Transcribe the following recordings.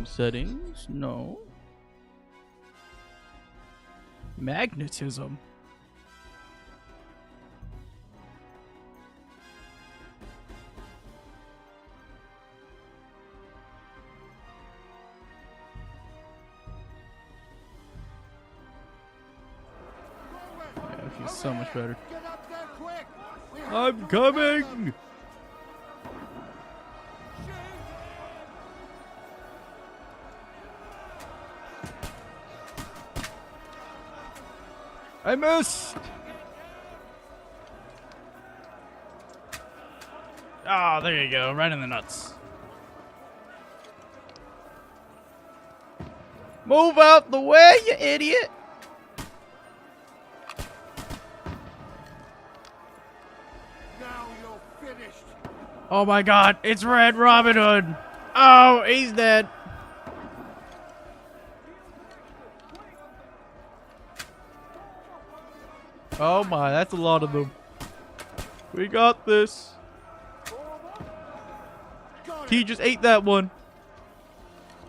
Settings? No. Magnetism. Yeah, it feels so much better. I'm coming! I missed! Ah, oh, there you go. Right in the nuts. Move out the way, you idiot! Now you're finished. Oh my god, it's Red Robin Hood! Oh, he's dead. Oh my, that's a lot of them. We got this. He just ate that one.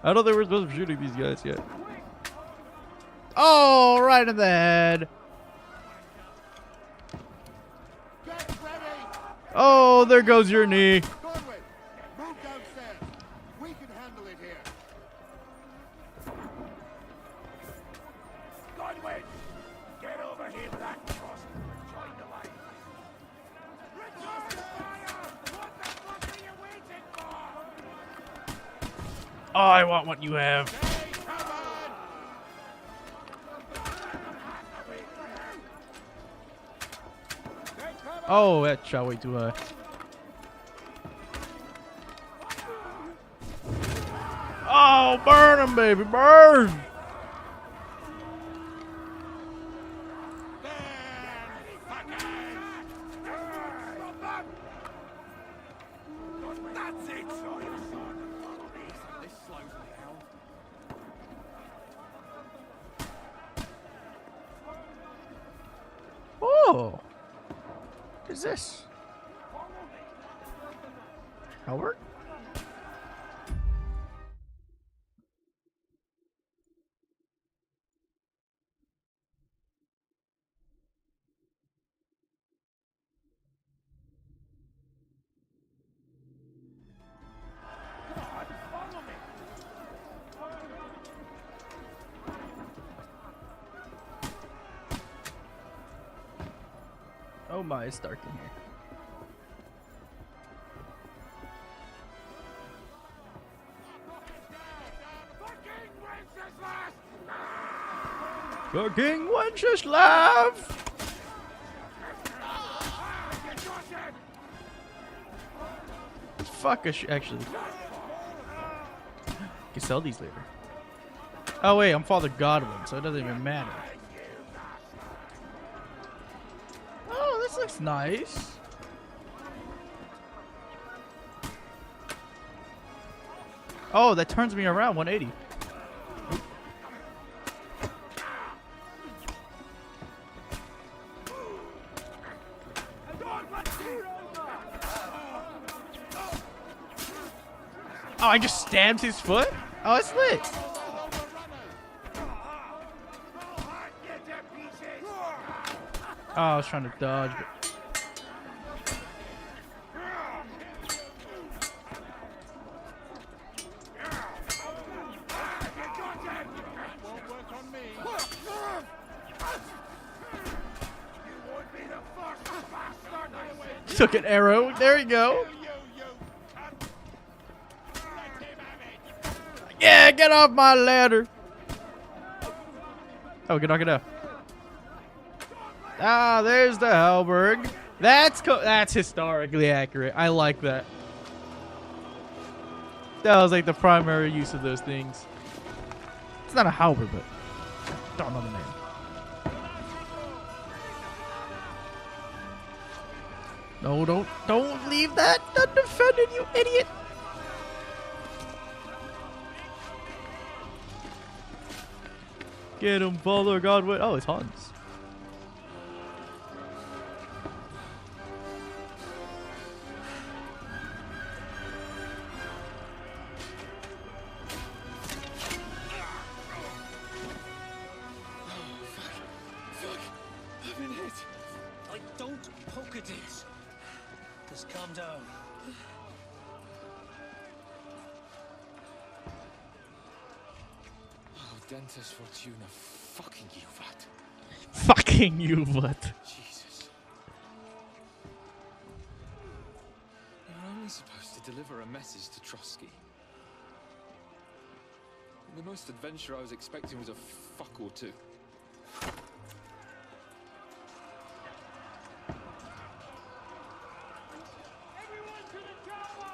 I don't think we're supposed to be shooting these guys yet. Oh, right in the head. Oh, there goes your knee. Godwin, move downstairs. We can handle it here. Godwin, get over here with that cross and join the line. Return fire! What the fuck are you waiting for? Oh, I want what you have. Hey, come on! Oh, that shot way too high. Oh, burn him, baby, burn! That's it, so you son. Follow me. This slows me down. Oh, what is this? Albert? Oh my, it's dark in here. The King Wenceslav! Fuck, actually. You can sell these later. Oh wait, I'm Father Godwin, so it doesn't even matter. Oh, this looks nice. Oh, that turns me around 180. Oh, I just stabbed his foot? Oh, it's lit. Oh, I was trying to dodge, but... Took an arrow. There you go. Yeah, get off my ladder. Oh, knock it out. Ah, there's the halberd. That's historically accurate. I like that. That was like the primary use of those things. It's not a halberd, but don't know the name. No, don't leave that undefended, you idiot. Get him, Father Godwin. Oh, it's Hans. Dentist Fortuna, fucking you, Vat. Fucking you, what? Jesus. You're only supposed to deliver a message to Trotsky. The most adventure I was expecting was a fuck or two. Everyone to the tower!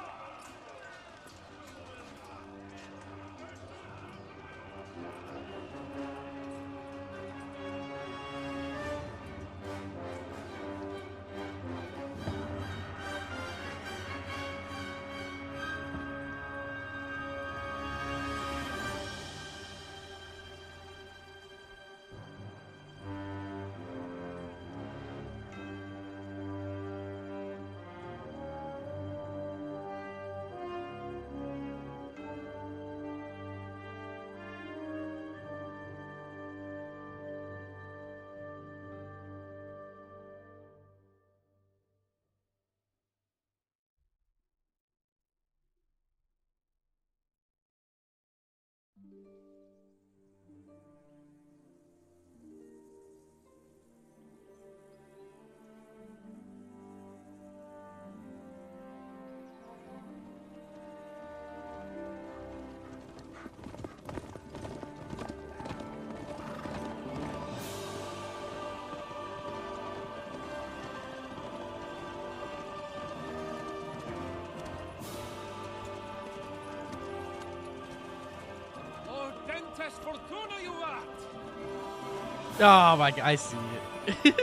Dentes Fortuna, you vat! Oh my god, I see it.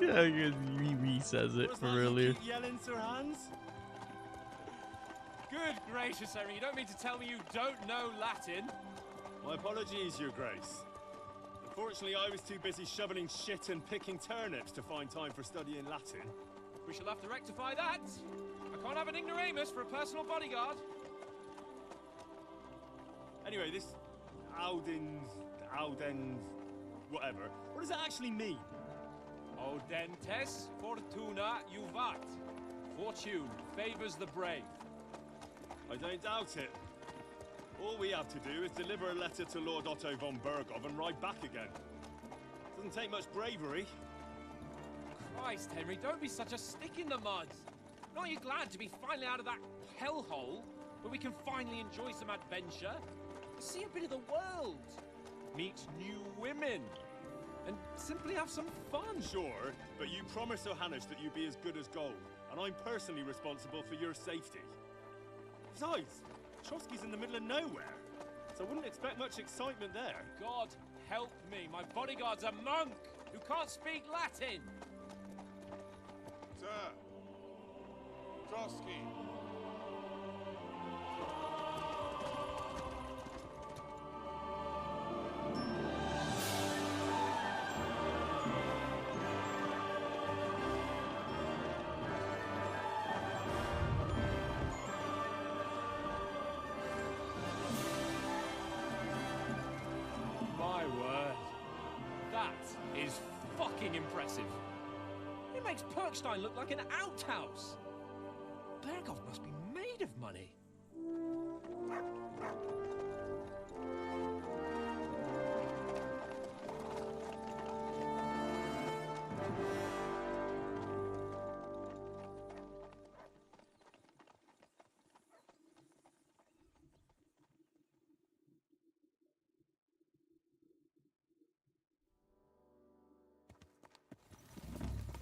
Yeah, he says it for really. Yelling, Sir Hans? Good gracious, Harry, you don't mean to tell me you don't know Latin? My apologies, Your Grace. Unfortunately, I was too busy shoveling shit and picking turnips to find time for studying Latin. We shall have to rectify that. I can't have an ignoramus for a personal bodyguard. Anyway, this Audens, whatever. What does that actually mean? O dentes fortuna juvat. Fortune favors the brave. I don't doubt it. All we have to do is deliver a letter to Lord Otto von Bergov and ride back again. Doesn't take much bravery. Christ, Henry, don't be such a stick in the mud. Aren't you glad to be finally out of that hellhole where we can finally enjoy some adventure? See a bit of the world, meet new women, and simply have some fun. Sure, but you promised Johannes that you'd be as good as gold, and I'm personally responsible for your safety. Besides, Trotsky's in the middle of nowhere, so I wouldn't expect much excitement there. God help me, my bodyguard's a monk who can't speak Latin. Sir. Trotsky. My word. That is fucking impressive. It makes Perkstein look like an outhouse. Bergov must be made of money.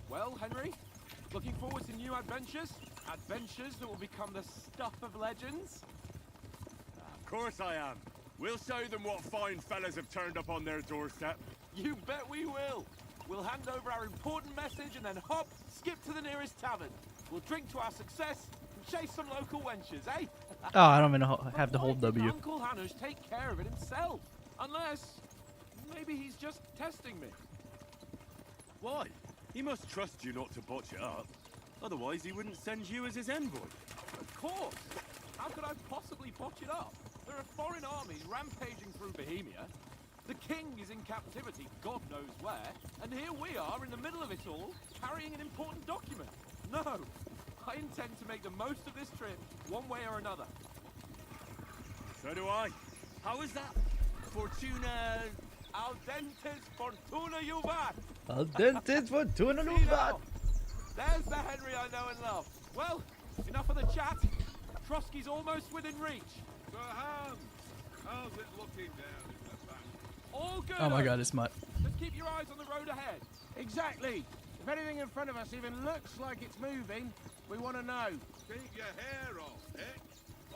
Well, Henry, looking forward to new adventures? Adventures that will become the stuff of legends? Of course I am. We'll show them what fine fellas have turned up on their doorstep. You bet we will. We'll hand over our important message and then hop, skip to the nearest tavern. We'll drink to our success and chase some local wenches, eh? Oh, I don't even have the whole Why didn't W. Uncle Hanush take care of it himself? Unless, maybe he's just testing me. Why? He must trust you not to botch it up. Otherwise, he wouldn't send you as his envoy. Of course. How could I possibly botch it up? There are foreign armies rampaging through Bohemia. The king is in captivity, God knows where. And here we are in the middle of it all, carrying an important document. No, I intend to make the most of this trip, one way or another. So do I. How is that? Fortuna... Al dentes fortuna juvat. Al dentes fortuna See juvat. now? There's the Henry I know and love. Well, enough of the chat. Trotsky's almost within reach. Sir Hans, how's it looking down in the back? All good. Oh my god, it's Mutt. Just keep your eyes on the road ahead. Exactly. If anything in front of us even looks like it's moving, we want to know. Keep your hair on, eh?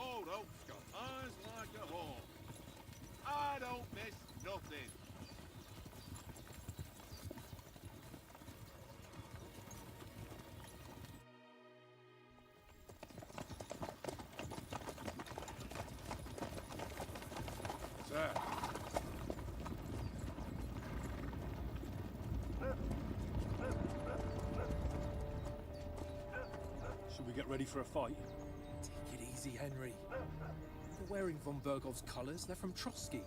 Old Oak's got eyes like a hawk. I don't miss nothing. Sir. Should we get ready for a fight? Take it easy, Henry. They're wearing von Bergov's colours. They're from Trotsky.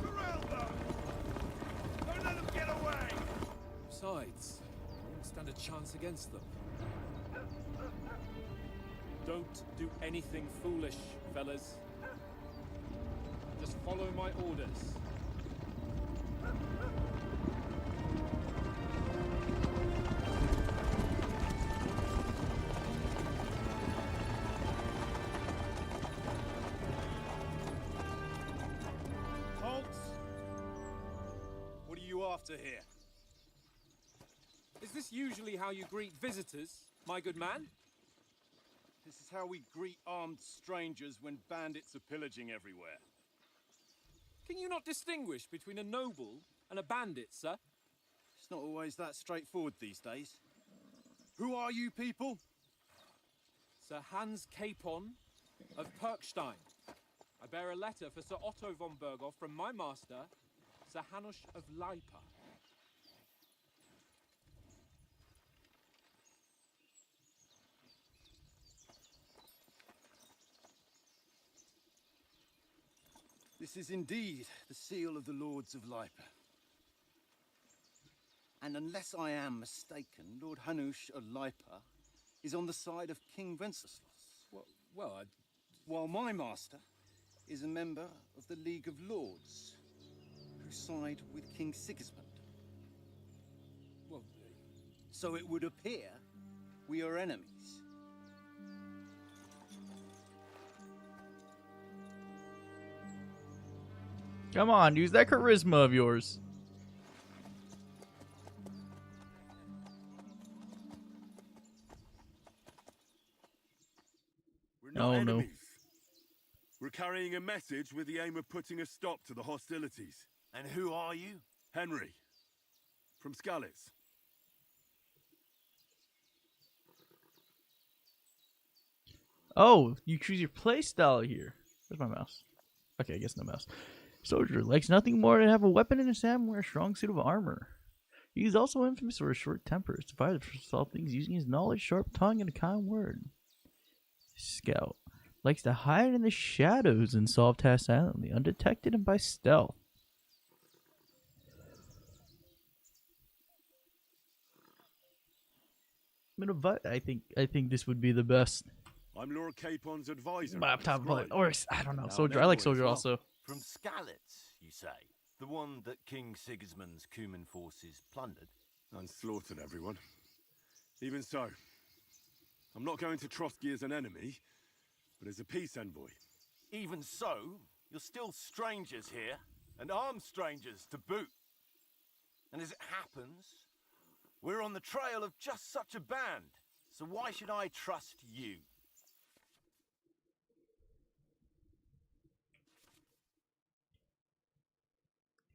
Corral them! Don't let them get away! Besides, we won't stand a chance against them. Don't do anything foolish, fellas. Just follow my orders. Halt! What are you after here? Is this usually how you greet visitors, my good man? This is how we greet armed strangers when bandits are pillaging everywhere. Can you not distinguish between a noble and a bandit, sir? It's not always that straightforward these days. Who are you people? Sir Hans Capon of Perkstein. I bear a letter for Sir Otto von Berghoff from my master, Sir Hanush of Lipa. This is indeed the seal of the Lords of Lipa. And unless I am mistaken, Lord Hanush of Lipa is on the side of King Wenceslas. Well, While my master is a member of the League of Lords, who side with King Sigismund. well, So it would appear we are enemies. Come on, use that charisma of yours. We're not Oh, no. enemies. We're carrying a message with the aim of putting a stop to the hostilities. And who are you? Henry. From Skalitz. Oh, you choose your play style here. Where's my mouse? Okay, I guess no mouse. Soldier likes nothing more than have a weapon in his hand and wear a strong suit of armor. He is also infamous for his short temper, survived for solve things using his knowledge, sharp tongue, and a kind word. Scout likes to hide in the shadows and solve tasks silently, undetected and by stealth. I think this would be the best. I'm Lord Capon's advisor. But top of it, or I don't know, Now, soldier. an I like envoy as soldier well. also. From Skalitz, you say? The one that King Sigismund's Cuman forces plundered? And slaughtered everyone. Even so, I'm not going to Trotsky as an enemy, but as a peace envoy. Even so, you're still strangers here, and armed strangers to boot. And as it happens, we're on the trail of just such a band, so why should I trust you?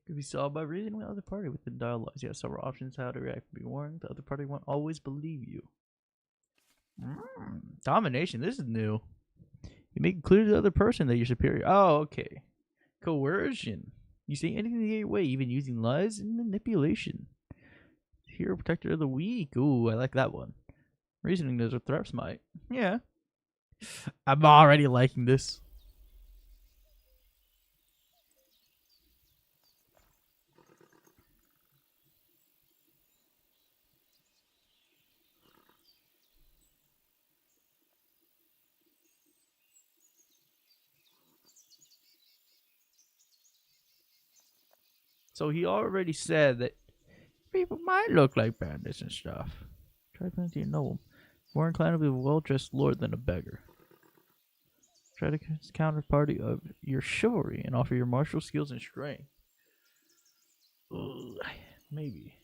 Could be solved by reasoning with the other party within dialogues. You have several options how to react. Be warned, the other party won't always believe you. Domination. This is new. You make it clear to the other person that you're superior. Oh, okay. Coercion. You say anything to get your way, even using lies and manipulation. Hero protector of the weak. Ooh, I like that one. Reasoning there's a threat smite. Yeah. I'm already liking this. So he already said that people might look like bandits and stuff. Try to know them. More inclined to be a well-dressed lord than a beggar. Try to counterparty of your chivalry and offer your martial skills and strength. Ugh, maybe.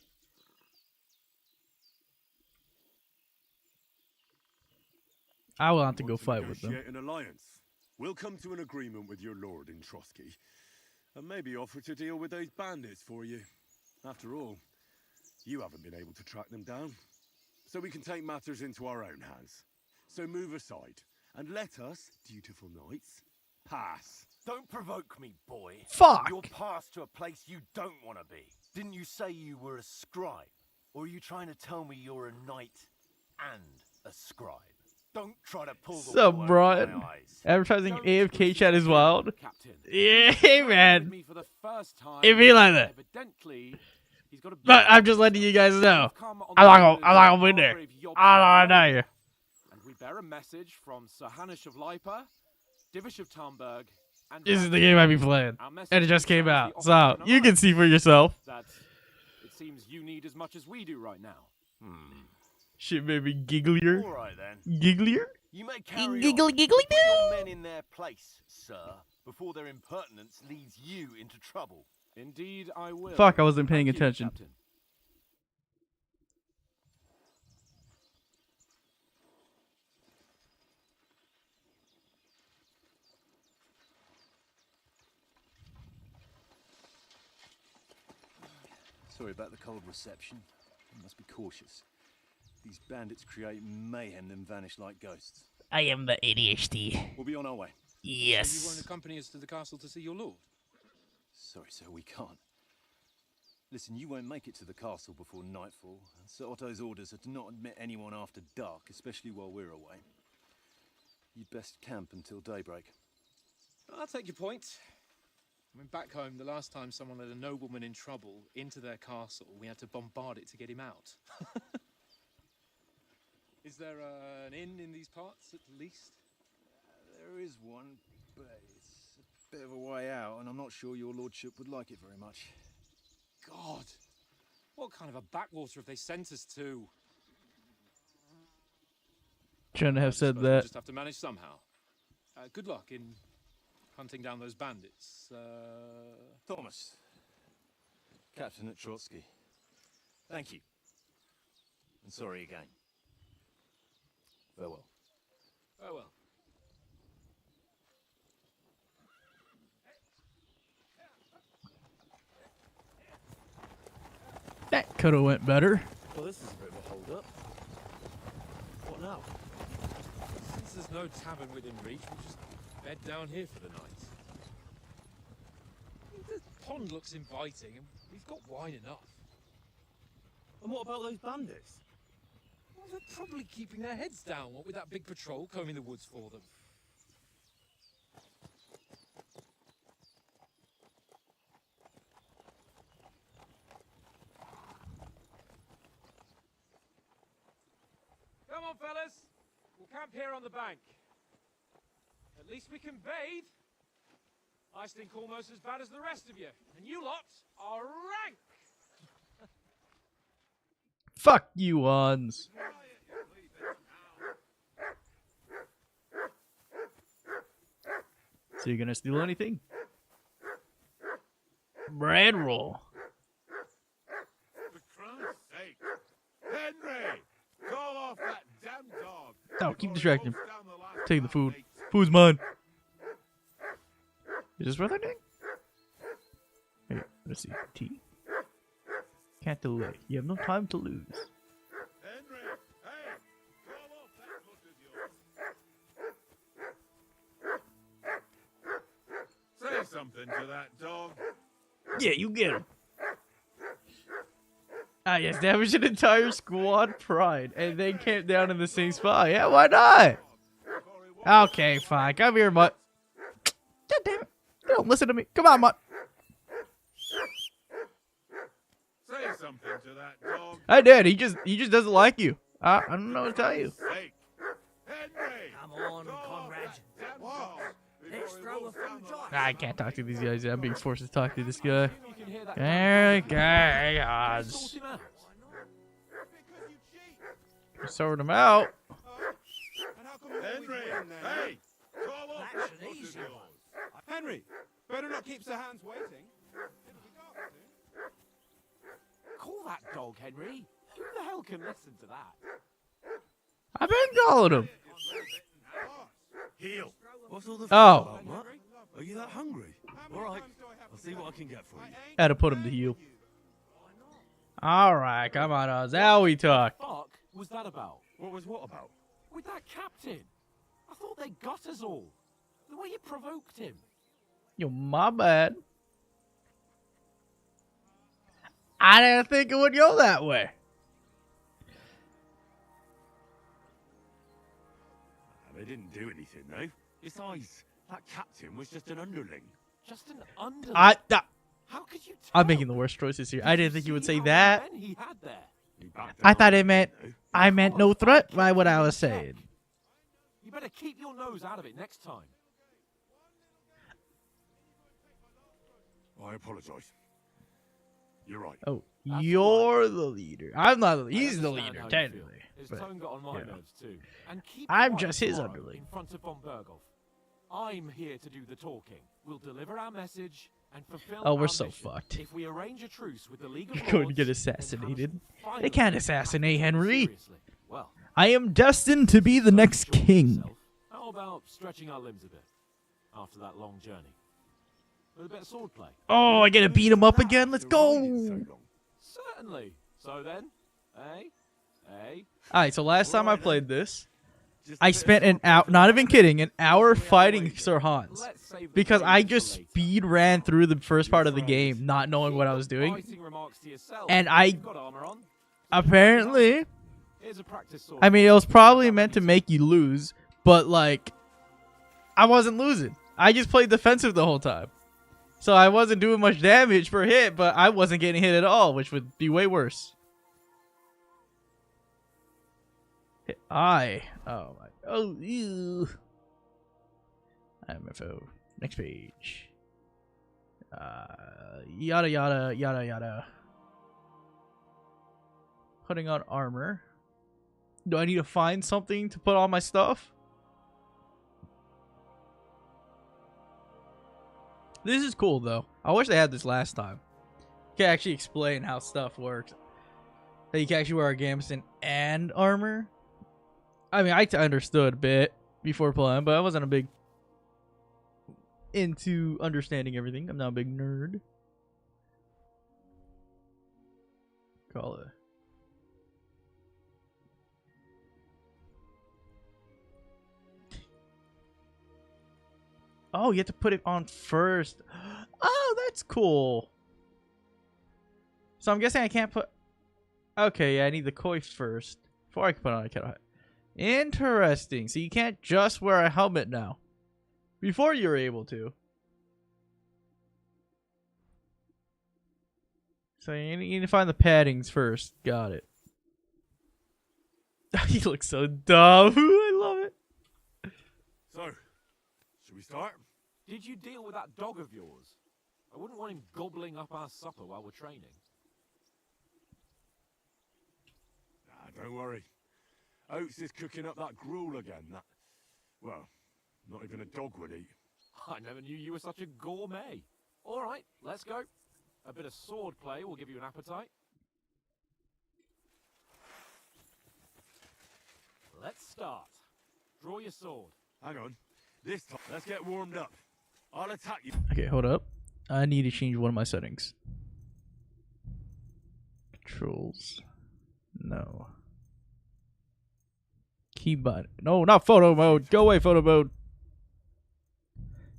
I will have to go fight with them. Negotiate an alliance. We'll come to an agreement with your lord in Trotsky, and maybe offer to deal with those bandits for you. After all, you haven't been able to track them down, so we can take matters into our own hands. So move aside, and let us, dutiful knights, pass. Don't provoke me, boy. Fuck! You're passed to a place you don't want to be. Didn't you say you were a scribe? Or are you trying to tell me you're a knight and a scribe? Don't try to pull the Sup, wool over Brian? my eyes. Advertising Don't AFK chat is wild. Captain. Yeah, hey, man. With me for the first time. It be like that. Evidently, he's got a But I'm just letting you guys know. Come on I'm not the gonna win there. brave Yob I don't know you. And we bear a message from Sir Hanish of Lipa, Divish of Talmberg, and This is the game I be playing. And it just came out. So, you can see for yourself. that it seems you need as much as we do right now. Shit made me gigglier. All right, then. Gigglier? You may carry Giggly, on. giggly, Put your men in their place, sir, before their impertinence leads you into trouble. Indeed, I will. Fuck, I wasn't paying Thank you, attention. Captain. Sorry about the cold reception. You must be cautious. These bandits create mayhem then vanish like ghosts. I am the ADHD. We'll be on our way. Yes. You won't accompany us to the castle to see your lord? Sorry, sir, we can't. Listen, you won't make it to the castle before nightfall. Sir Otto's orders are to not admit anyone after dark, especially while we're away. You'd best camp until daybreak. I'll take your point. I mean, back home, the last time someone led a nobleman in trouble into their castle, we had to bombard it to get him out. Is there an inn in these parts, at least? There is one, but it's a bit of a way out, and I'm not sure your lordship would like it very much. God! What kind of a backwater have they sent us to? Shouldn't have I said suppose we'll that. just have to manage somehow. Good luck in hunting down those bandits. Thomas, Captain at Trotsky. Thank you. And sorry again. Farewell. Oh well. That could have went better. Well, this is a bit of a hold-up. What now? Since there's no tavern within reach, we'll just bed down here for the night. The pond looks inviting, and we've got wine enough. And what about those bandits? Well, they're probably keeping their heads down, what with that big patrol combing the woods for them. Come on, fellas. We'll camp here on the bank. At least we can bathe. I stink almost as bad as the rest of you, and you lot are rank. Fuck you, ones. So you gonna steal anything? Bread roll. For Christ's sake! Henry! Call off that damn dog! No, keep before he distracting. wolfs down the last Take the of our food. mates. Food's mine. Is this what they're doing? Wait, let's see. T. Can't delay. You have no time to lose. Henry! Hey! Call off that hook of yours! Say something to that dog. Yeah, you get him. Ah, yes, damage an entire squad pride and then camp down in the same spot. Yeah, why not? Okay, fine. Come here, Mutt. God damn it. You don't listen to me. Come on, Mutt. Say something to that dog. I did. He just doesn't like you. I don't know what to tell you. Sake. Henry! Come on, Call off Conrad. that damn dog before he Extra I can't talk to these guys. I'm being forced to talk to this guy. You can hear that There guy. guys. Sort him out. Sort him out. Henry, hey! Call up! That's an easy one. Henry, better not keep the hands waiting. It'll be dark soon. Call that dog, Henry. Who the hell can listen to that? I've been calling him. Heel. What's all the Oh. about, Matt? Are you that hungry? All right. I'll see what I can get for you. Had to put him to heal. Alright, come on, Oz. How we talk. Fuck was that about? What was what about? With that captain. I thought they got us all. The way you provoked him. Yo, my bad. I didn't think it would go that way. They didn't do anything, though. Besides, that captain was just an underling. Just an underling. How could you tell? I'm making the worst choices here. I didn't think you would say that. Men he had there. He backed I out thought on it meant though. I meant no threat by what I was saying. You better keep your nose out of it next time. I apologise. You're right. Oh, That's you're the leader. I'm not. I He's the understand leader, how you technically. feel. His but, tone got on my you know. nerves too. And keep I'm quiet just his tomorrow underling. in front of von Berghoff. I'm here to do the talking. We'll deliver our message and fulfill Oh, we're our so mission. fucked. If we arrange a truce with the League of You're going to get Lords, then assassinated. Hannah's They finally can't gonna assassinate have to take it Henry. seriously. Well, I am destined to be the next enjoy king. yourself. How about stretching our limbs a bit after that long journey? With a bit of swordplay. Oh, I gotta beat him up again. Let's After riding so go. long. Certainly. So then, Alright, so last time I played this, Just a I bit of spent an sword hour, play. not even kidding, an hour fighting Sir Hans. let's save the Because I flavors just for later. speed ran through the first part of the game, not knowing what I was doing. Fighting remarks to yourself. And I You've got armor on. apparently, Here's a practice sword. I mean, it was probably meant to make you lose, but like, I wasn't losing. I just played defensive the whole time. So I wasn't doing much damage per hit, but I wasn't getting hit at all, which would be way worse. Oh my. Oh, ew. MFO. Next page. Yada yada yada yada. Putting on armor. Do I need to find something to put on my stuff? This is cool though. I wish they had this last time. You can actually explain how stuff works. That you can actually wear a gambeson and armor. I mean, I understood a bit before playing, but I wasn't a big into understanding everything. I'm not a big nerd. Call it. Oh, you have to put it on first. Oh, that's cool. So I'm guessing I can't put... Okay, yeah, I need the koi first. Before I can put on a kettle hat. Interesting. So you can't just wear a helmet now. Before you were able to. So you need to find the paddings first. Got it. He looks so dumb. I love it. So, should we start? Did you deal with that dog of yours? I wouldn't want him gobbling up our supper while we're training. Nah, don't worry. Oates is cooking up that gruel again. That, well, not even a dog would eat. I never knew you were such a gourmet. All right, let's go. A bit of sword play will give you an appetite. Let's start. Draw your sword. Hang on. This time, let's get warmed up. I'll attack you. Okay, hold up. I need to change one of my settings. Controls. No. Key button. No, not photo mode. Go away, photo mode.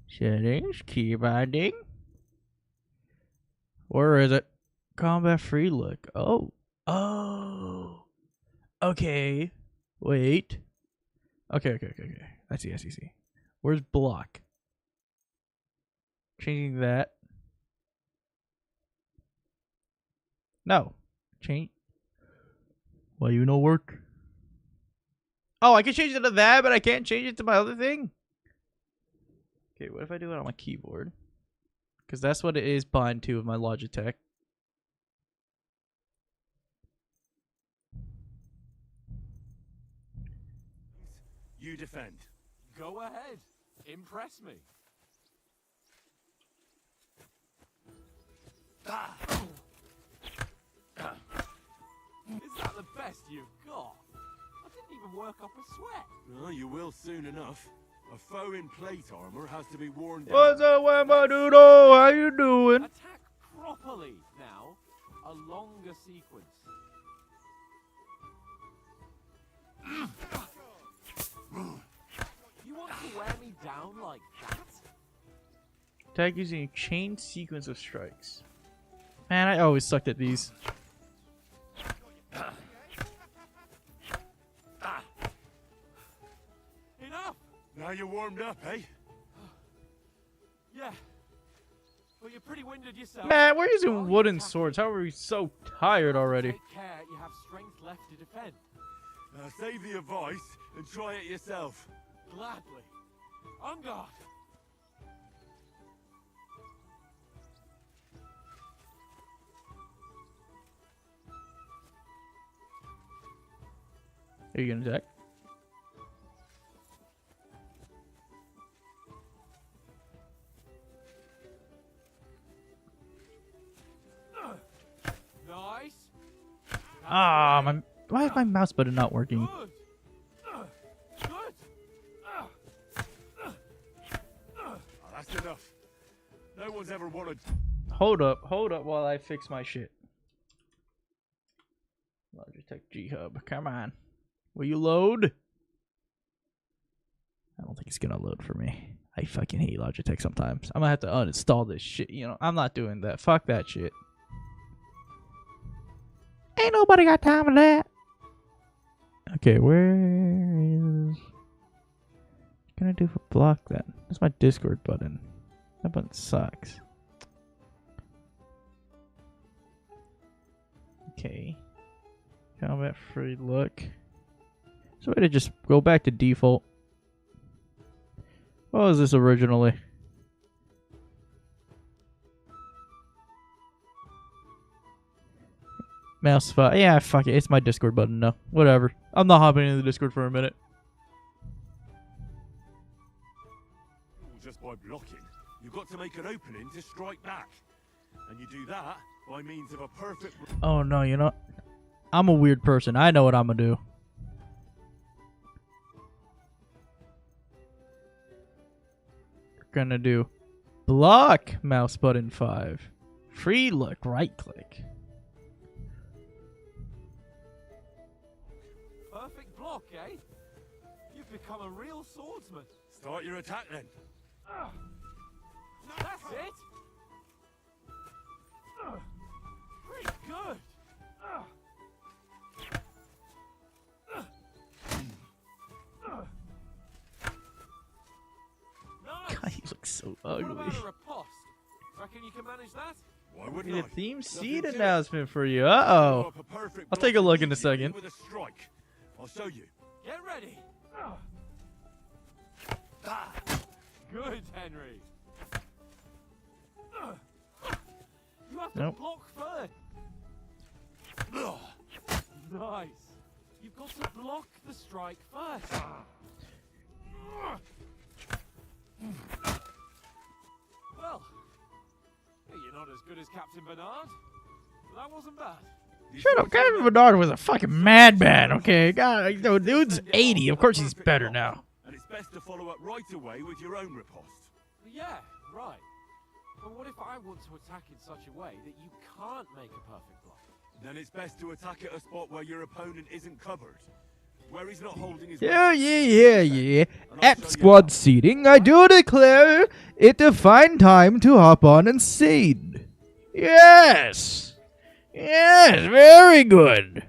Settings. Key binding. Where is it? Combat free look. Oh. Oh. Okay. Wait. Okay. I see. Where's block? Changing that. No. Change. Why you no work? Oh, I can change it to that, but I can't change it to my other thing? Okay, what if I do it on my keyboard? Because that's what it is bind to with my Logitech. You defend. Go ahead. Impress me. Is that the best you've got? I didn't even work up a sweat. Oh, you will soon enough. A foe in plate armor has to be worn down. What's up, Wamadoodle? How you doing? Attack properly now. A longer sequence. You want to wear me down like that? Attack using a chain sequence of strikes. Man, I always sucked at these. Enough! Now you're warmed up, eh? Yeah. Well, you're pretty winded yourself. Man, we're using Well, you wooden have to- swords. How are we so tired already? Take care you have strength left to defend. Save the advice and try it yourself. Gladly. On guard. Are you gonna attack? Nice. Ah, why is my mouse button not working? Good. Good. Oh, that's enough. No one's ever wanted. Hold up while I fix my shit. Logitech G Hub, come on. Will you load? I don't think it's gonna load for me. I fucking hate Logitech sometimes. I'm gonna have to uninstall this shit. You know, I'm not doing that. Fuck that shit. Ain't nobody got time for that. Okay, where is... What can I do for block then? That's my Discord button. That button sucks. Okay. Combat free look. So way to just go back to default. What was this originally? Mouse file. Yeah, fuck it. It's my Discord button now. Whatever. I'm not hopping into the Discord for a minute. Just by blocking, you've got to make an opening to strike back. And you do that by means of a perfect... Oh no, you know, I'm a weird person. I know what I'm gonna do. We're gonna do block mouse button 5. Free look, right click. Perfect block, eh? You've become a real swordsman. Start your attack then. That's it. Pretty good. God, he looks so What ugly. about a riposte? Reckon you can manage that? Why wouldn't Need a I? theme Nothing seed to it. announcement for you. Draw Uh-oh. up a perfect I'll take a block look in a immediately second. with a strike. I'll show you. Get ready. Good, Henry. You have to Nope. block first. Nice. You've got to block the strike first. Well, you're not as good as Captain Bernard. But that wasn't bad. Shut up. Captain Bernard was a fucking madman, okay? God, the dude's 80. Of course he's better now. And it's best to follow up right away with your own riposte. Yeah, right. But what if I want to attack in such a way that you can't make a perfect block? Then it's best to attack at a spot where your opponent isn't covered. Where he's not holding his... Yeah. At squad seating, I do declare it a fine time to hop on and seed. Yes, very good.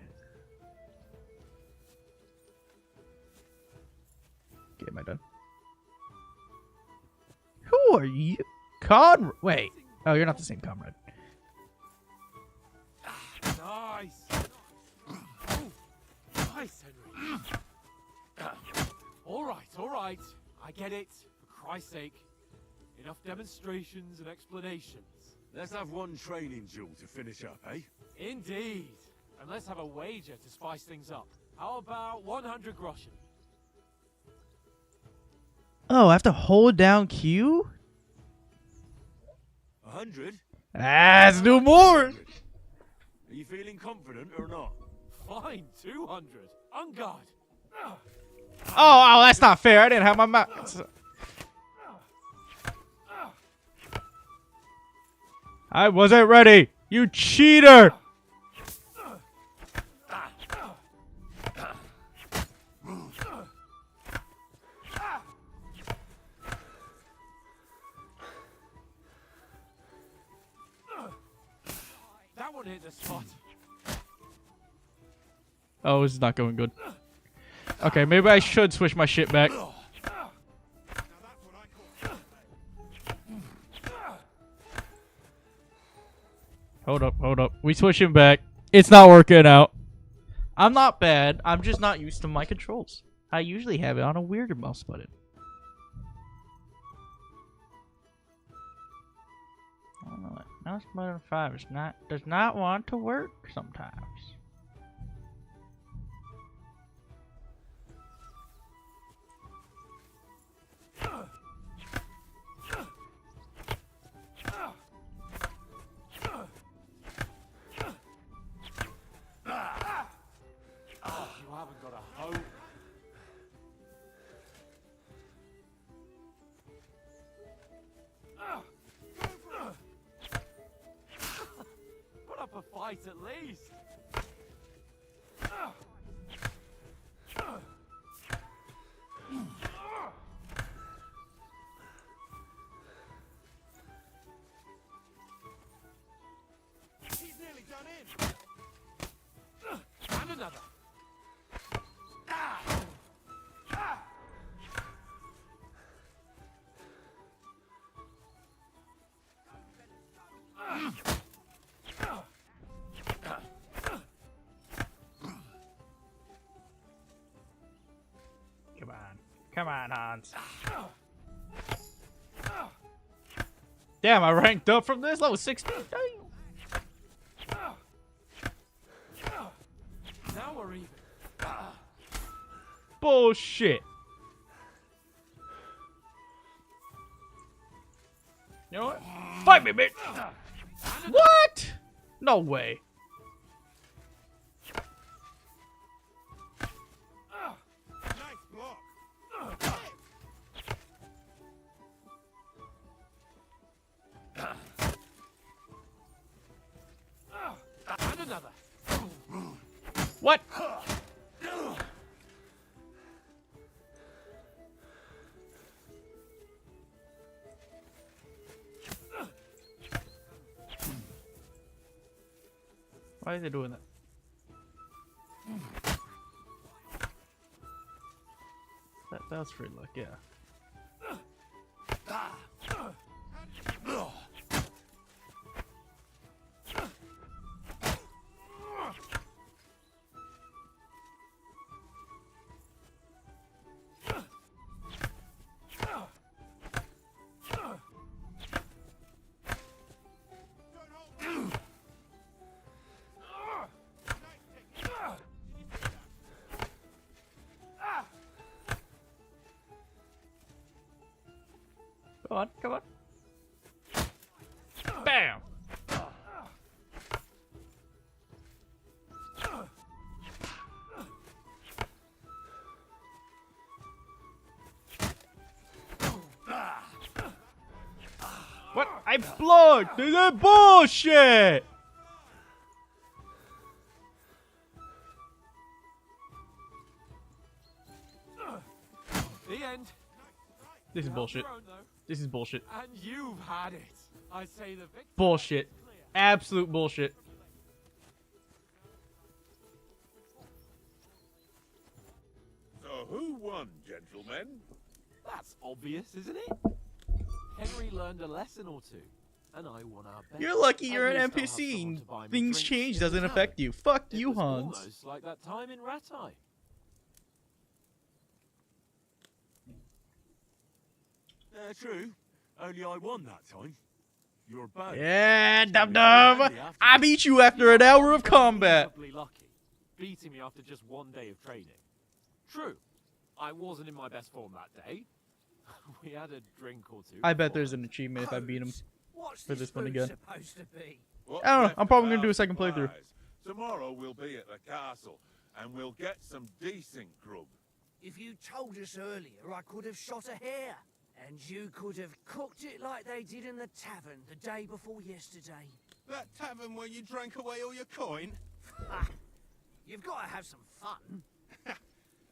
Okay, am I done? Who are you? Wait. Oh, you're not the same comrade. Nice. Ooh, nice, Henry. All right. I get it. For Christ's sake. Enough demonstrations and explanations. Let's have one training duel to finish up, eh? Indeed. And let's have a wager to spice things up. How about 100 groschen? Oh, I have to hold down Q? 100? Let's do more! Are you feeling confident or not? Fine, 200. On guard. Oh, that's not fair. I didn't have my mouse. I wasn't ready. You cheater! That one hit the spot. Oh, this is not going good. Okay, maybe I should switch my shit back. Hold up. We switch him back. It's not working out. I'm not bad. I'm just not used to my controls. I usually have it on a weirder mouse button. I don't know. Mouse button 5 does not want to work sometimes. You haven't got a hope. Put up a fight at least. He's nearly done in. And another. Come on, Hans. Damn, I ranked up from this level 16. Damn. Now we're even. Bullshit. You know what? Fight me, bitch. What? No way. Nice block. And another. What? Why is it doing that? That was free luck, yeah. Come on. Bam! What? I blocked! This is bullshit! The end. This is bullshit. Thrown, though. This is bullshit. And you've had it. I say the victory. Bullshit. Absolute bullshit. So who won, gentlemen? That's obvious, isn't it? Henry learned a lesson or two, and I won our bet. You're lucky At you're an least I'll have NPC someone and to buy me things drinks change in the doesn't tavern. affect you. Fuck It you, was Hans. almost like that time in Rattay. True. Only I won that time. You're bad. Yeah, Dum Dum. I beat you after an hour of combat. Unbelievably lucky, beating me after just one day of training. True, I wasn't in my best form that day. We had a drink or two. I bet there's an achievement if I beat him What's for this one again. supposed to be? What's I don't know. left I'm probably of gonna do a our second playthrough. supplies? Tomorrow we'll be at the castle, and we'll get some decent grub. If you told us earlier, I could have shot a hare. And you could have cooked it like they did in the tavern the day before yesterday. That tavern where you drank away all your coin? You've got to have some fun.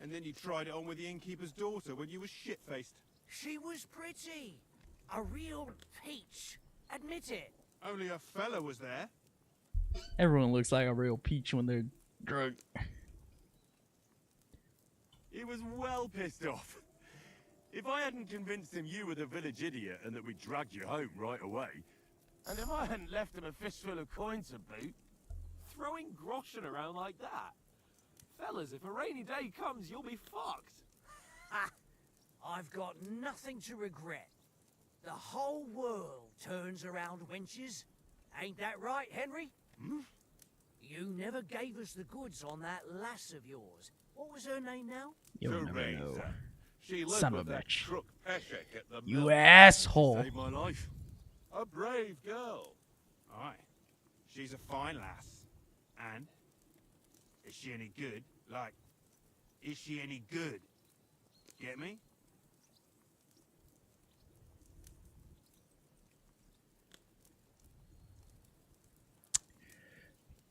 And then you tried it on with the innkeeper's daughter when you were shit-faced. She was pretty. A real peach. Admit it. Only a fella was there. Everyone looks like a real peach when they're drunk. He was well pissed off. If I hadn't convinced him you were the village idiot and that we dragged you home right away, and if I hadn't left him a fistful of coin to boot, Throwing groschen around like that. Fellas, if a rainy day comes, you'll be fucked. Ha! I've got nothing to regret. The whole world turns around wenches. Ain't that right, Henry? Hmm? You never gave us the goods on that lass of yours. What was her name now? You'll never know. Teresa. She lived Son of with a that bitch. crook Peshek at the You mill. asshole. Saved my life. A brave girl. Aye. She's a fine lass. And? Is she any good? Like, is she any good? Get me?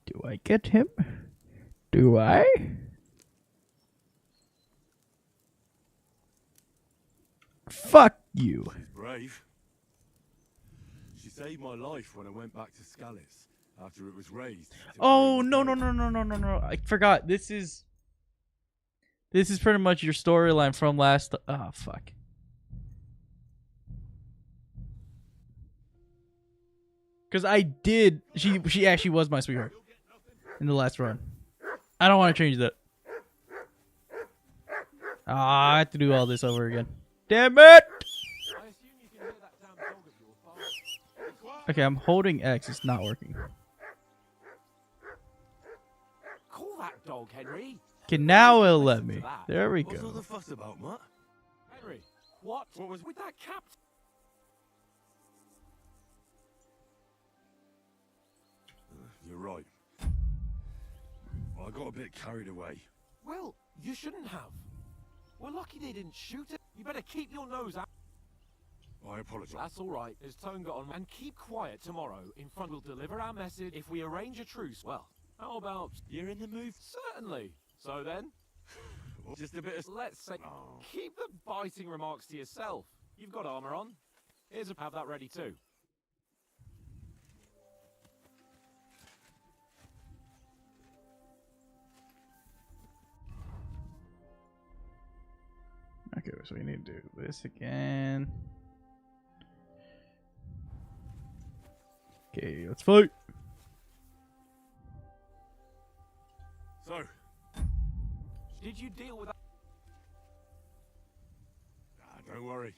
Do I get him? Do I? Fuck you. She's brave. She saved my life when I went back to Scallis after it was raised. to Oh, bury no, my no, parents. no, no, no, no, no. I forgot. This is pretty much your storyline from last. Oh, fuck. Because I did. She actually was my sweetheart in the last run. I don't want to change that. Ah, I have to do all this over again. Damn it! I assume you can hear that damn dog of yours bark. Okay, I'm holding X. It's not working. Call that dog, Henry. Okay, now it'll let Listen me. to that. There we What's all go. the fuss about, Mutt? Henry, what? What was- with that captain? You're right. I got a bit carried away. Well, you shouldn't have. We're lucky they didn't shoot it. You better keep your nose out. I apologize. That's all right. His tone got on. And keep quiet tomorrow. In front, we'll deliver our message. If we arrange a truce, well, how about... You're in the mood? Certainly. So then, Just a bit of... let's say... Oh. Keep the biting remarks to yourself. You've got armor on. Here's a... Have that ready too. Okay, so we need to do this again. Okay, let's fight. So, Did you deal with that? don't worry.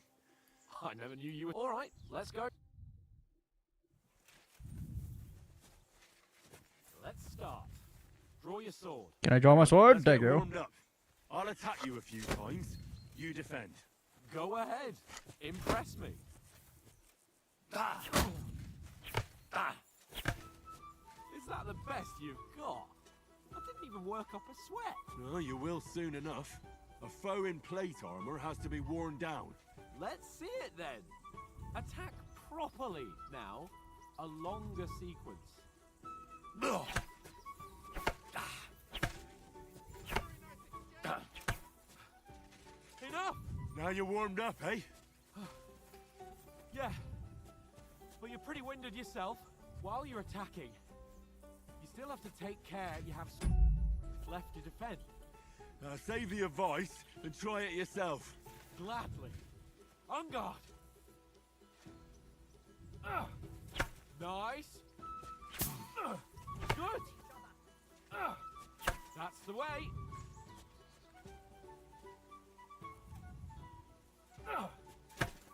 I never knew you were... All right, let's go. Let's start. Draw your sword. Can I draw my sword? Let's There get you go. warmed up. I'll attack you a few times. You defend. Go ahead. Impress me. Ah! Ah. Is that the best you've got? I didn't even work up a sweat. Oh, you will soon enough. A foe in plate armor has to be worn down. Let's see it then. Attack properly now. A longer sequence. Ugh. Enough! Now you're warmed up, eh? Yeah. But you're pretty winded yourself. While you're attacking, you still have to take care you have some left to defend. Save the advice and try it yourself. Gladly. On guard. Nice. Good. That's the way.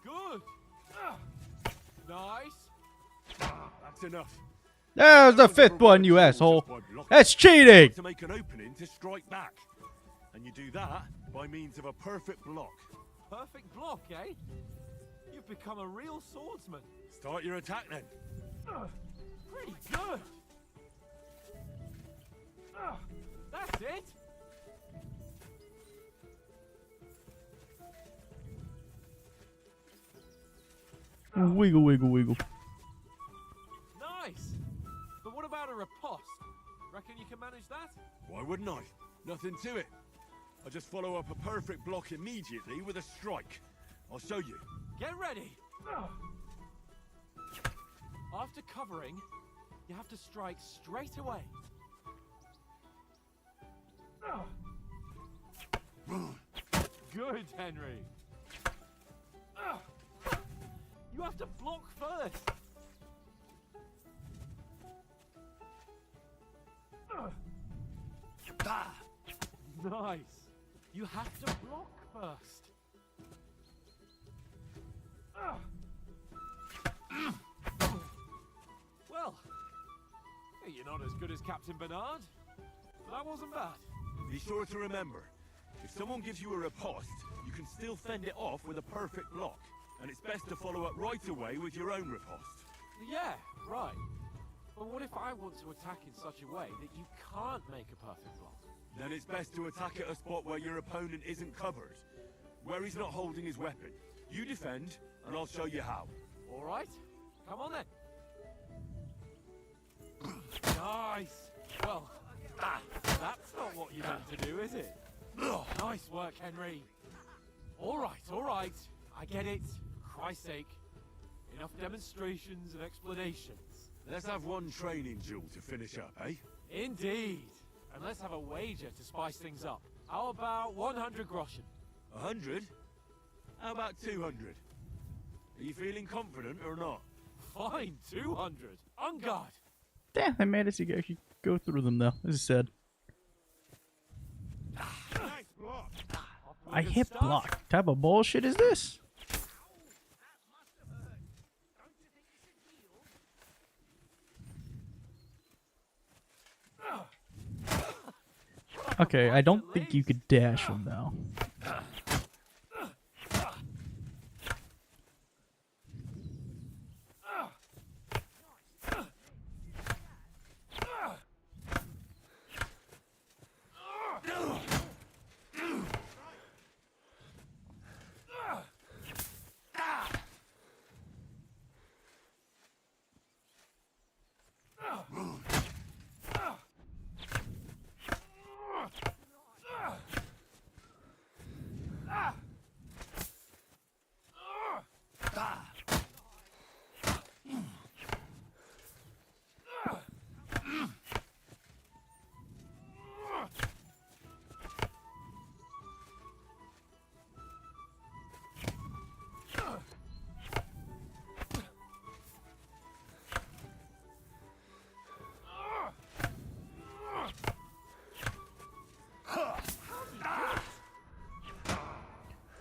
Good. That's enough. There's the That was a 5th one, reward you for asshole. just by blocking. That's cheating! To make an opening to strike back. And you do that by means of a perfect block. Perfect block, eh? You've become a real swordsman. Start your attack then. Pretty good. That's it. Wiggle, wiggle, wiggle. Nice. But what about a riposte? Reckon you can manage that? Why wouldn't I? Nothing to it. I just follow up a perfect block immediately with a strike. I'll show you. Get ready. After covering, you have to strike straight away. Good, Henry. You have to block first. Nice. You have to block first. Well, you're not as good as Captain Bernard. That wasn't bad. Be sure to remember, if someone gives you a riposte, you can still fend it off with a perfect block. And it's best to follow up right away with your own riposte. Yeah, right. But what if I want to attack in such a way that you can't make a perfect block? Then it's best to attack at a spot where your opponent isn't covered, where he's not holding his weapon. You defend, and I'll show you how. All right, come on then. Nice. Well, that's not what you meant to do, is it? Nice work, Henry. All right. I get it. Christ's sake. Enough demonstrations and explanations. Let's have one training duel to finish up, eh? Indeed. And let's have a wager to spice things up. How about 100 groschen? 100? How about 200? Are you feeling confident or not? Fine, 200. On guard. Damn, they made us actually go through them though. This is sad. Nice block. I hit block. What type of bullshit is this? Okay, I don't think you could dash him though.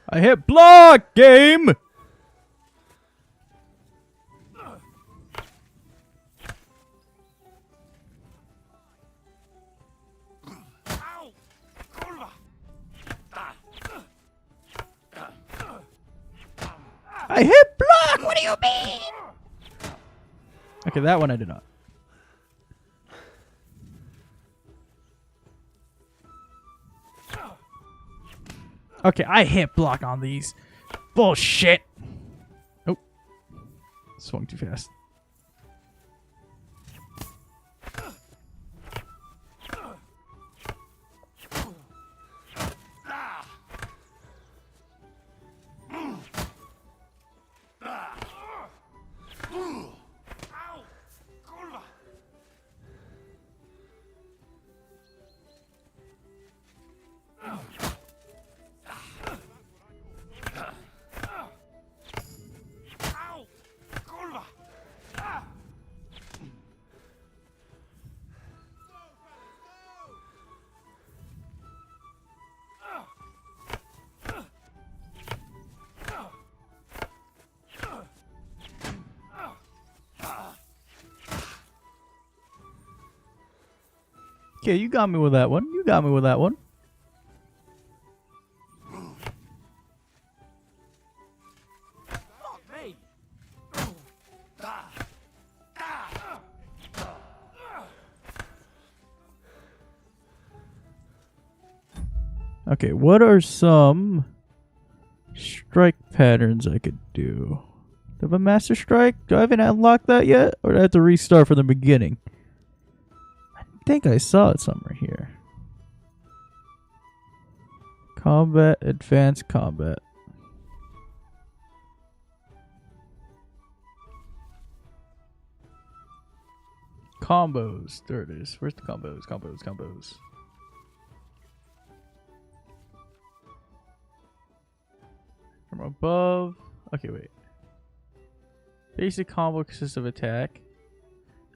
I hit block, game! I hit block! What do you mean? Okay, that one I did not. Okay, I hit block on these. Bullshit. Oh. Swung too fast. Okay, you got me with that one. You got me with that one. Fuck me! Okay, what are some strike patterns I could do? Do I have a master strike? Do I haven't unlocked that yet? Or do I have to restart from the beginning? I think I saw it somewhere here. Combat, advanced combat. Combos. There it is. Where's the combos? Combos. From above. Okay, wait. Basic combo consists of attack.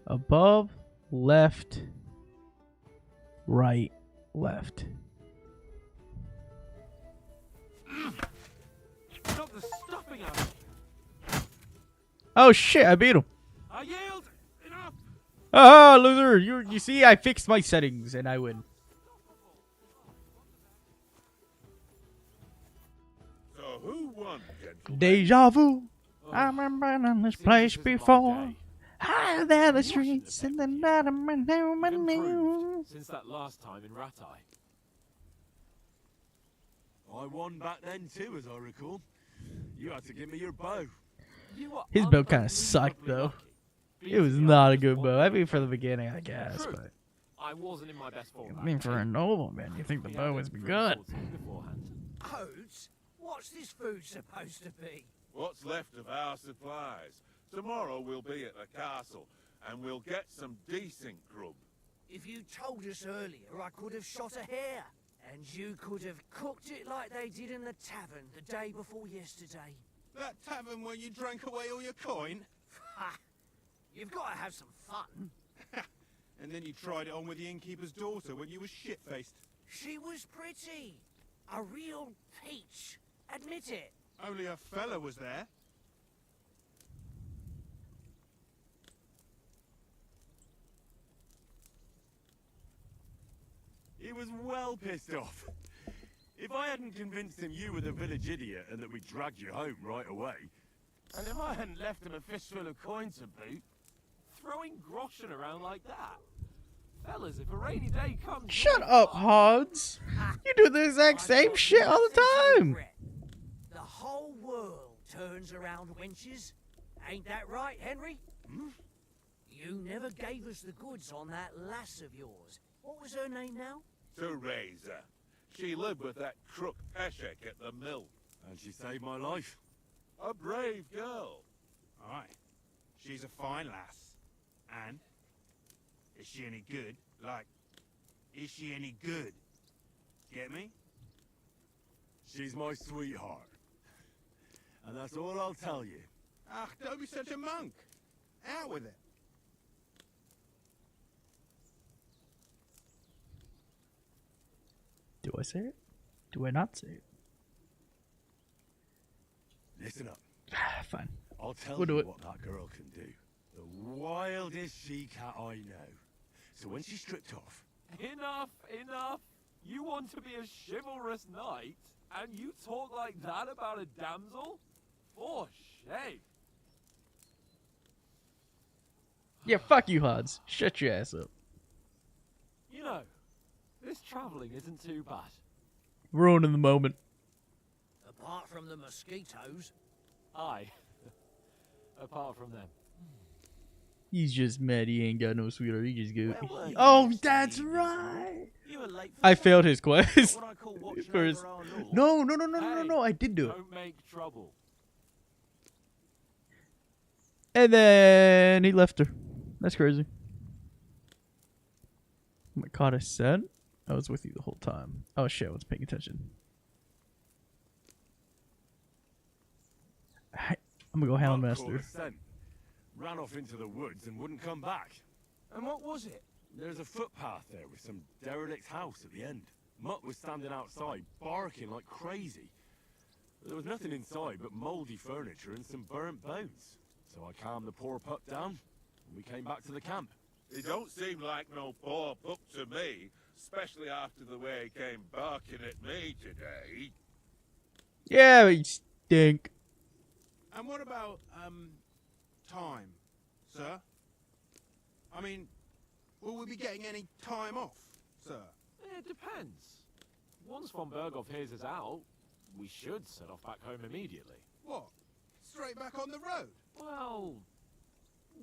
Above, left, right, left. Stop the stopping at me! Oh shit, I beat him. I yield! Enough! Ah, loser! You see, I fixed my settings and I win. So who won, gentlemen? Deja vu. Oh, I remember in this seems place this is my before. day. Higher than the streets in the night of my You've improved since that last time in Ratai. I won back then too, as I recall. You had to give me your bow. You are His build kinda sucked, unbelievably though. lucky. It was Beating not the a good others bow. was I mean, for the beginning, I guess, True. but I wasn't in my best form. I mean, for a nobleman, you think the bow would be good. Oats? What's this food supposed to be? What's left of our supplies? Tomorrow we'll be at the castle, and we'll get some decent grub. If you told us earlier, I could have shot a hare. And you could have cooked it like they did in the tavern the day before yesterday. That tavern where you drank away all your coin? Ha! You've got to have some fun. And then you tried it on with the innkeeper's daughter when you were shit-faced. She was pretty. A real peach. Admit it. Only a fella was there. He was well pissed off. If I hadn't convinced him you were the village idiot and that we dragged you home right away, And if I hadn't left him a fistful of coin to boot, throwing groschen around like that. Fellas, if a rainy day comes... Shut up, Hods. You do the exact same shit all the time. Regret. The whole world turns around wenches. Ain't that right, Henry? Hmm? You never gave us the goods on that lass of yours. What was her name now? Teresa. She lived with that crook Peshek at the mill. and she saved my life. A brave girl. Aye. She's a fine lass. And? Is she any good? Like, is she any good? Get me? She's my sweetheart. And that's all I'll tell you. Ah, don't be such a monk. Out with it. Do I say it? Do I not say it? Listen up. Fine. I'll tell We'll do you it. what that girl can do. The wildest she-cat I know. So when she's stripped off, Enough, enough. You want to be a chivalrous knight, and you talk like that about a damsel? For shame. Yeah, fuck you, Hods. Shut your ass up. You know, this traveling isn't too bad. Ruining the moment. Apart from the mosquitoes. Aye. Apart from them. He's just mad he ain't got no sweetheart. He just go. Where were you Oh, yesterday that's evening? right. You were late for I supper. failed his quest. What I call watching First. over our lord. No. I did do it. Don't make trouble. And then he left her. That's crazy. Oh my god, I said I was with you the whole time. Oh shit, I was paying attention. I'm gonna go Hound Buck caught Master. a scent, ran off into the woods and wouldn't come back. And what was it? There's a footpath there with some derelict house at the end. Mutt was standing outside, barking like crazy. There was nothing inside but mouldy furniture and some burnt bones. So I calmed the poor pup down, and we came back to the camp. He don't seem like no poor pup to me, especially after the way he came barking at me today. Yeah, you stink. And what about, time, sir? I mean, will we be getting any time off, sir? It depends. Once von Berghoff hears us out, we should set off back home immediately. What? Straight back on the road? Well,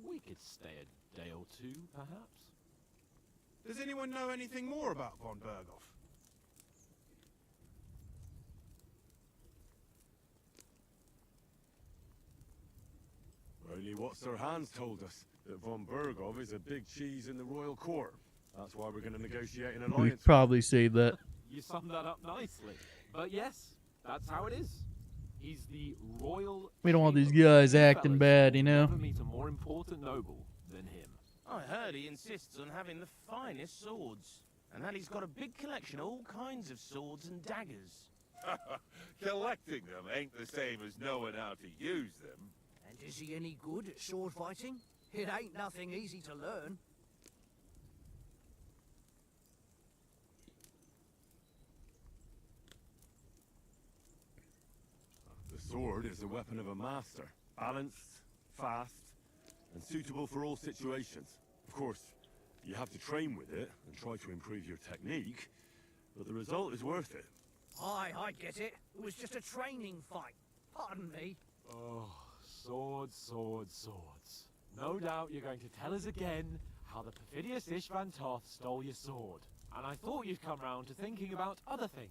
we could stay a day or two, perhaps. Does anyone know anything more about von Berghoff? Only what Sir Hans told us, that von Berghoff is a big cheese in the royal court. That's why we're going to negotiate an We alliance. probably say that. You summed that up nicely. But yes, that's how it is. He's the royal. We don't want these chief of guys the acting fellas. bad, you You'll know? never meet a more important noble than him. I heard he insists on having the finest swords, and that he's got a big collection of all kinds of swords and daggers. Collecting them ain't the same as knowing how to use them. And is he any good at sword fighting? It ain't nothing easy to learn. The sword is the weapon of a master. Balanced, fast, and suitable for all situations. Of course, you have to train with it and try to improve your technique, but the result is worth it. Aye, I get it. It was just a training fight. Pardon me. Oh, swords, swords, swords. No doubt you're going to tell us again how the perfidious Ishvan Toth stole your sword. And I thought you'd come round to thinking about other things.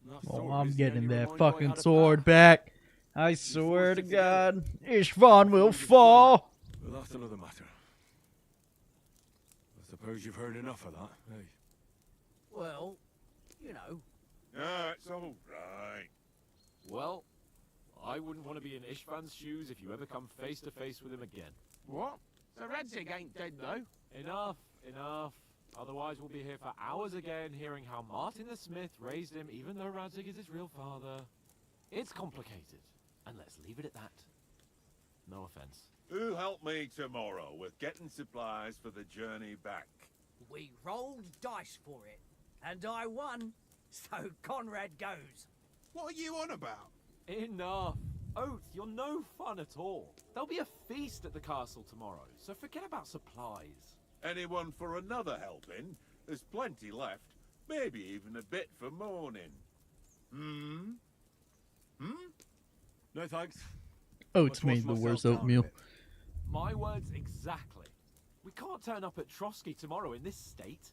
That Oh, sword I'm is the getting only that reminder I fucking had of sword that. back. I swear to God, Ishvan will fall. But that's another matter. I suppose you've heard enough of that, hey? Well, you know. Ah, it's all right. Well, I wouldn't want to be in Ishvan's shoes if you ever come face to face with him again. What? So Radzig ain't dead, though? Enough, enough. Otherwise we'll be here for hours again hearing how Martin the Smith raised him even though Radzig is his real father. It's complicated, and let's leave it at that. No offense. Who helped me tomorrow with getting supplies for the journey back? We rolled dice for it. And I won. So Conrad goes. What are you on about? Enough. Oath, you're no fun at all. There'll be a feast at the castle tomorrow, so forget about supplies. Anyone for another helping? There's plenty left. Maybe even a bit for morning. Hmm? No thanks. Oats I'd wash made the myself worst down a oatmeal. bit. My words exactly. We can't turn up at Trotsky tomorrow in this state.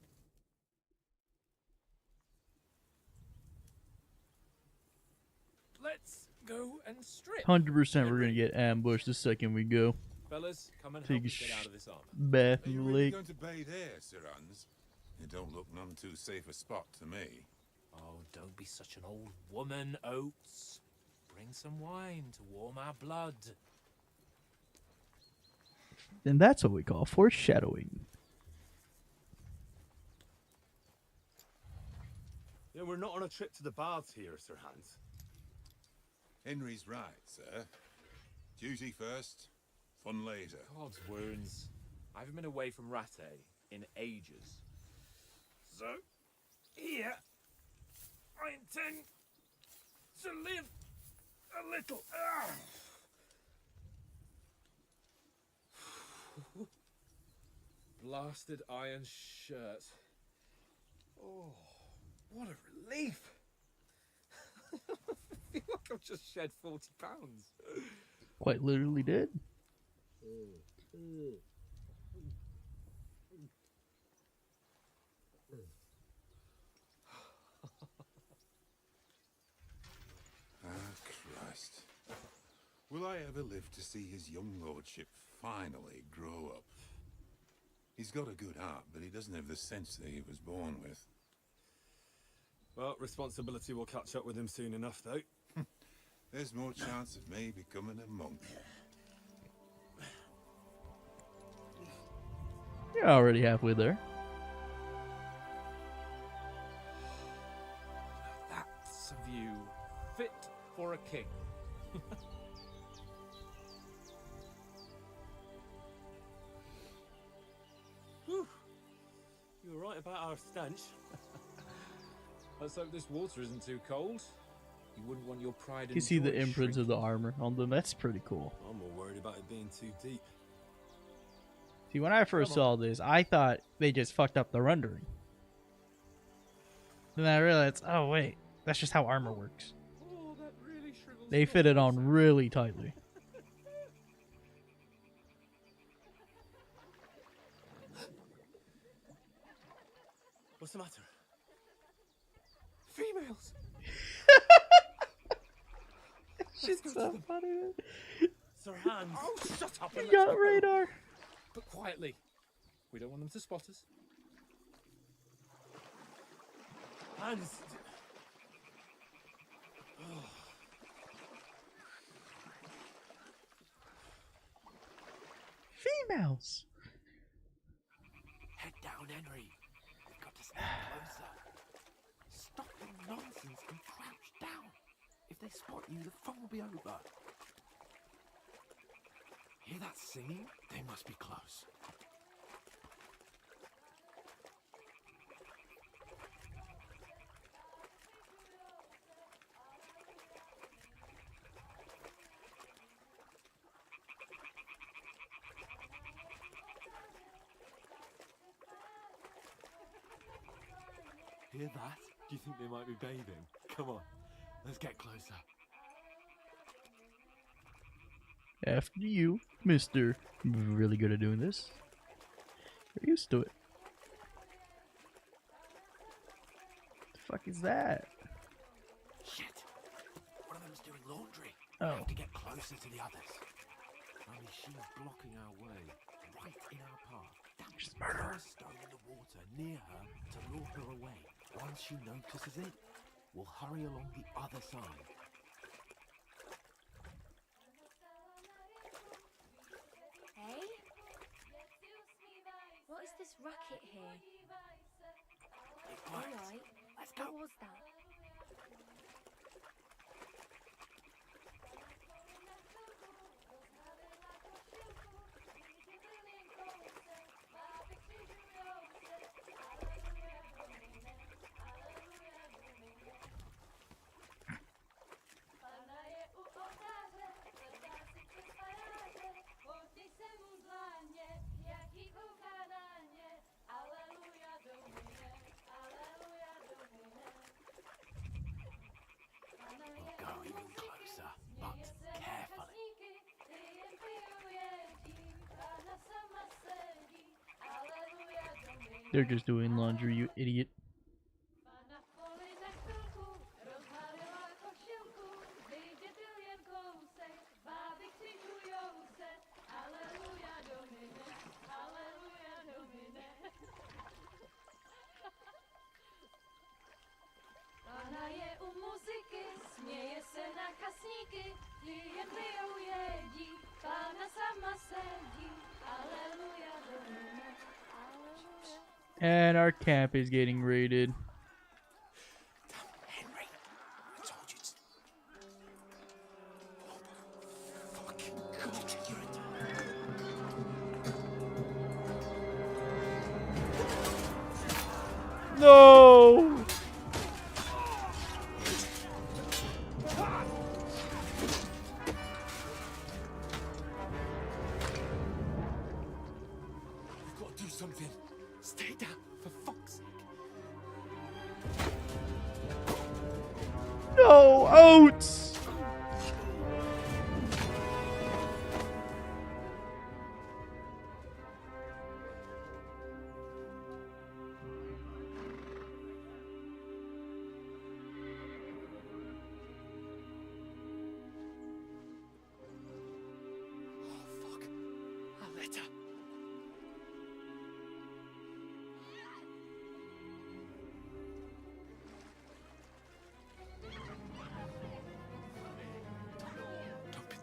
Let's go and strip. 100% we're gonna get ambushed the second we go. Fellas, come and Take help a us get out of this armor. bath Are in you the really lake. going to bathe here, Sir Hans? It don't look none too safe a spot to me. Oh, don't be such an old woman, Oates. Bring some wine to warm our blood. And that's what we call foreshadowing. Yeah, we're not on a trip to the baths here, Sir Hans. Henry's right, sir. Duty first, fun later. God's wounds. I haven't been away from Rattay in ages. So, here, I intend to live a little. Blasted iron shirt. Oh, what a relief! I feel like I've just shed 40 pounds. Quite literally did. Ah, Christ. Will I ever live to see his young lordship finally grow up? He's got a good heart, but he doesn't have the sense that he was born with. Well, responsibility will catch up with him soon enough, though. There's more chance of me becoming a monk. You're already halfway there. That's a view fit for a king. Whew. right about our stench. Let's hope this water isn't too cold. You wouldn't want your pride You and see the joy imprints of the shrinking. armor on them. That's pretty cool. I'm more worried about it being too deep. See, when I first saw this, I thought they just fucked up the rendering. Then I realized, oh wait, that's just how armor works. Oh, that really shrivels They your fit it on face. really tightly. What's the matter? Females! Shit's so funny. Sir Hans! Oh, shut up and You let's got go. radar. But quietly. We don't want them to spot us. Hans! Females. Head down, Henry. We've got to stay closer. Stop the nonsense and crouch down. If they spot you, the fun will be over. Hear that singing? They must be close. Hear that? Do you think they might be bathing? Come on, let's get closer. After you, mister. Really good at doing this. You're used to it. The fuck is that? Shit! One of them's doing laundry. Oh. We have to get closer to the others. Only she's blocking our way, right in our path. Damn it! Throw a stone in the water near her to lure her away. Once she notices it, we'll hurry along the other side. Hey? What is this racket here? It works. Alright. Let's go. What was that? We'll go even closer, but carefully. They're just doing laundry, you idiot. Pana je u muzyky, směje se na kasníky, ty jen pijou jedí, Pána sama sedí, aleluja, domine, aleluja. And our camp is getting raided. Henry, I told you to... Oh, fucking God, you're a... No! We've got to do something. Stay down, for fuck's sake. No, Oats! Oh, fuck. A letter.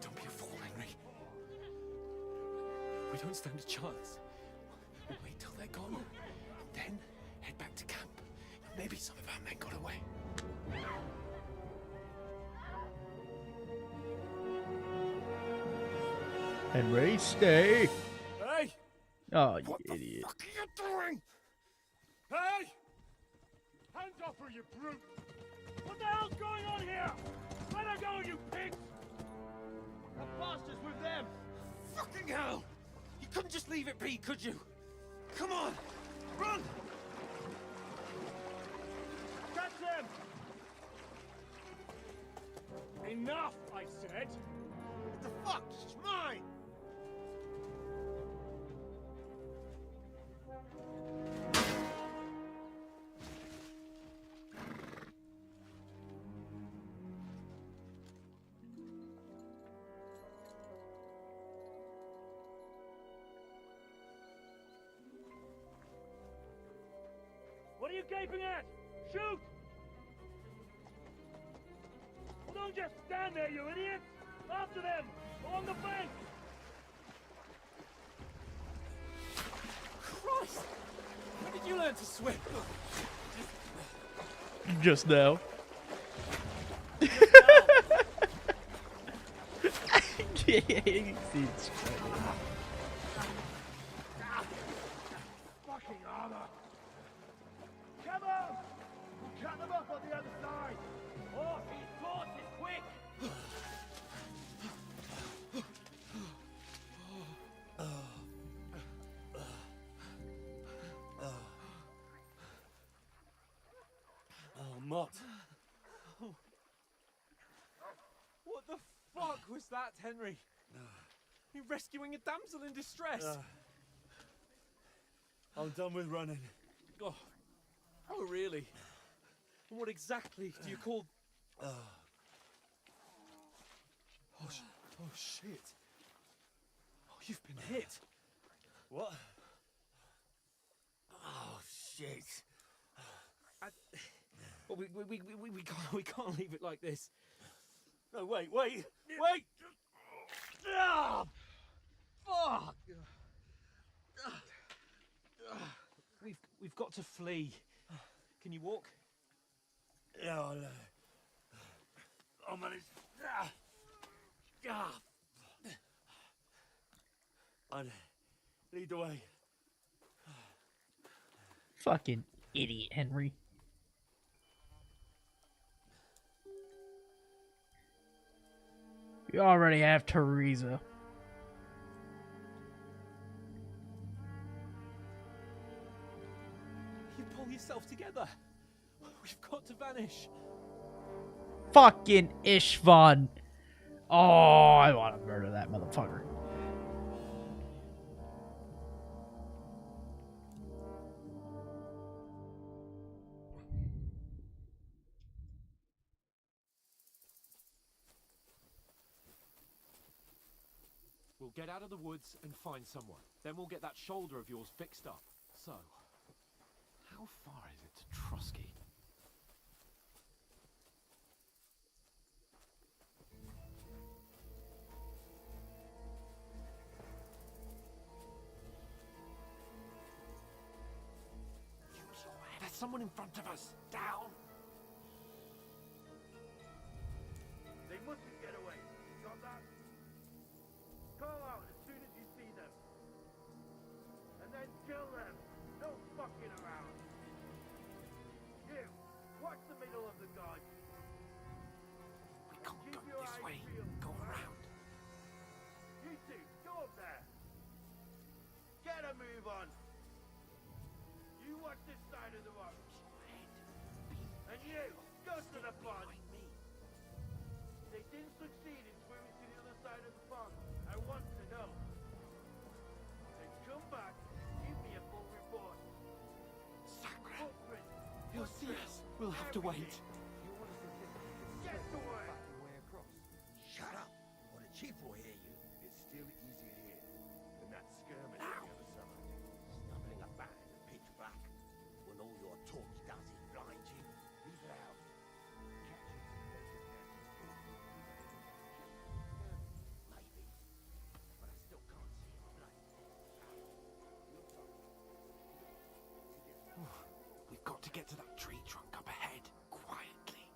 Don't be a fool, Henry. We don't stand a chance. We'll wait till they're gone, and then head back to camp. Maybe some of our men got away. Henry, stay. Hey! Oh, you What the idiot. fuck are you doing? Hey! Hands off her, you brute! What the hell's going on here? Let her go, you pigs! The bastards with them! Fucking hell! You couldn't just leave it be, could you? Come on! Run! Catch them! Enough, I said! What the fuck? She's mine! What are you gaping at? Shoot! Well, don't just stand there, you idiots! After them! Along the bank! Christ! When did you learn to swim? Just now. Yeah, you can see it's Fucking armor! Come on! We'll cut them off on the other side! Off his horses, quick! Oh, Mott. What the fuck was that, Henry? You rescuing a damsel in distress? I'm done with running. Oh, really? And what exactly do you call... Oh, shit. Oh, you've been hit. What? Oh, shit. Well, we can't leave it like this. No, wait! Ah, fuck! We've got to flee. Can you walk? Yeah, I'll manage. I'd lead the way. fucking idiot, Henry. You already have Teresa. You pull yourself together. We've got to vanish. Fucking Ishvan. Oh, I want to murder that motherfucker. We'll get out of the woods and find someone. Then we'll get that shoulder of yours fixed up. So, how far is it to Trotsky? There's someone in front of us. Down. They mustn't get away. Got that? Call out as soon as you see them. And then kill them. No fucking around. You, watch the middle of the guard. We can't go this way. Go around. You two, go up there. Get a move on. You watch this side of the rock. And you, go to the pond. They didn't succeed in swimming to the other side of the pond. I want to know. Then come back, give me a full report. Sacre. He'll see us. We'll have to wait. Get to work. Shut up, or the chief will hear you. It's still easier here than that skirmish on the other side. Stumbling about in the pitch black, when all your talk does is blind you. Who's loud? Maybe, but I still can't see his blood. We've got to get to that tree trunk up ahead, quietly.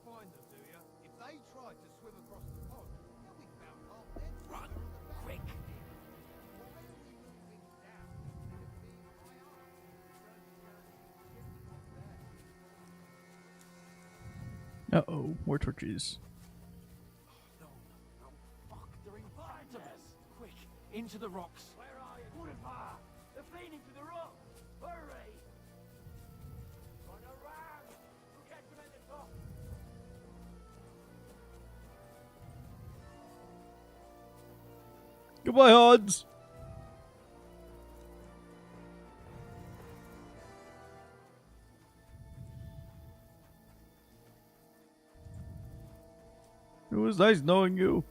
find them, do you? If they try to swim across the pond, they'll be found half dead. Run, quick. Why are we moving down? It'd be high up. Uh-oh, more torches. No, fuck, they're in front of us. Quick, into the rocks. Where are you, Woodfire? They're fleeing into the rock. Hurry! On a ram! We'll catch them at the top. Goodbye, Hans! It was nice knowing you.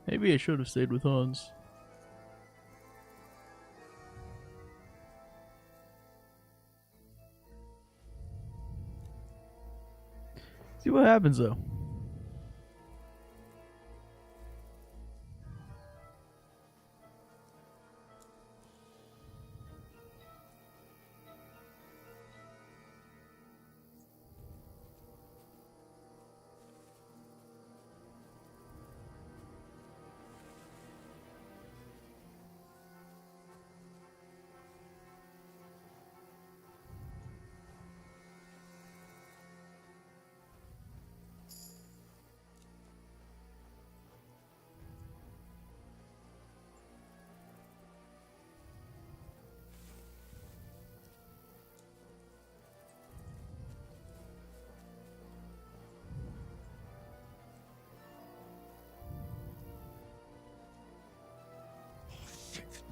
Maybe I should have stayed with Hans. See what happens though.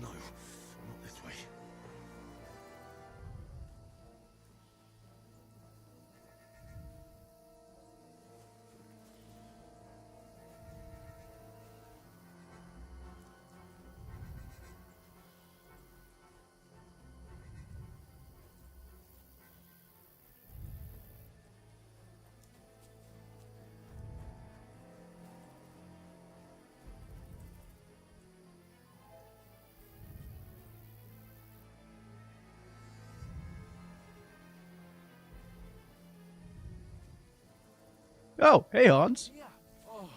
No, not this way. Oh, hey Hans. Yeah. Oh,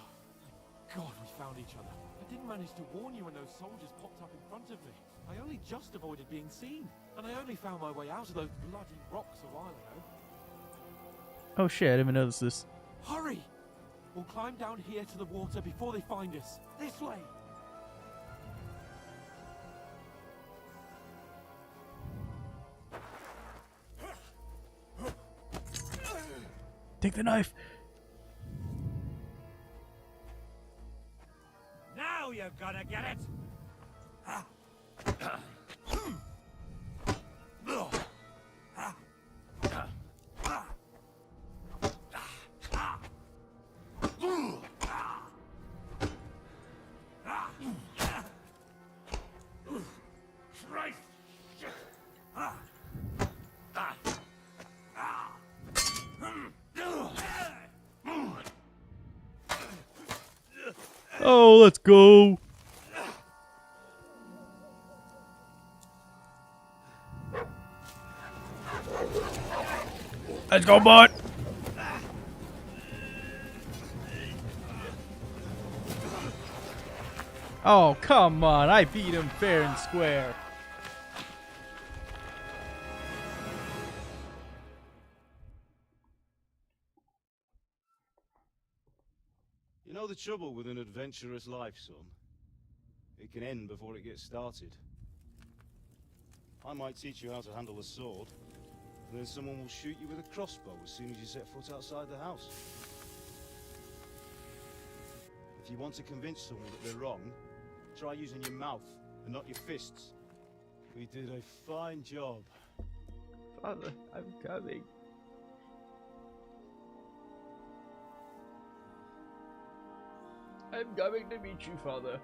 thank God we found each other. I didn't manage to warn you when those soldiers popped up in front of me. I only just avoided being seen. And I only found my way out of those bloody rocks a while ago. Oh shit, I didn't even notice this. Hurry! We'll climb down here to the water before they find us. This way! Take the knife. Now you're gonna get it! Oh, let's go. Let's go, bud. Oh, come on. I beat him fair and square. You know the trouble with an adventurous life, son? It can end before it gets started. I might teach you how to handle a sword, then someone will shoot you with a crossbow as soon as you set foot outside the house. If you want to convince someone that they're wrong, try using your mouth and not your fists. We did a fine job. Father, I'm coming. I'm coming to meet you, Father.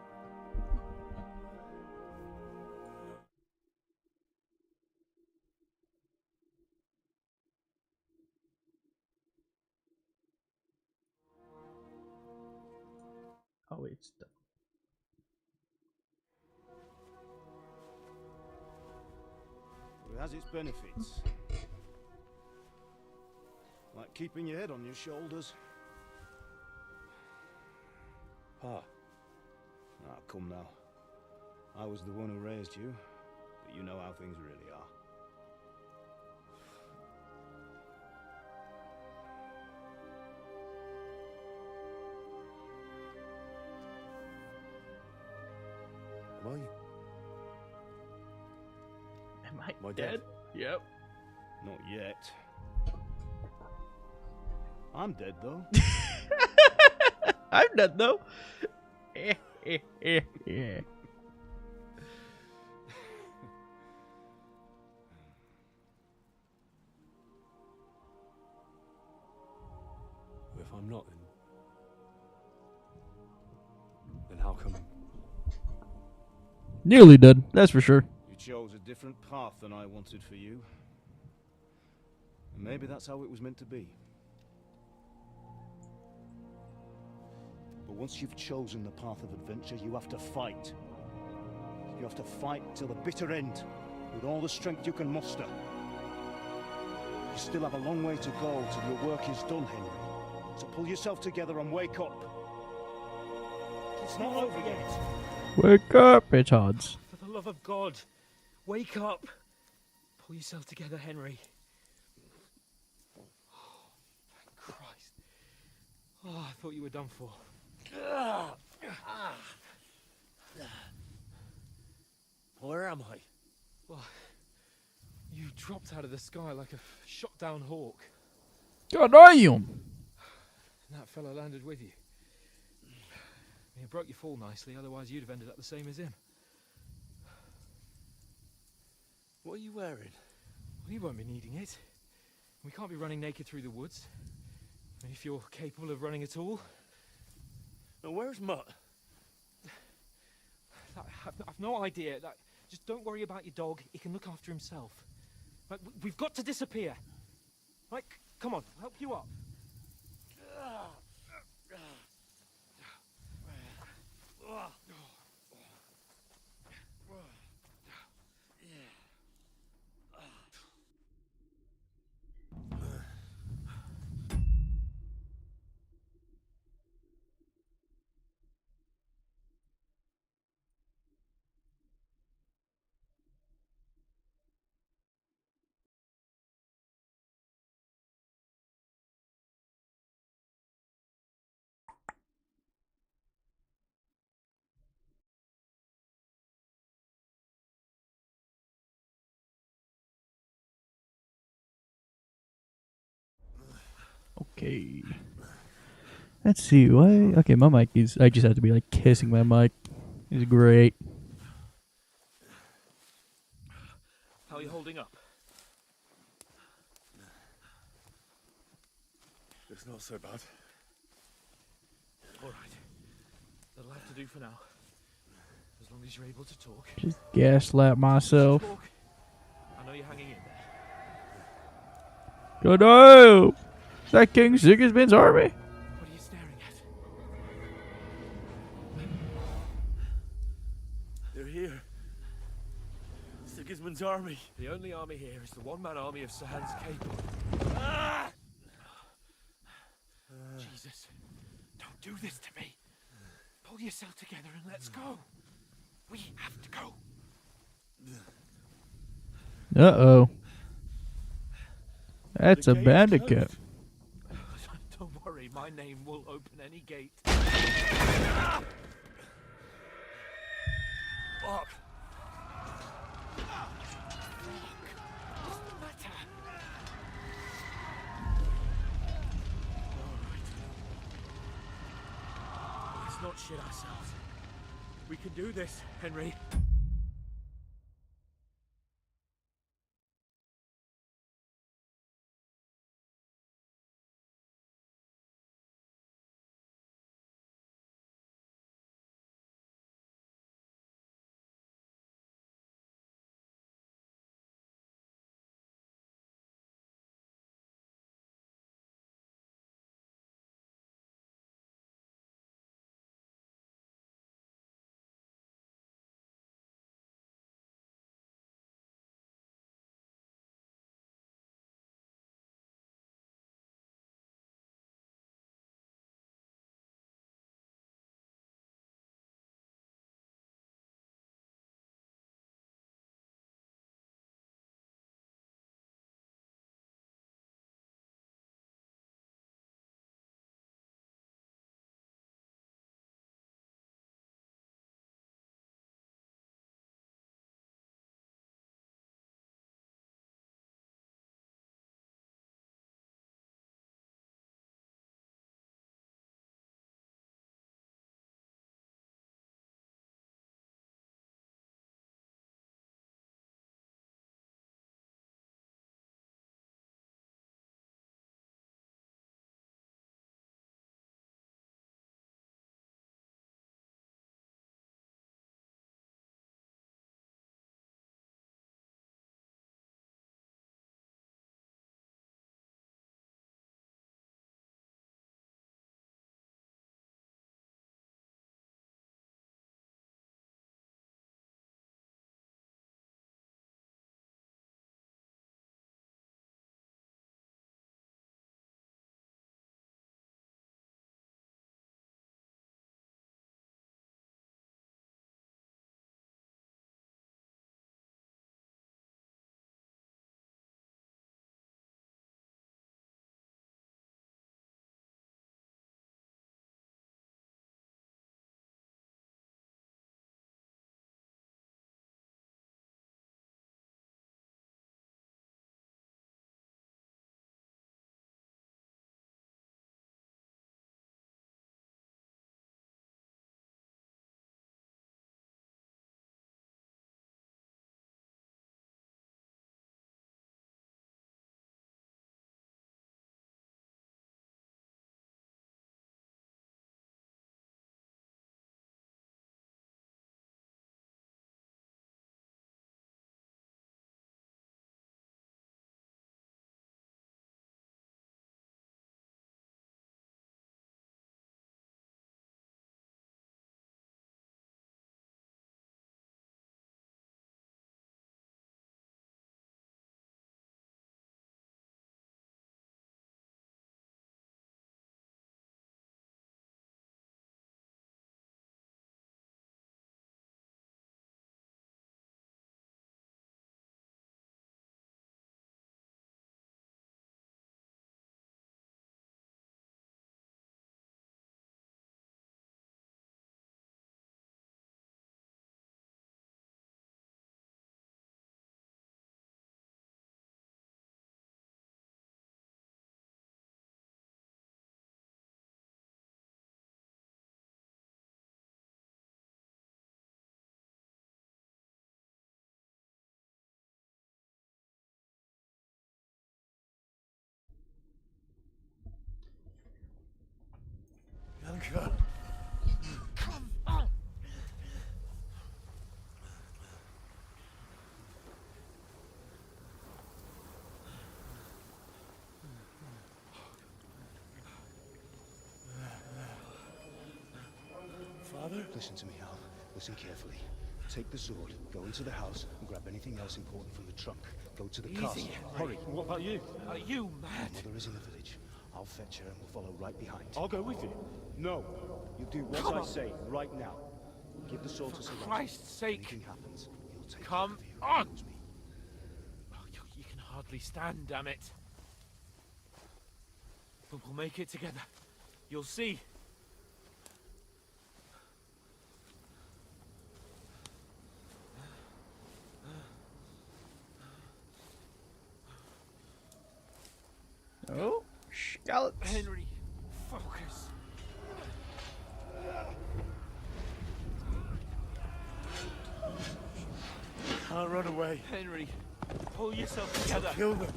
Oh, wait, it's done. It has its benefits. Like keeping your head on your shoulders. Ah, come now. I was the one who raised you, but you know how things really are. Am I My dead? dad? Yep. Not yet. I'm dead though. I'm dead though. If I'm not, then how come? Nearly dead, that's for sure. You chose a different path than I wanted for you. And maybe that's how it was meant to be. But once you've chosen the path of adventure, you have to fight. You have to fight till the bitter end, with all the strength you can muster. You still have a long way to go till your work is done, Henry. So pull yourself together and wake up. It's not over yet. Wake up, petards. For the love of God, wake up. Pull yourself together, Henry. Oh, thank Christ. Oh, I thought you were done for. Where am I? Well, you dropped out of the sky like a shot down hawk. God damn! And that fella landed with you. He broke your fall nicely, otherwise you'd have ended up the same as him. What are you wearing? Well, you won't be needing it. We can't be running naked through the woods. I mean, if you're capable of running at all. Now, where's Mutt? I've no idea. Just don't worry about your dog. He can look after himself. Right, we've got to disappear. Right, come on, I'll help you up. Okay. Let's see. Why? Okay, my mic is. I just have to be like kissing my mic. It's great. How are you holding up? It's not so bad. All right. That'll have to do for now. As long as you're able to talk. Just gaslight myself. Talk. I know you're hanging in there. Go no! Is that King Sigismund's army? What are you staring at? They're here. Sigismund's army. The only army here is the one-man army of Sahan's Cape. Ah! Jesus, don't do this to me. Pull yourself together and let's go. We have to go. Uh-oh. That's a bandicoot. Don't worry, my name will open any gate. Fuck. What's the matter? Let's not shit ourselves. We can do this, Henry. Uncle. Come on! Father? Listen to me, Al. Listen carefully. Take the sword, go into the house, and grab anything else important from the trunk. Go to the castle. Hurry. What about you? Are you mad? Mother is in the village. I'll fetch her and we'll follow right behind. I'll go with you. No. You do what Come I on. say right now. Give the sword to Sir For Christ's sake! Anything happens, he'll take Come care of you. on! Knows me. Oh, you can hardly stand, damn it. But we'll make it together. You'll see. Oh, scallops. Henry, focus. Can't run away. Henry, pull yourself together. Kill them.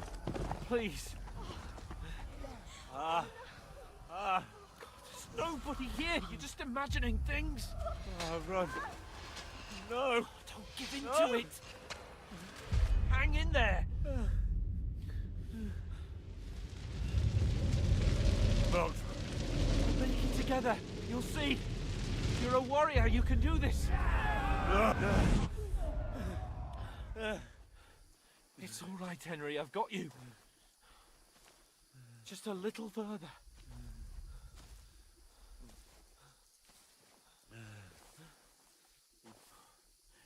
Please. There's nobody here. You're just imagining things. Run. No. Don't give in to it. Hang in there. Not. Make it together. You'll see. You're a warrior. You can do this. It's all right, Henry. I've got you. Just a little further.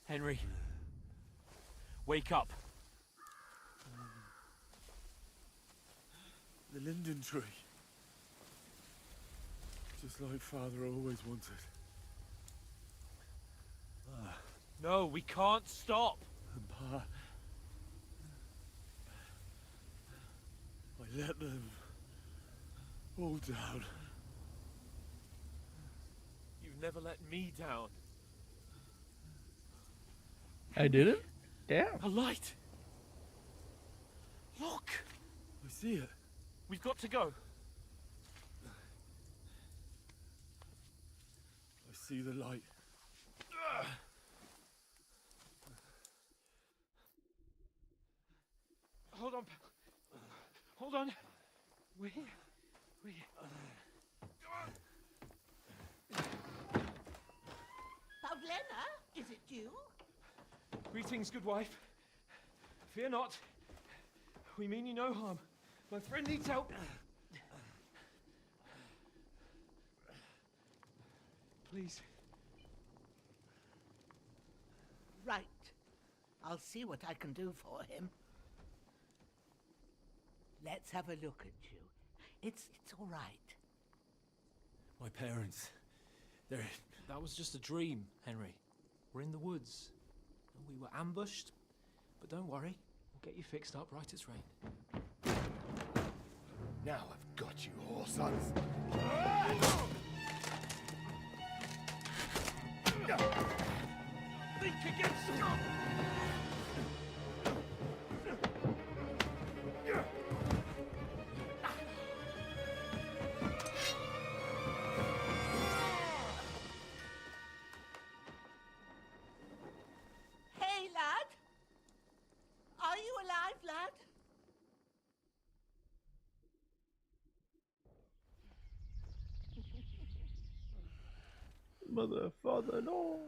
Henry, wake up. The linden tree. Just like Father always wanted. No, we can't stop. And Pa... I let them all down. You've never let me down. I didn't? Damn. A light. Look. I see it. We've got to go. I see the light. Hold on. Hold on. We're here. We're here. Pavlena, is it you? Greetings, good wife. Fear not. We mean you no harm. My friend needs help. Please. Right. I'll see what I can do for him. Let's have a look at you. It's all right. My parents. That was just a dream, Henry. We're in the woods. We were ambushed. But don't worry. We'll get you fixed up right as rain. Now I've got you, whore sons. Think against them! Hey, lad! Are you alive, lad? Mother, father, no.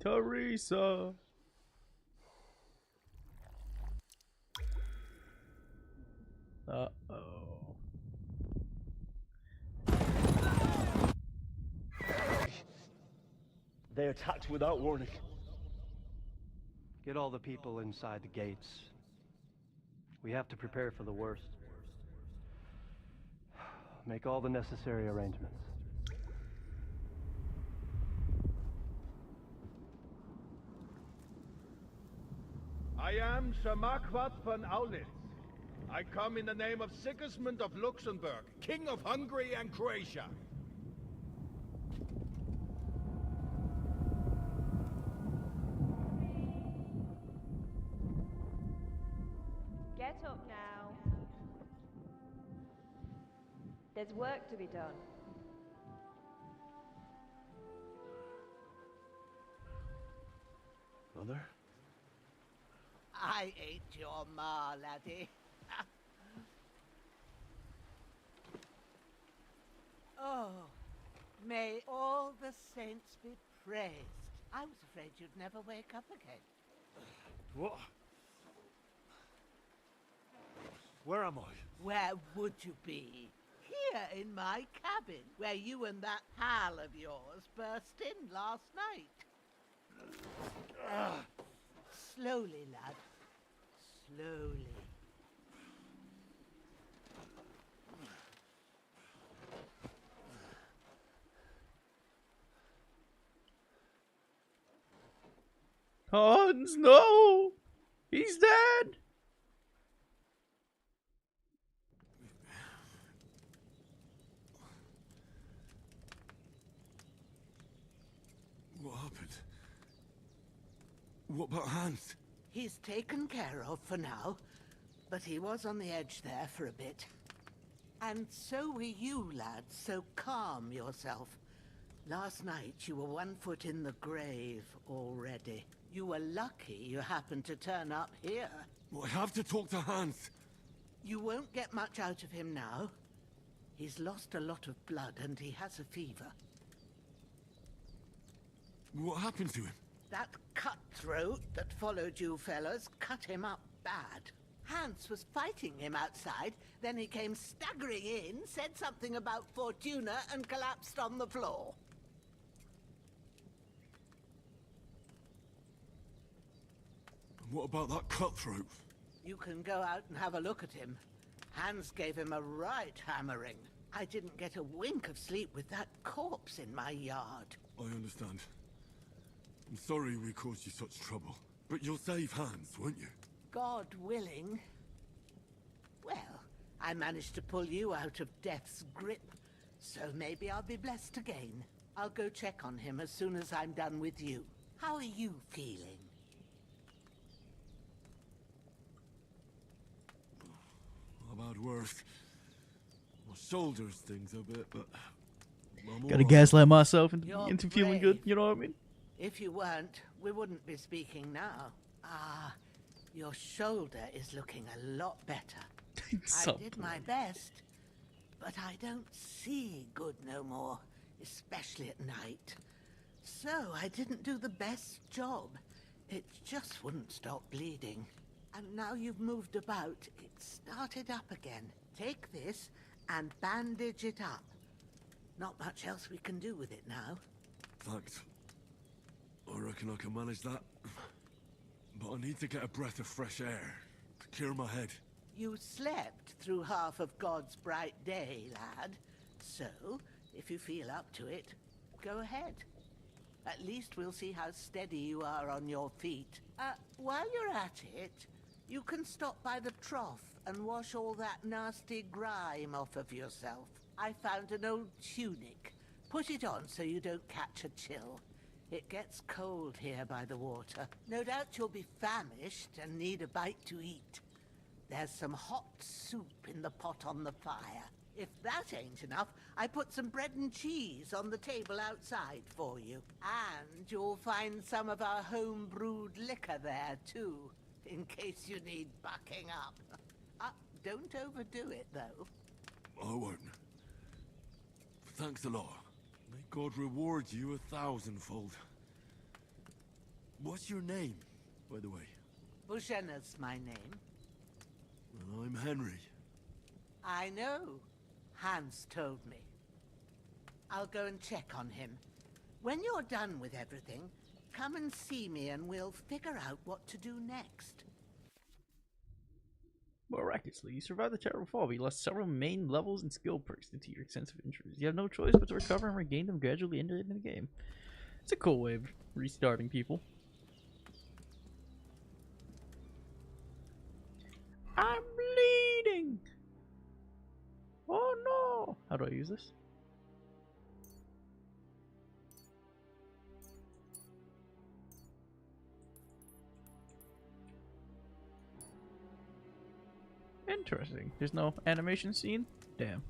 Teresa. Uh-oh. They attacked without warning. Get all the people inside the gates. We have to prepare for the worst. Make all the necessary arrangements. I am Sir Marquardt von Aulitz. I come in the name of Sigismund of Luxembourg, King of Hungary and Croatia. Get up now. There's work to be done. Mother? I ain't your ma, laddie. Oh, may all the saints be praised. I was afraid you'd never wake up again. What? Where am I? Where would you be? Here in my cabin, where you and that pal of yours burst in last night. Slowly, lad. Slowly. Hans, no! He's dead! What about Hans? He's taken care of for now, but he was on the edge there for a bit. And so were you, lads, so calm yourself. Last night you were 1 foot in the grave already. You were lucky you happened to turn up here. Well, I have to talk to Hans. You won't get much out of him now. He's lost a lot of blood and he has a fever. What happened to him? That cutthroat that followed you fellas cut him up bad. Hans was fighting him outside, then he came staggering in, said something about Fortuna and collapsed on the floor. What about that cutthroat? You can go out and have a look at him. Hans gave him a right hammering. I didn't get a wink of sleep with that corpse in my yard. I understand. I'm sorry we caused you such trouble. But you'll save Hans, won't you? God willing. Well, I managed to pull you out of death's grip, so maybe I'll be blessed again. I'll go check on him as soon as I'm done with you. How are you feeling? I've had worse. My shoulders stings a bit, but I'm Gotta alright. gaslight myself into You're feeling good, brave. you know what I mean? If you weren't, we wouldn't be speaking now. Ah, your shoulder is looking a lot better. I did my best, but I don't see good no more, especially at night. So I didn't do the best job. It just wouldn't stop bleeding. And now you've moved about, it started up again. Take this and bandage it up. Not much else we can do with it now. Thanks. I reckon I can manage that. But I need to get a breath of fresh air to clear my head. You slept through half of God's bright day, lad. So, if you feel up to it, go ahead. At least we'll see how steady you are on your feet. While you're at it, you can stop by the trough and wash all that nasty grime off of yourself. I found an old tunic. Put it on so you don't catch a chill. It gets cold here by the water. No doubt you'll be famished and need a bite to eat. There's some hot soup in the pot on the fire. If that ain't enough, I put some bread and cheese on the table outside for you. And you'll find some of our home-brewed liquor there, too, in case you need bucking up. Don't overdo it, though. I won't. Thanks a lot. May God reward you 1,000-fold. What's your name, by the way? Bushena's my name. Well, I'm Henry. I know. Hans told me. I'll go and check on him. When you're done with everything, come and see me and we'll figure out what to do next. Miraculously, you survived the terrible fall, but you lost several main levels and skill perks due to your extensive injuries. You have no choice but to recover and regain them gradually into the game. It's a cool way of restarting people. I'm bleeding! Oh no! How do I use this? Interesting. There's no animation scene? Damn.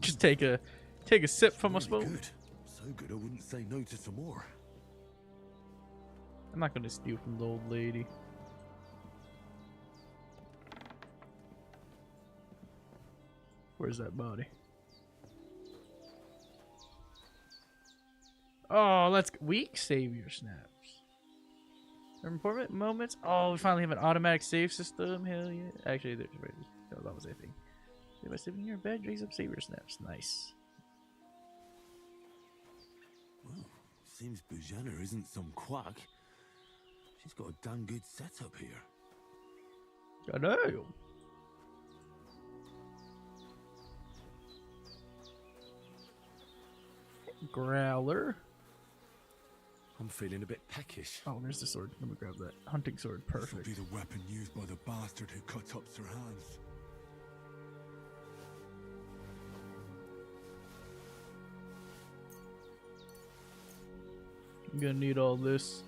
Just take a sip from my spoon. Good. So good I wouldn't say no to some more. I'm not gonna steal from the old lady. Where's that body? Oh, let's weak savior snaps. Important moments. Oh, we finally have an automatic save system. Hell yeah! Actually, there's that was a thing. By sitting in your bed, raise up savior snaps. Nice. Well, seems Bujana isn't some quack. She's got a damn good setup here. I know. Growler. I'm feeling a bit peckish. Oh, there's the sword. Let me grab that. Hunting sword. Perfect. This will be the weapon used by the bastard who cut up Sir Hans. I'm gonna need all this.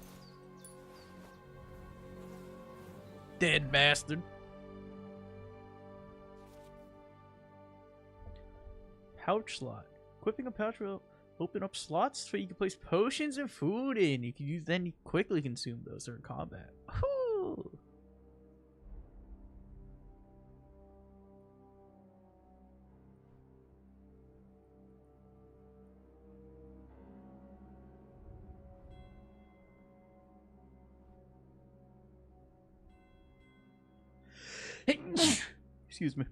Dead bastard. Pouch slot. Equipping a pouch will open up slots so you can place potions and food in. You can use then you quickly consume those during combat. Whew. Excuse me.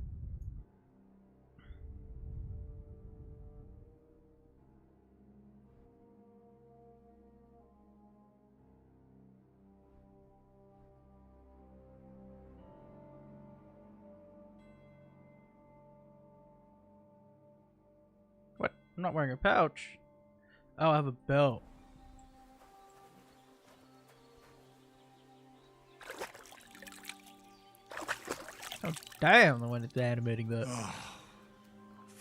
What? I'm not wearing a pouch. Oh, I have a belt. Oh, damn, the one that's animating that. I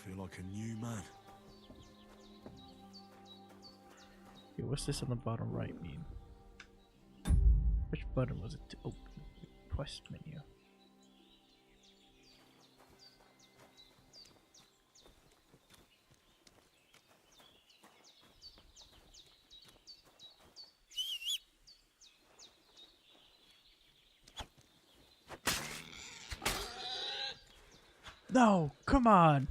feel like a new man. Okay, what's this on the bottom right mean? Which button was it to open? Quest menu. No, come on.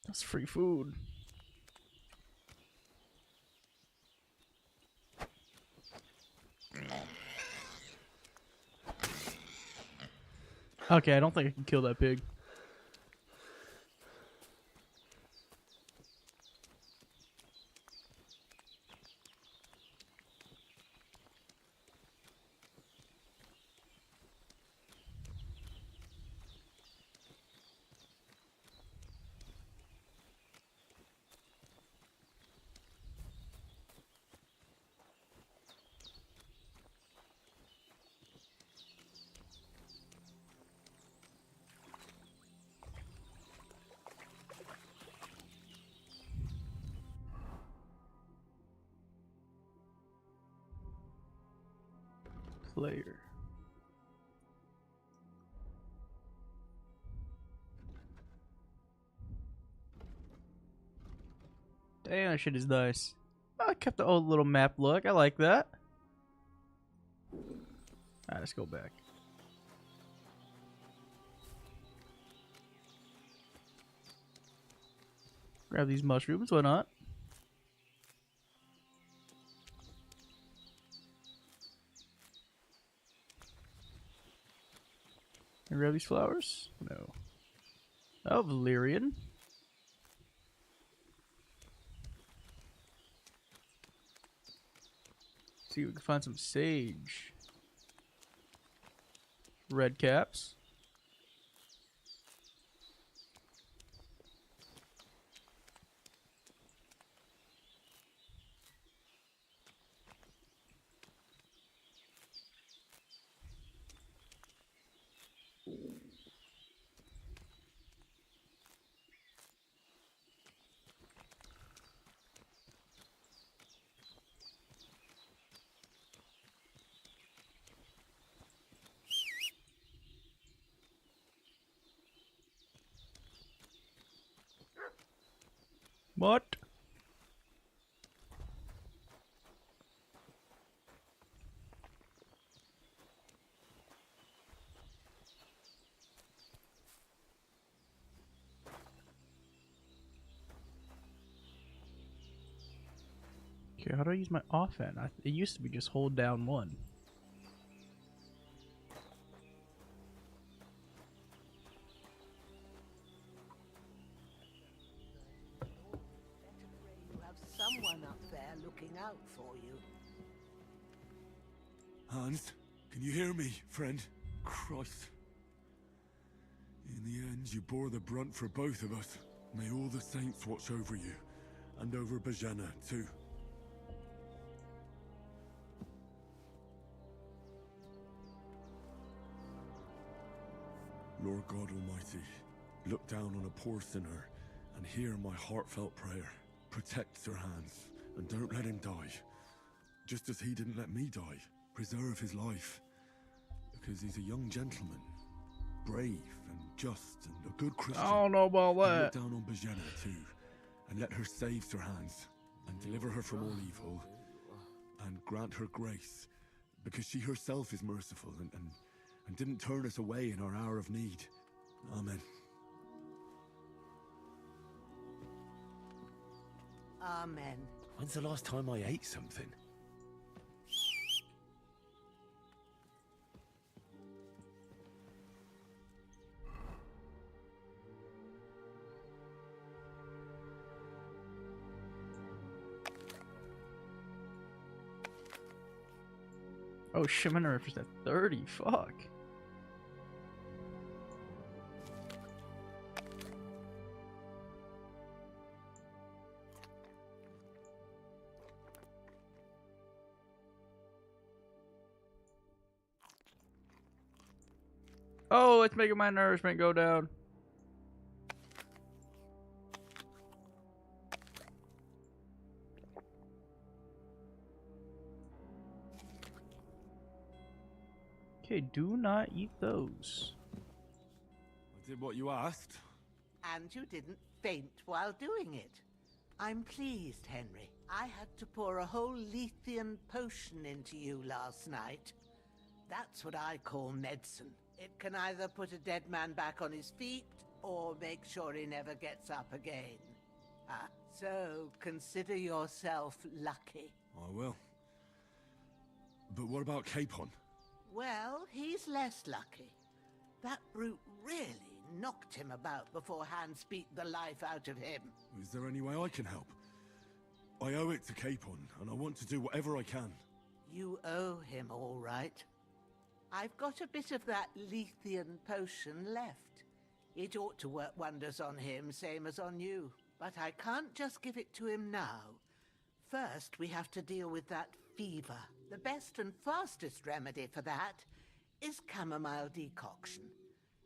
That's free food. Okay, I don't think I can kill that pig. Player. Damn, that shit is nice. Oh, I kept the old little map look. I like that. Alright, let's go back. Grab these mushrooms, why not? Can I grab these flowers? No. Oh, Valerian. See if we can find some sage. Red caps. What? Okay, how do I use my offhand? It used to be just hold down one. You have someone up there looking out for you. Hans, can you hear me, friend? Christ. In the end, you bore the brunt for both of us. May all the saints watch over you. And over Bajana, too. Lord God Almighty, look down on a poor sinner and hear my heartfelt prayer. Protect Sir Hans and don't let him die. Just as he didn't let me die. Preserve his life. Because he's a young gentleman. Brave and just and a good Christian. I don't know about And that. look down on Bajena too. And let her save Sir Hans. And deliver her from all evil. And grant her grace. Because she herself is merciful and didn't turn us away in our hour of need. Amen. Amen. When's the last time I ate something? Oh shit, my nerve is at 30. Fuck. Oh, it's making my nourishment go down. Okay, do not eat those. I did what you asked. And you didn't faint while doing it. I'm pleased, Henry. I had to pour a whole Lethean potion into you last night. That's what I call medicine. It can either put a dead man back on his feet, or make sure he never gets up again. So consider yourself lucky. I will. But what about Capon? Well, he's less lucky. That brute really knocked him about before Hans beat the life out of him. Is there any way I can help? I owe it to Capon, and I want to do whatever I can. You owe him, all right. I've got a bit of that Lethean potion left. It ought to work wonders on him, same as on you. But I can't just give it to him now. First, we have to deal with that fever. The best and fastest remedy for that is chamomile decoction.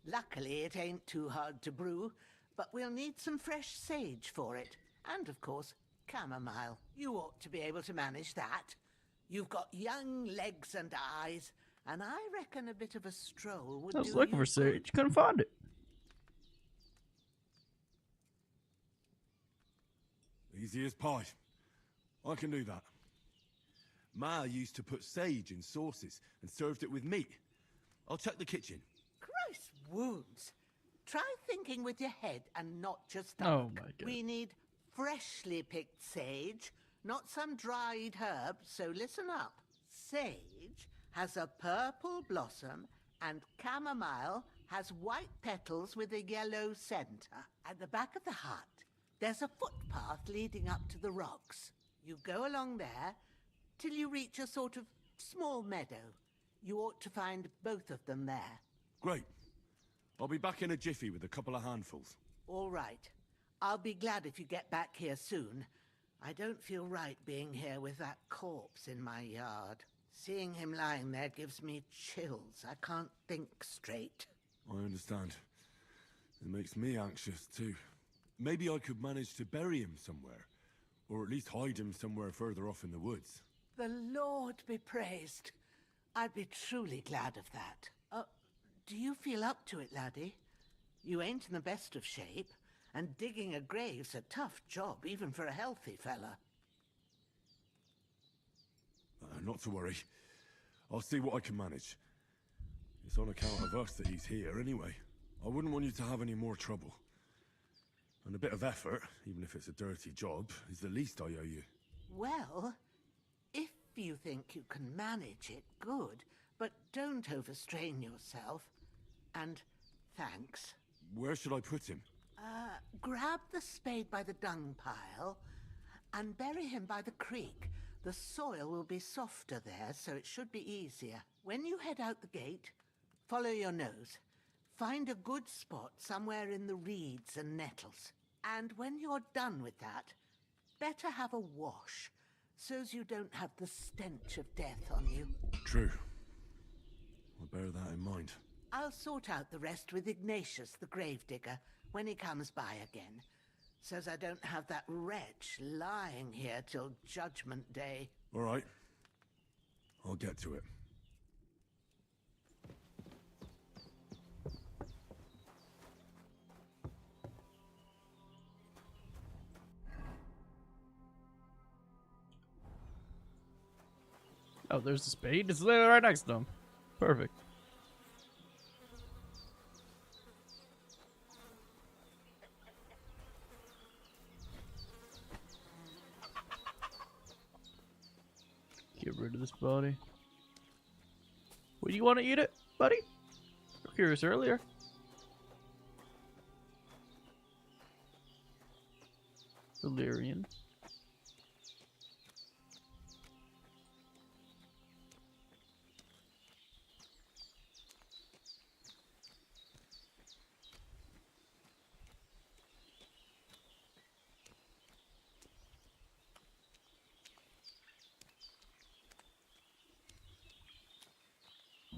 Luckily, it ain't too hard to brew, but we'll need some fresh sage for it. And, of course, chamomile. You ought to be able to manage that. You've got young legs and eyes, and I reckon a bit of a stroll would do I was looking you for sage, couldn't find it. Easy as pie. I can do that. Ma used to put sage in sauces and served it with meat. I'll check the kitchen. Christ wounds. Try thinking with your head and not your Oh stomach. my god. We need freshly picked sage, not some dried herb, so listen up. Sage has a purple blossom and chamomile has white petals with a yellow center. At the back of the hut, there's a footpath leading up to the rocks. You go along there till you reach a sort of small meadow. You ought to find both of them there. Great. I'll be back in a jiffy with a couple of handfuls. All right. I'll be glad if you get back here soon. I don't feel right being here with that corpse in my yard. Seeing him lying there gives me chills. I can't think straight. I understand. It makes me anxious too. Maybe I could manage to bury him somewhere. Or at least hide him somewhere further off in the woods. The Lord be praised. I'd be truly glad of that. Do you feel up to it, laddie? You ain't in the best of shape, and digging a grave's a tough job, even for a healthy fella. Not to worry. I'll see what I can manage. It's on account of us that he's here anyway. I wouldn't want you to have any more trouble. And a bit of effort, even if it's a dirty job, is the least I owe you. Well, if you think you can manage it, good. But don't overstrain yourself. And thanks. Where should I put him? Grab the spade by the dung pile and bury him by the creek. The soil will be softer there, so it should be easier. When you head out the gate, follow your nose. Find a good spot somewhere in the reeds and nettles. And when you're done with that, better have a wash, so's you don't have the stench of death on you. True. I'll bear that in mind. I'll sort out the rest with Ignatius, the gravedigger, when he comes by again. Says I don't have that wretch lying here till Judgment Day. All right. I'll get to it. Oh, there's the spade. It's literally right next to him. Perfect. Get rid of this body. Would you want to eat it, buddy? I'm curious earlier. Valerian.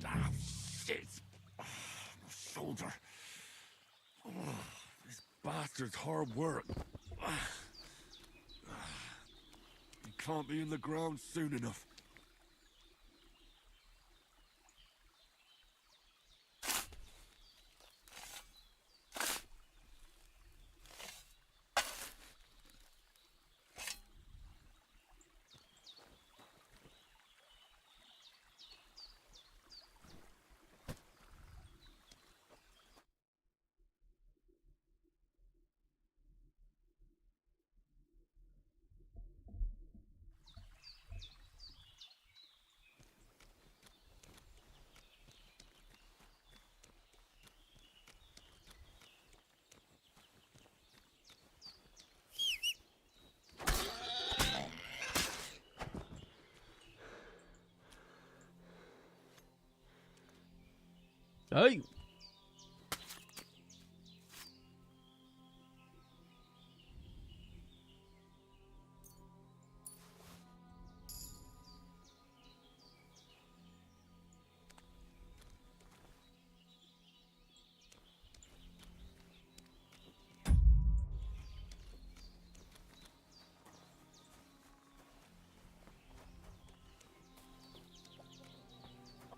Ah, shit! Oh, my shoulder. Oh, this bastard's hard work. He can't be in the ground soon enough. Hey!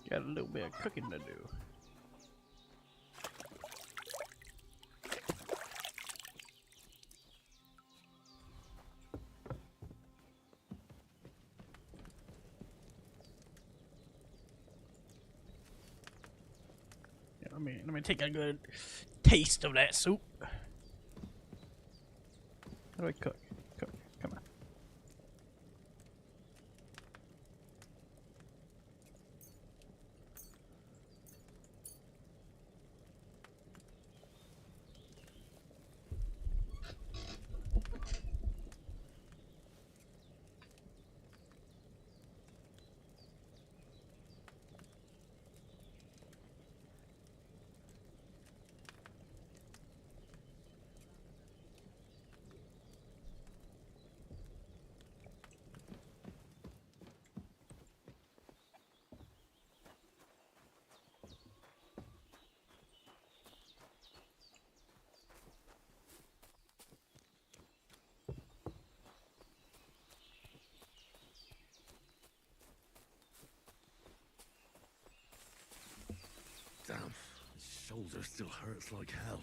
Got a little bit of cooking to do. Let me take a good taste of that soup. How do I cook? Cook. Come on. Damn, his shoulder still hurts like hell.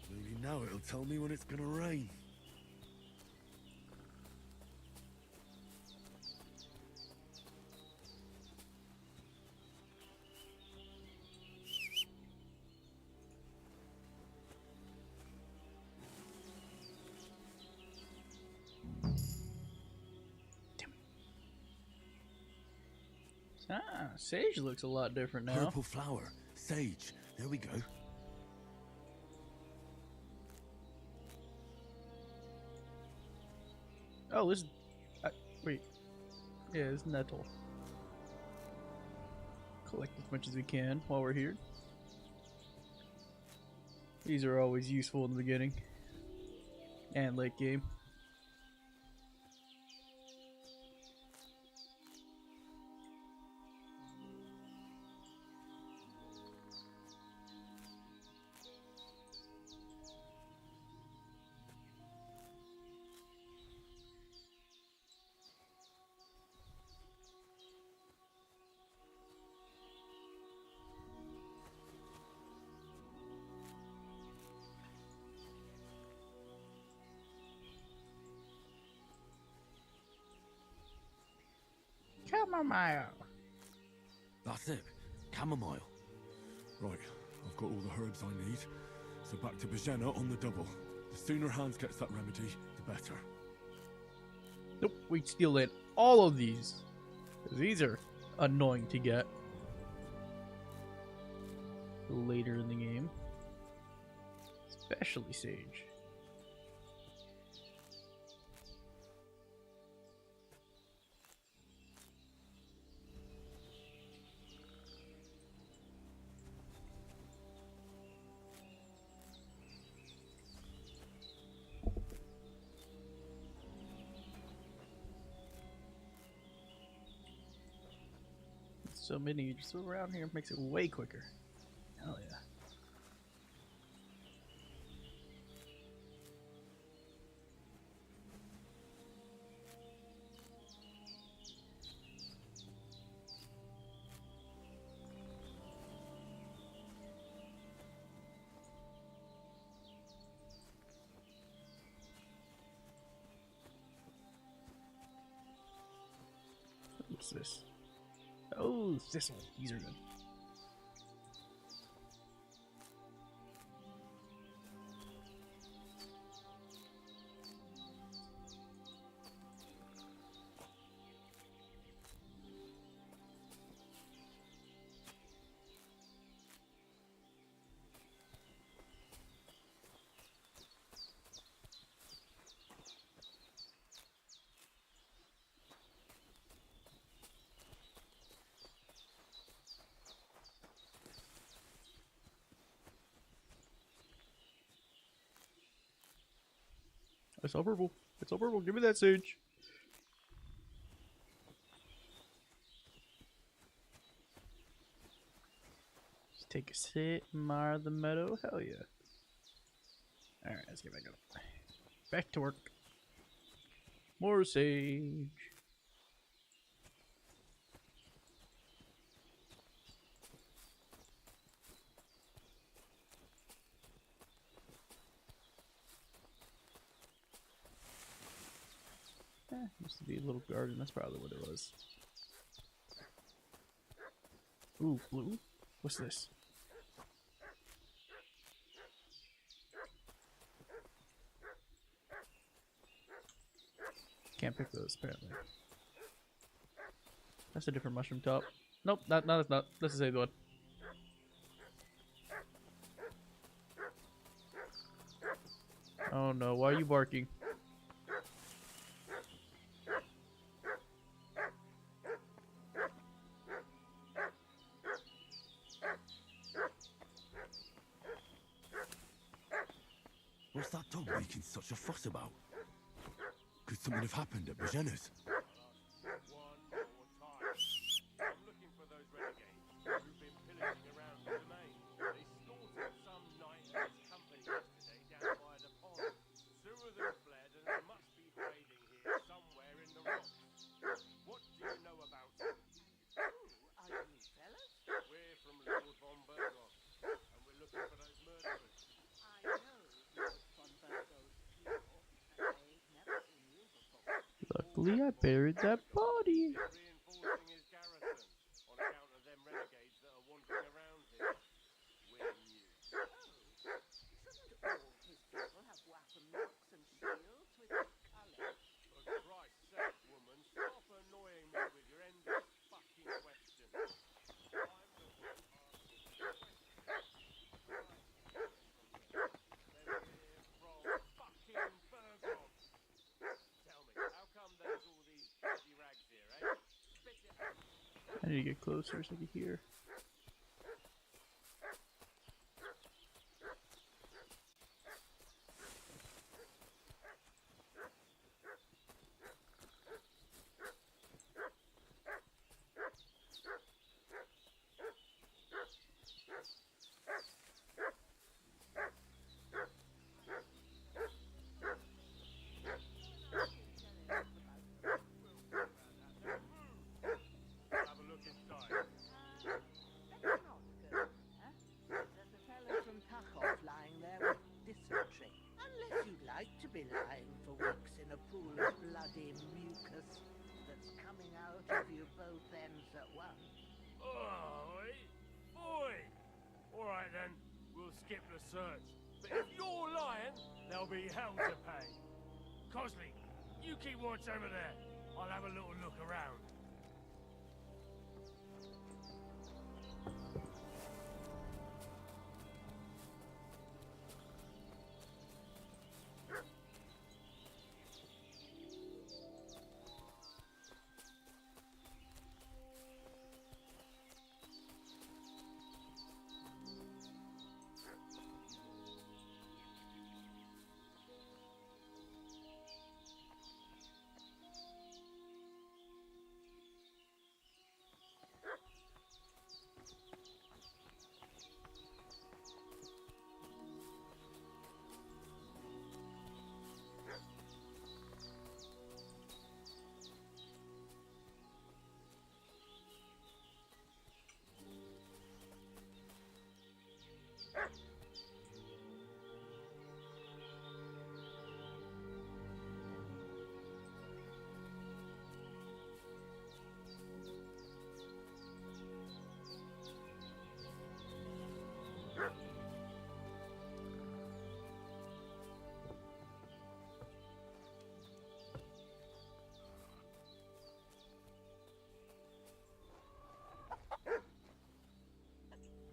Maybe now it'll tell me when it's gonna rain. Ah, Sage looks a lot different now. Purple flower, sage. There we go. Oh, this. Wait. Yeah, it's nettle. Collect as much as we can while we're here. These are always useful in the beginning and late game. Chamomile. That's it. Chamomile. Right, I've got all the herbs I need. So back to Bajena on the double. The sooner Hans gets that remedy, the better. Nope, we steal in all of these. These are annoying to get later in the game. Especially Sage. So many, just throw around here makes it way quicker. Hell yeah. What's this? Oh, thistle. These are good. It's all purple. It's all purple. Give me that sage. Just take a sit, admire the meadow. Hell yeah. Alright, let's get back up. Back to work. More sage. Used to be a little garden, that's probably what it was. Ooh, blue? What's this? Can't pick those, apparently. That's a different mushroom top. Nope, no, that's not. That's the same one. Oh no, why are you barking? What's that dog making such a fuss about? Could something have happened at Bajena's? I'm looking for those renegades who've been pillaging around the domain. They slaughtered some knight and his company yesterday down by the pond. Two of them fled and they must be hiding here somewhere in the rocks. What do you know about it? Who are you fellas? We're from Lord von Berghoff, and we're looking for those murderers. I know Lord von Bergo's people, and they've never seen you before. Luckily, I buried that body. Reinforcing his garrison on account of them renegades that are wandering around here. We're new. Shouldn't all his people have waffen locks and shields with their colour? For Christ's sake, woman, stop annoying me with your endless fucking questions. I'm the one asking the questions. Then we're from fucking Berghoff. Tell me, how come there's all these bloody rags here, eh? Spit it out. I need to get closer so I can hear. Have a look inside. Let's not go there. There's a fellow from Tachov lying there with dysentery. Unless you'd like to be lying for weeks in a pool of bloody mucus that's coming out give you both ends at once. Oi! Oi! Alright then, we'll skip the search. But if you're lying, there'll be hell to pay. Cosley, you keep watch over there. I'll have a little look around.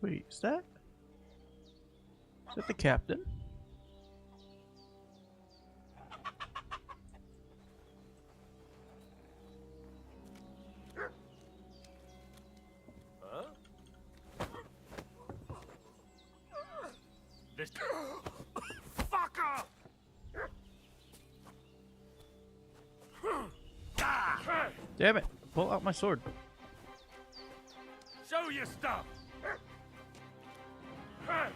Wait, is that the captain? Huh? This fucker! Damn it! Pull out my sword. Show your stuff! I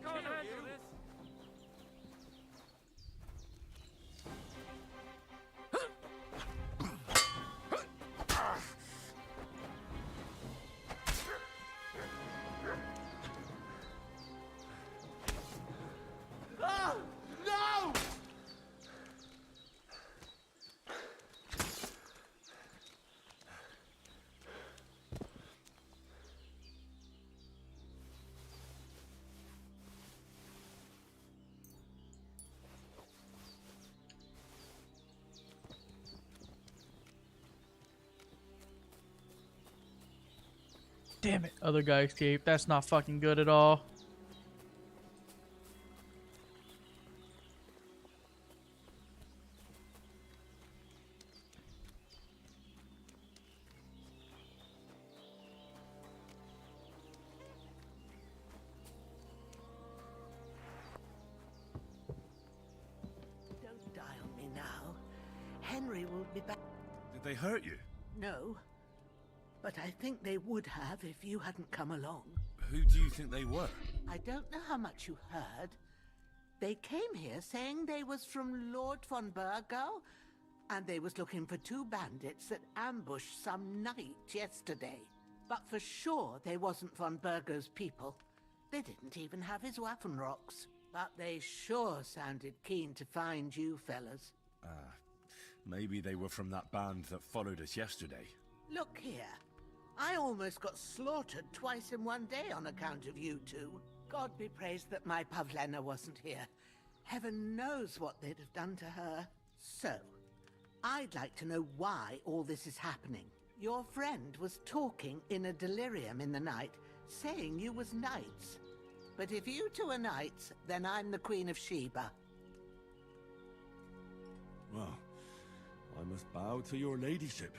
can't handle this. No! Damn it! Other guy escaped. That's not fucking good at all. Don't die on me now. Henry will be back. Did they hurt you? No. But I think they would have if you hadn't come along. Who do you think they were? I don't know how much you heard. They came here saying they was from Lord von Burgo, and they was looking for two bandits that ambushed some knight yesterday. But for sure they wasn't von Burgo's people. They didn't even have his Waffenrocks. But they sure sounded keen to find you fellas. Maybe they were from that band that followed us yesterday. Look here. I almost got slaughtered twice in one day on account of you two. God be praised that my Pavlena wasn't here. Heaven knows what they'd have done to her. So, I'd like to know why all this is happening. Your friend was talking in a delirium in the night, saying you was knights. But if you two are knights, then I'm the Queen of Sheba. Well, I must bow to your ladyship.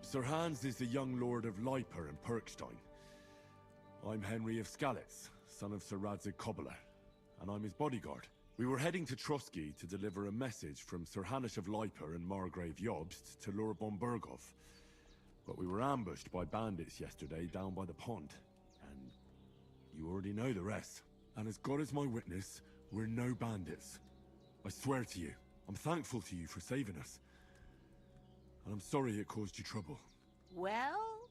Sir Hans is the young lord of Leiper and Perkstein. I'm Henry of Skalitz, son of Sir Radzig Kobbler, and I'm his bodyguard. We were heading to Trotsky to deliver a message from Sir Hanish of Leiper and Margrave Jobst to Lord von Burgov. But we were ambushed by bandits yesterday down by the pond. And you already know the rest. And as God is my witness, we're no bandits. I swear to you, I'm thankful to you for saving us. And I'm sorry it caused you trouble. Well,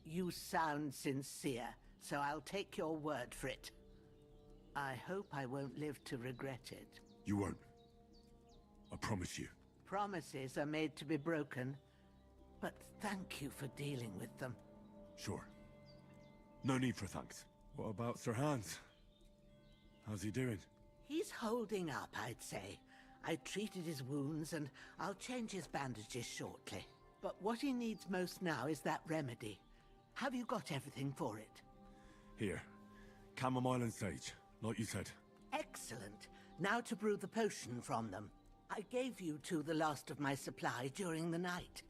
You sound sincere, so I'll take your word for it. I hope I won't live to regret it. You won't. I promise you. Promises are made to be broken, but thank you for dealing with them. Sure. No need for thanks. What about Sir Hans? How's he doing? He's holding up, I'd say. I treated his wounds and I'll change his bandages shortly. But what he needs most now is that remedy. Have you got everything for it? Here. Chamomile and sage, like you said. Excellent. Now to brew the potion from them. I gave you two the last of my supply during the night.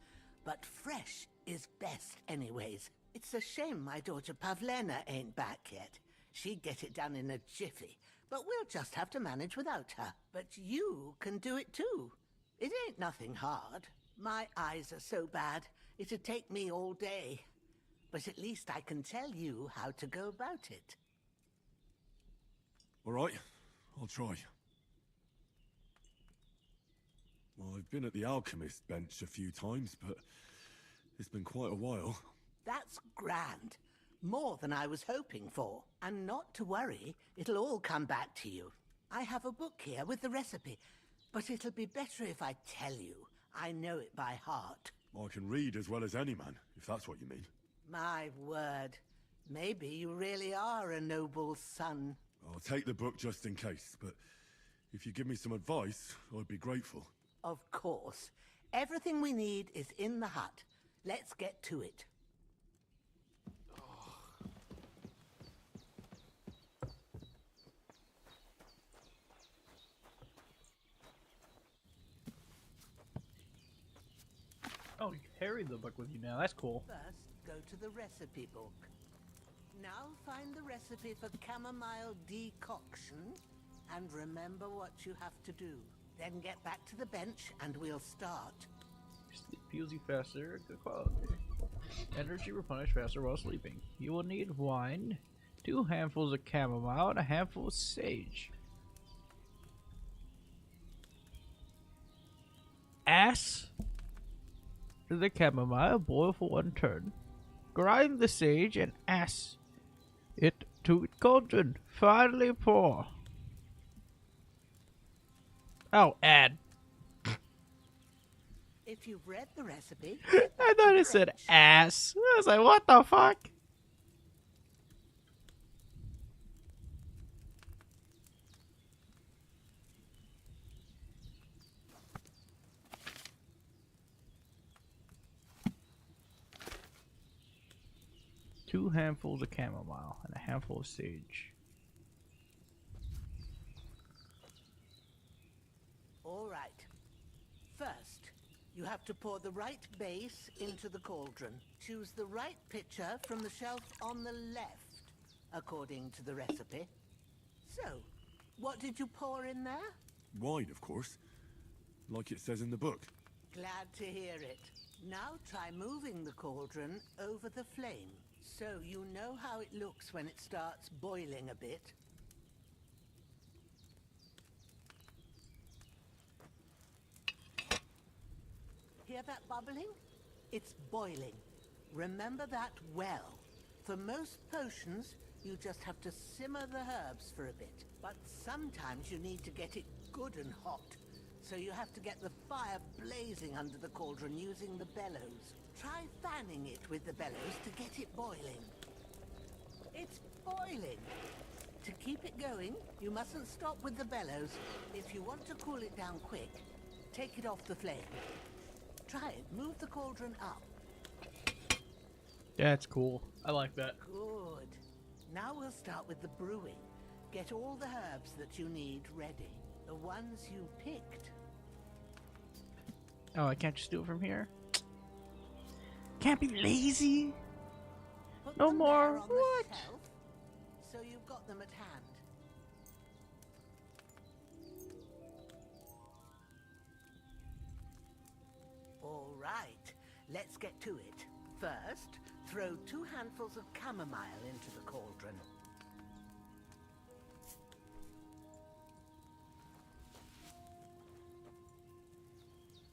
But fresh is best anyways. It's a shame my daughter Pavlena ain't back yet. She'd get it done in a jiffy, but we'll just have to manage without her. But you can do it too. It ain't nothing hard. My eyes are so bad, it'd take me all day. But at least I can tell you how to go about it. All right, I'll try. Well, I've been at the alchemist bench a few times, but it's been quite a while. That's grand. More than I was hoping for. And not to worry, it'll all come back to you. I have a book here with the recipe, but it'll be better if I tell you. I know it by heart. I can read as well as any man, if that's what you mean. My word. Maybe you really are a noble son. I'll take the book just in case, but if you give me some advice, I'd be grateful. Of course. Everything we need is in the hut. Let's get to it. Oh, you carry the book with you now. That's cool. First, go to the recipe book. Now find the recipe for chamomile decoction and remember what you have to do. Then get back to the bench and we'll start. Sleep fuels you faster, good quality. Energy replenished faster while sleeping. You will need wine, 2 handfuls of chamomile, and a handful of sage. Ass the chamomile, boil for 1 turn. Grind the sage and ass it to a cauldron. Finally pour. Oh, add. If you've read the recipe... I thought it said ass. I was like, what the fuck? Two handfuls of chamomile and a handful of sage. All right. First, you have to pour the right base into the cauldron. Choose the right pitcher from the shelf on the left, according to the recipe. So, what did you pour in there? Wine, of course. Like it says in the book. Glad to hear it. Now try moving the cauldron over the flame, so you know how it looks when it starts boiling a bit. Hear that bubbling? It's boiling. Remember that well. For most potions, you just have to simmer the herbs for a bit. But sometimes you need to get it good and hot. So you have to get the fire blazing under the cauldron using the bellows. Try fanning it with the bellows to get it boiling. It's boiling. To keep it going, you mustn't stop with the bellows. If you want to cool it down quick, take it off the flame. Try it. Move the cauldron up. Yeah, it's cool. I like that. Good. Now we'll start with the brewing. Get all the herbs that you need ready. The ones you picked. Oh, I can't just do it from here? Can't be lazy. Put No them more. there on the What? shelf, so you've got them at hand. All right, let's get to it. First, throw 2 handfuls of chamomile into the cauldron.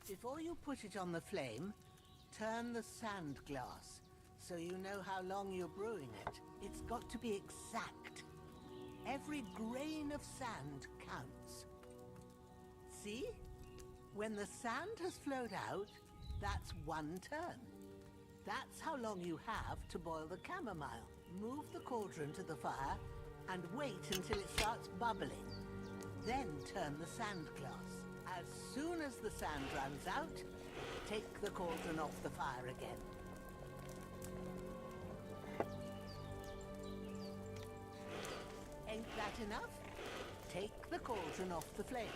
Before you put it on the flame, turn the sand glass. so you know how long you're brewing it. It's got to be exact. Every grain of sand counts. See? When the sand has flowed out, that's 1 turn. That's how long you have to boil the chamomile. Move the cauldron to the fire and wait until it starts bubbling. Then turn the sand glass. As soon as the sand runs out, take the cauldron off the fire again. Ain't that enough? Take the cauldron off the flames.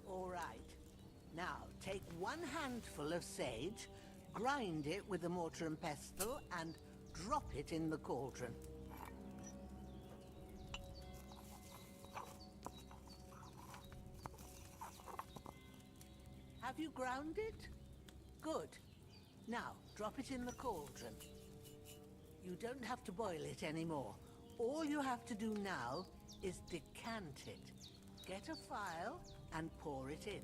All right. Now, take 1 handful of sage, grind it with a mortar and pestle, and drop it in the cauldron. Have you ground it? Good. Now, drop it in the cauldron. You don't have to boil it anymore. All you have to do now is decant it. Get a phial and pour it in.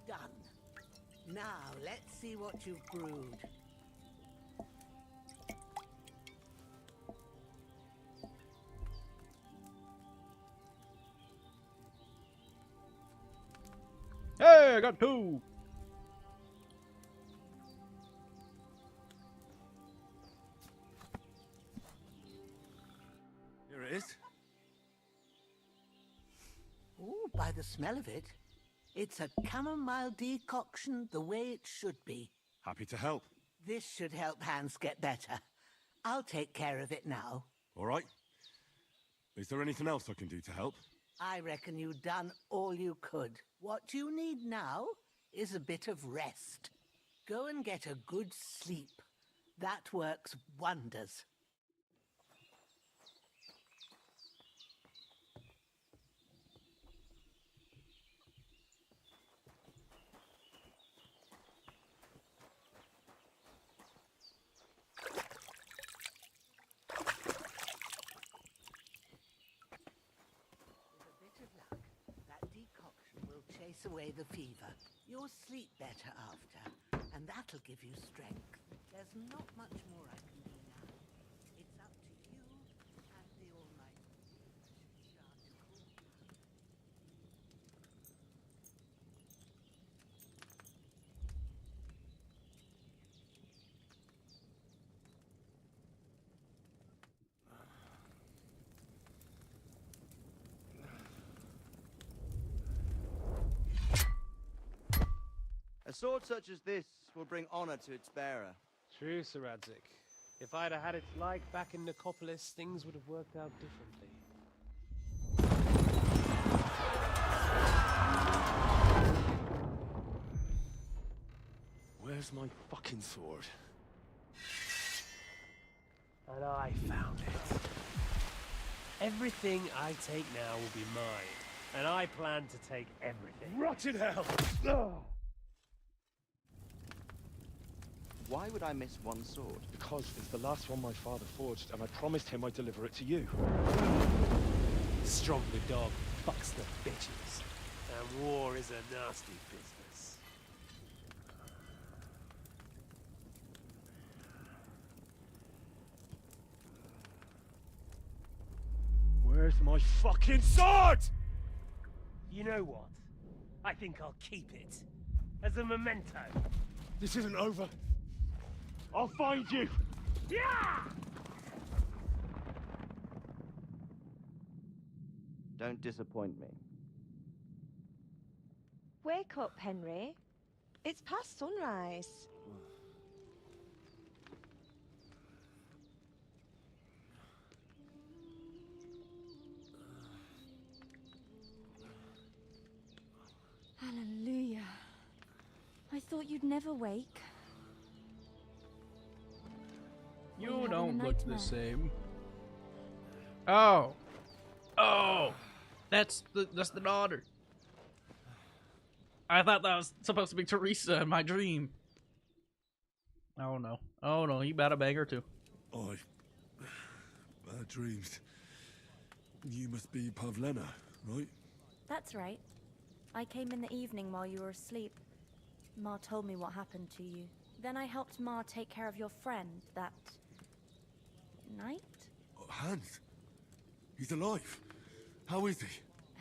Done. Now, let's see what you've brewed. Hey, I got 2. Here it is. Ooh, by the smell of it, it's a chamomile decoction the way it should be. Happy to help. This should help Hans get better. I'll take care of it now. All right. Is there anything else I can do to help? I reckon you've done all you could. What you need now is a bit of rest. Go and get a good sleep. That works wonders. Chase away the fever. You'll sleep better after, and that'll give you strength. There's not much more I can do now. It's up to you and the Almighty. A sword such as this will bring honor to its bearer. True, Sir Radzik. If I'd have had it like back in Nicopolis, things would have worked out differently. Where's my fucking sword? And I found it. Everything I take now will be mine, and I plan to take everything. Rotted hell! Why would I miss one sword? Because it's the last one my father forged, and I promised him I'd deliver it to you. Stronger dog fucks the bitches, and war is a nasty business. Where's my fucking sword? You know what? I think I'll keep it as a memento. This isn't over. I'll find you! Yeah! Don't disappoint me. Wake up, Henry. It's past sunrise. Hallelujah. I thought you'd never wake. You don't look the same. Oh. Oh. That's the daughter. I thought that was supposed to be Teresa in my dream. Oh no. Oh no, he about a bag or two. Bad dreams. You must be Pavlena, right? That's right. I came in the evening while you were asleep. Ma told me what happened to you. Then I helped Ma take care of your friend that night? Oh, Hans. He's alive. How is he?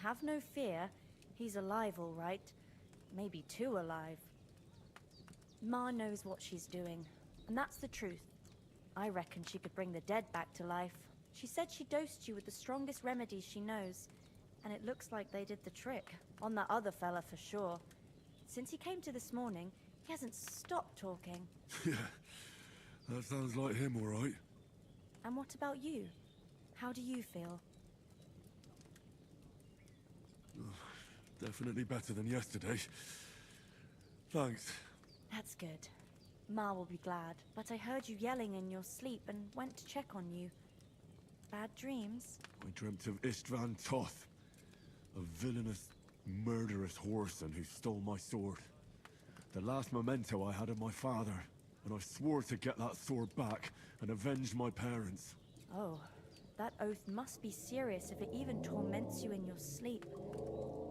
Have no fear. He's alive, all right. Maybe too alive. Ma knows what she's doing, and that's the truth. I reckon she could bring the dead back to life. She said she dosed you with the strongest remedies she knows, and it looks like they did the trick. On that other fella for sure. Since he came to this morning, he hasn't stopped talking. Yeah, that sounds like him, all right. And what about you? How do you feel? Definitely better than yesterday. Thanks. That's good. Ma will be glad, but I heard you yelling in your sleep and went to check on you. Bad dreams? I dreamt of Istvan Toth, a villainous, murderous whoreson who stole my sword. The last memento I had of my father, and I swore to get that sword back and avenge my parents. Oh, that oath must be serious if it even torments you in your sleep.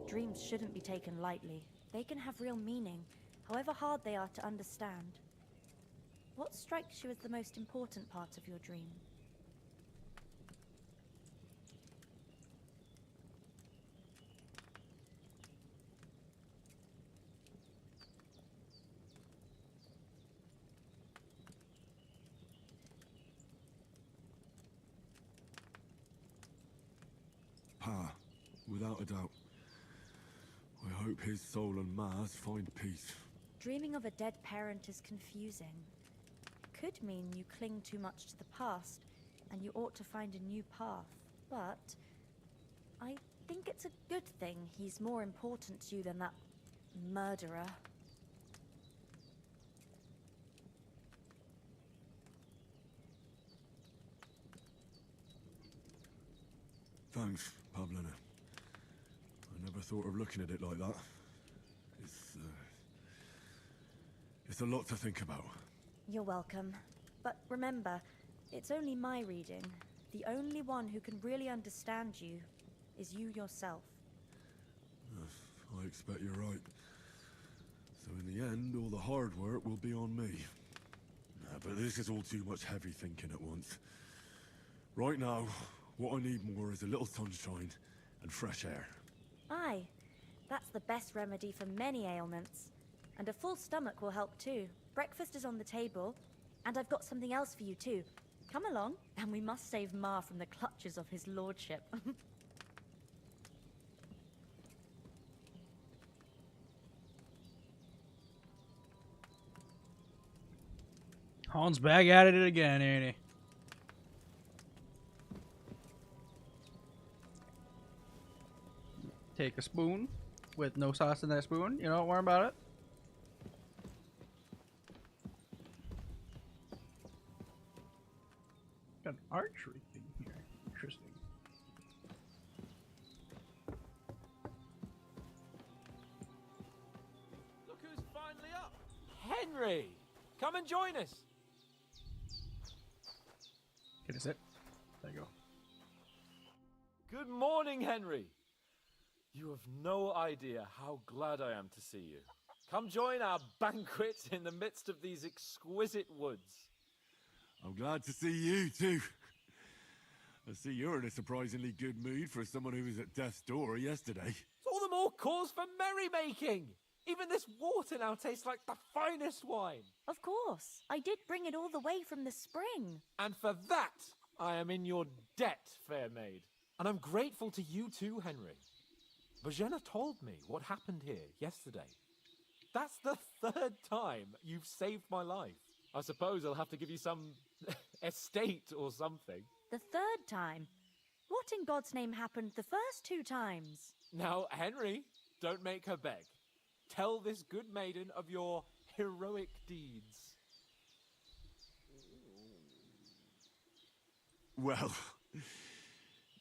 Dreams shouldn't be taken lightly. They can have real meaning, however hard they are to understand. What strikes you as the most important part of your dream? Pa, without a doubt. I hope his soul and Ma's find peace. Dreaming of a dead parent is confusing. It could mean you cling too much to the past, and you ought to find a new path. But I think it's a good thing he's more important to you than that murderer. Thanks, Pavlena. I never thought of looking at it like that. It's a lot to think about. You're welcome. But remember, it's only my reading. The only one who can really understand you is you yourself. I expect you're right. So in the end, all the hard work will be on me. But this is all too much heavy thinking at once. Right now, what I need more is a little sunshine and fresh air. Aye, that's the best remedy for many ailments. And a full stomach will help too. Breakfast is on the table, and I've got something else for you too. Come along, and we must save Ma from the clutches of his lordship. Hans back at it again, ain't he? Take a spoon with no sauce in that spoon. You don't worry about it. Got an archery thing here. Interesting. Look who's finally up. Henry! Come and join us. Get a sit. There you go. Good morning, Henry. You have no idea how glad I am to see you. Come join our banquet in the midst of these exquisite woods. I'm glad to see you too. I see you're in a surprisingly good mood for someone who was at death's door yesterday. It's all the more cause for merrymaking. Even this water now tastes like the finest wine. Of course. I did bring it all the way from the spring. And for that, I am in your debt, fair maid. And I'm grateful to you too, Henry. Bojena told me what happened here yesterday. That's the third time you've saved my life. I suppose I'll have to give you some estate or something. The third time? What in God's name happened the first two times? Now, Henry, don't make her beg. Tell this good maiden of your heroic deeds. Well,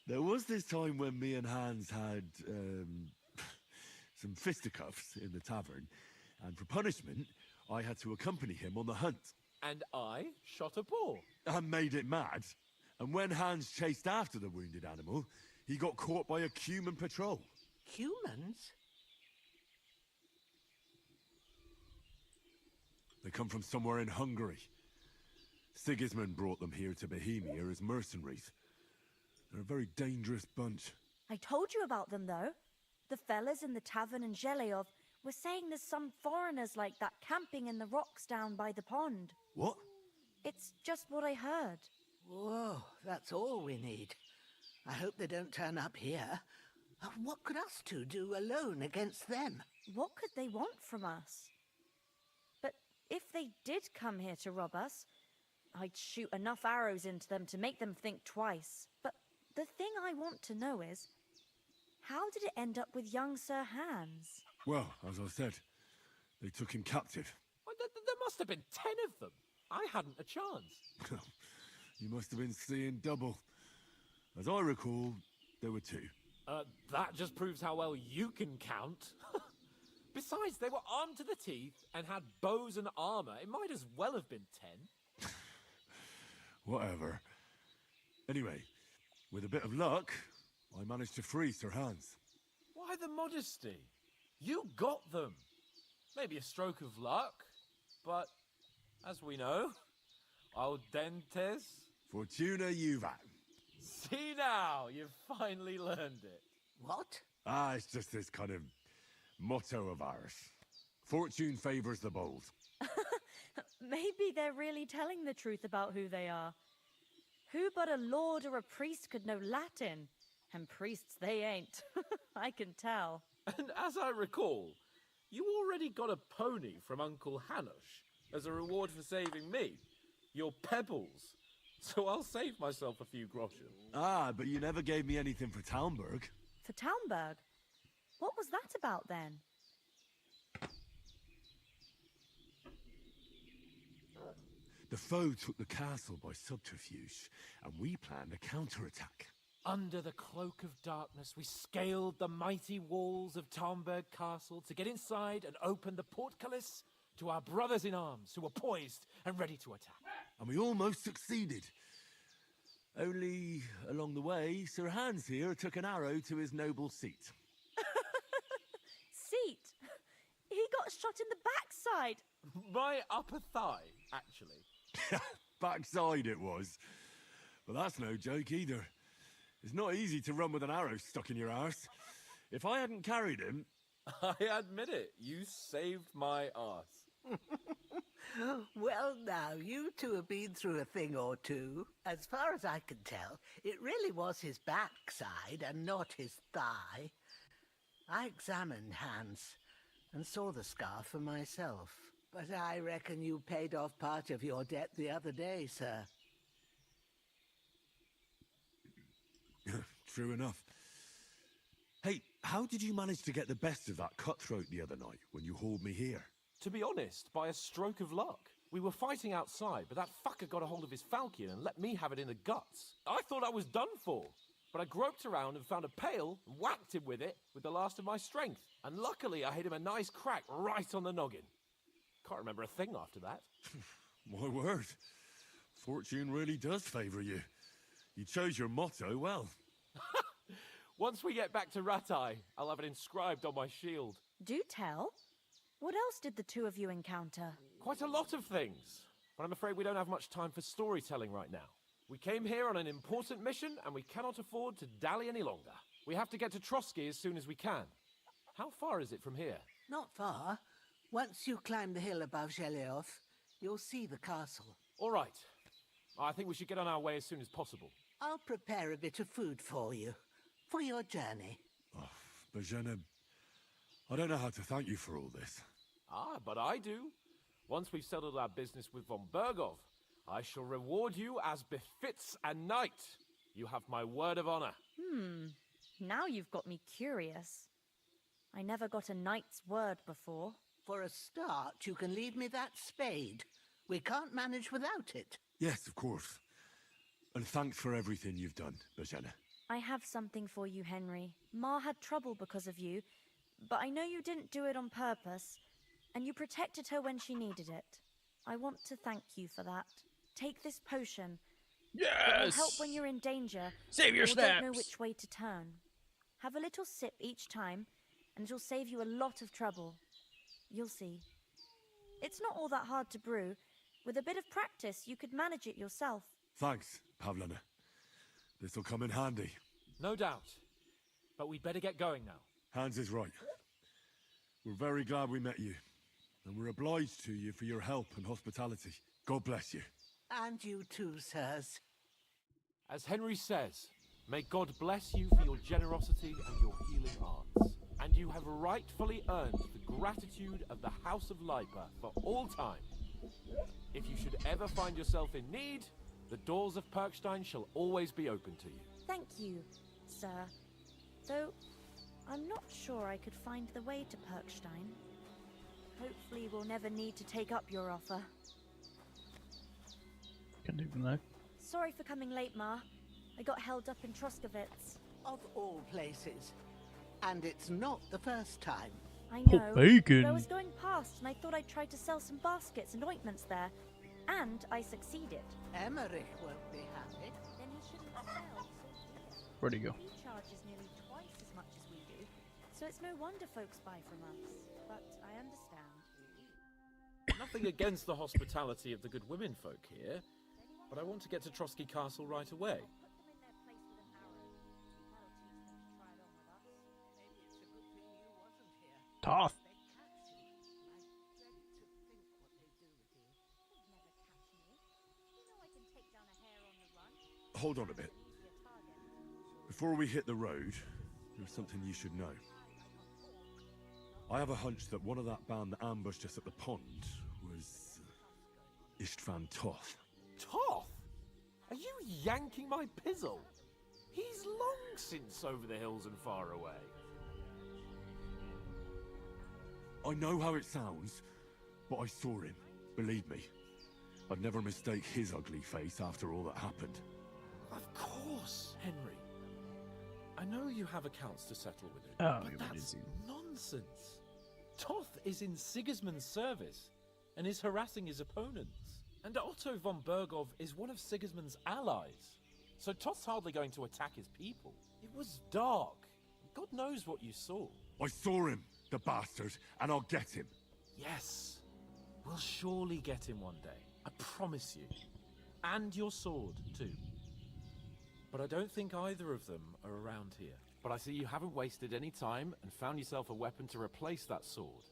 there was this time when me and Hans had some fisticuffs in the tavern, and for punishment, I had to accompany him on the hunt. And I shot a boar. And made it mad. And when Hans chased after the wounded animal, He got caught by a human patrol. Humans? They come from somewhere in Hungary. Sigismund brought them here to Bohemia as mercenaries. They're a very dangerous bunch. I told you about them, though. The fellas in the tavern in Zheleov were saying there's some foreigners like that camping in the rocks down by the pond. What? It's just what I heard. Whoa, that's all we need. I hope they don't turn up here. What could us two do alone against them? What could they want from us? But if they did come here to rob us, I'd shoot enough arrows into them to make them think twice. But the thing I want to know is, how did it end up with young Sir Hans? Well, as I said, they took him captive. Well, there must have been 10 of them. I hadn't a chance. You must have been seeing double. As I recall, there were 2. That just proves how well you can count. Besides, they were armed to the teeth and had bows and armor. It might as well have been 10. Whatever. Anyway, with a bit of luck, I managed to free Sir Hans. Why the modesty? You got them. Maybe a stroke of luck, but as we know, al dentes. Fortuna juvat. See now, you've finally learned it. What? It's just this kind of motto of ours. Fortune favors the bold. Maybe they're really telling the truth about who they are. Who but a lord or a priest could know Latin? And priests they ain't. I can tell. And as I recall, you already got a pony from Uncle Hanush as a reward for saving me. Your pebbles. So I'll save myself a few groschen. But you never gave me anything for Talmberg. For Talmberg? What was that about then? The foe took the castle by subterfuge, and we planned a counterattack. Under the cloak of darkness, we scaled the mighty walls of Talmberg Castle to get inside and open the portcullis to our brothers in arms who were poised and ready to attack. And we almost succeeded. Only, along the way, Sir Hans here took an arrow to his noble seat. Seat? He got shot in the backside. My upper thigh, actually. Backside it was. But that's no joke either. It's not easy to run with an arrow stuck in your arse. If I hadn't carried him... I admit it, you saved my arse. Well, now, you two have been through a thing or two. As far as I can tell, it really was his backside and not his thigh. I examined Hans and saw the scar for myself. But I reckon you paid off part of your debt the other day, sir. True enough. Hey, how did you manage to get the best of that cutthroat the other night when you hauled me here? To be honest, by a stroke of luck. We were fighting outside, but that fucker got a hold of his falchion and let me have it in the guts. I thought I was done for, but I groped around and found a pail and whacked him with it with the last of my strength. And luckily, I hit him a nice crack right on the noggin. Can't remember a thing after that. My word. Fortune really does favour you. You chose your motto well. Once we get back to Ratai, I'll have it inscribed on my shield. Do tell. What else did the two of you encounter? Quite a lot of things, but I'm afraid we don't have much time for storytelling right now. We came here on an important mission, and we cannot afford to dally any longer. We have to get to Trotsky as soon as we can. How far is it from here? Not far. Once you climb the hill above Zheleov, you'll see the castle. All right. I think we should get on our way as soon as possible. I'll prepare a bit of food for you, for your journey. Oh, Bozhena, I don't know how to thank you for all this. But I do. Once we've settled our business with von Bergov, I shall reward you as befits a knight. You have my word of honor. Now you've got me curious. I never got a knight's word before. For a start, you can leave me that spade. We can't manage without it. Yes, of course. And thanks for everything you've done, Bozhena. I have something for you, Henry. Ma had trouble because of you, but I know you didn't do it on purpose, and you protected her when she needed it. I want to thank you for that. Take this potion. It will help Yes! when you're in danger. Save your or don't know snaps. which way to turn. Have a little sip each time, and it'll save you a lot of trouble. You'll see. It's not all that hard to brew. With a bit of practice, you could manage it yourself. Thanks, Pavlana. This'll come in handy. No doubt. But we'd better get going now. Hans is right. We're very glad we met you. And we're obliged to you for your help and hospitality. God bless you. And you too, sirs. As Henry says, may God bless you for your generosity and your healing arts. And you have rightfully earned the gratitude of the House of Lipa for all time. If you should ever find yourself in need, the doors of Perkstein shall always be open to you. Thank you, sir. Though, I'm not sure I could find the way to Perkstein. Hopefully we'll never need to take up your offer. Can do that. Sorry for coming late, Ma. I got held up in Troskowitz. Of all places. And it's not the first time. I Oh, know. bacon. But I was going past and I thought I'd try to sell some baskets and ointments there. And I succeeded. Emmerich won't be happy. Then he shouldn't sell so dear. Where'd he go? He charges nearly twice as much as we do. So it's no wonder folks buy from us. But I understand. Nothing against the hospitality of the good women folk here, but I want to get to Trotsky Castle right away. Tough. Hold on a bit. Before we hit the road, there's something you should know. I have a hunch that one of that band that ambushed us at the pond was Istvan Toth. Toth? Are you yanking my pizzle? He's long since over the hills and far away. I know how it sounds, but I saw him. Believe me. I'd never mistake his ugly face after all that happened. Of course, Henry. I know you have accounts to settle with him, Oh, but yeah, but that's is he? nonsense. Toth is in Sigismund's service and is harassing his opponents. And Otto von Bergov is one of Sigismund's allies. So Toth's hardly going to attack his people. It was dark. God knows what you saw. I saw him, the bastard, and I'll get him. Yes. We'll surely get him one day. I promise you. And your sword, too. But I don't think either of them are around here. But I see you haven't wasted any time and found yourself a weapon to replace that sword.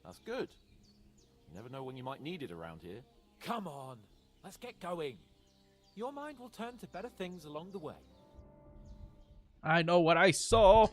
That's good. You never know when you might need it around here. Come on, let's get going. Your mind will turn to better things along the way. I know what I saw.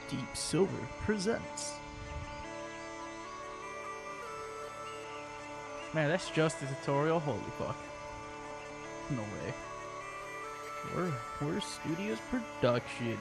Deep Silver presents. Man, that's just a tutorial. Holy fuck. No way. Where's Studios Production?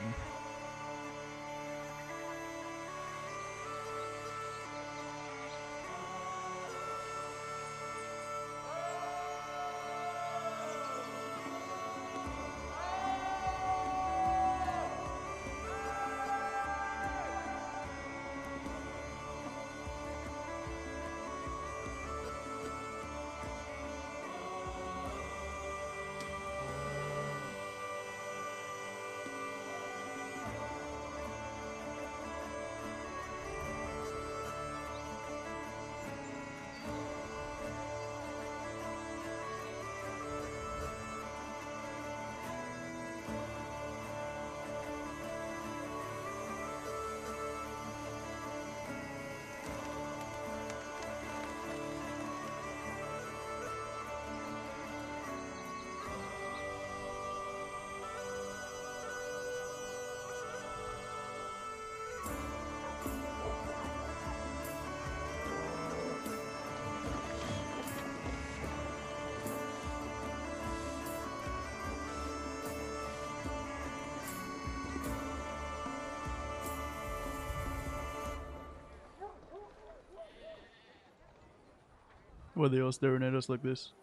Why are they all staring at us like this?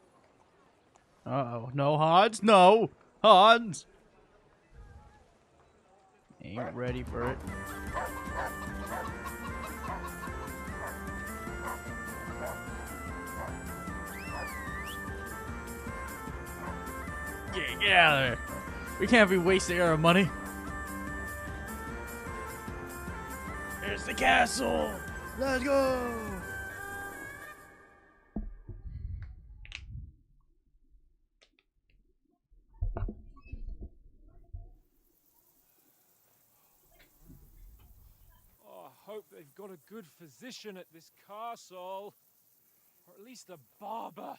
Uh-oh. No, Hans! No! Hans! Ain't ready for it. Get out of there. We can't be wasting our money. Here's the castle. Let's go. Oh, I hope they've got a good physician at this castle. Or at least a barber.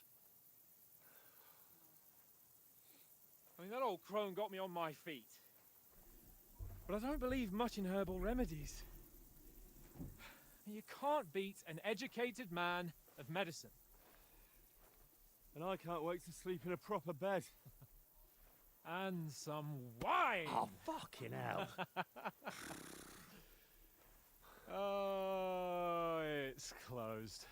I mean, that old crone got me on my feet. But I don't believe much in herbal remedies. You can't beat an educated man of medicine. And I can't wait to sleep in a proper bed. And some wine! Oh, fucking hell. Oh, it's closed.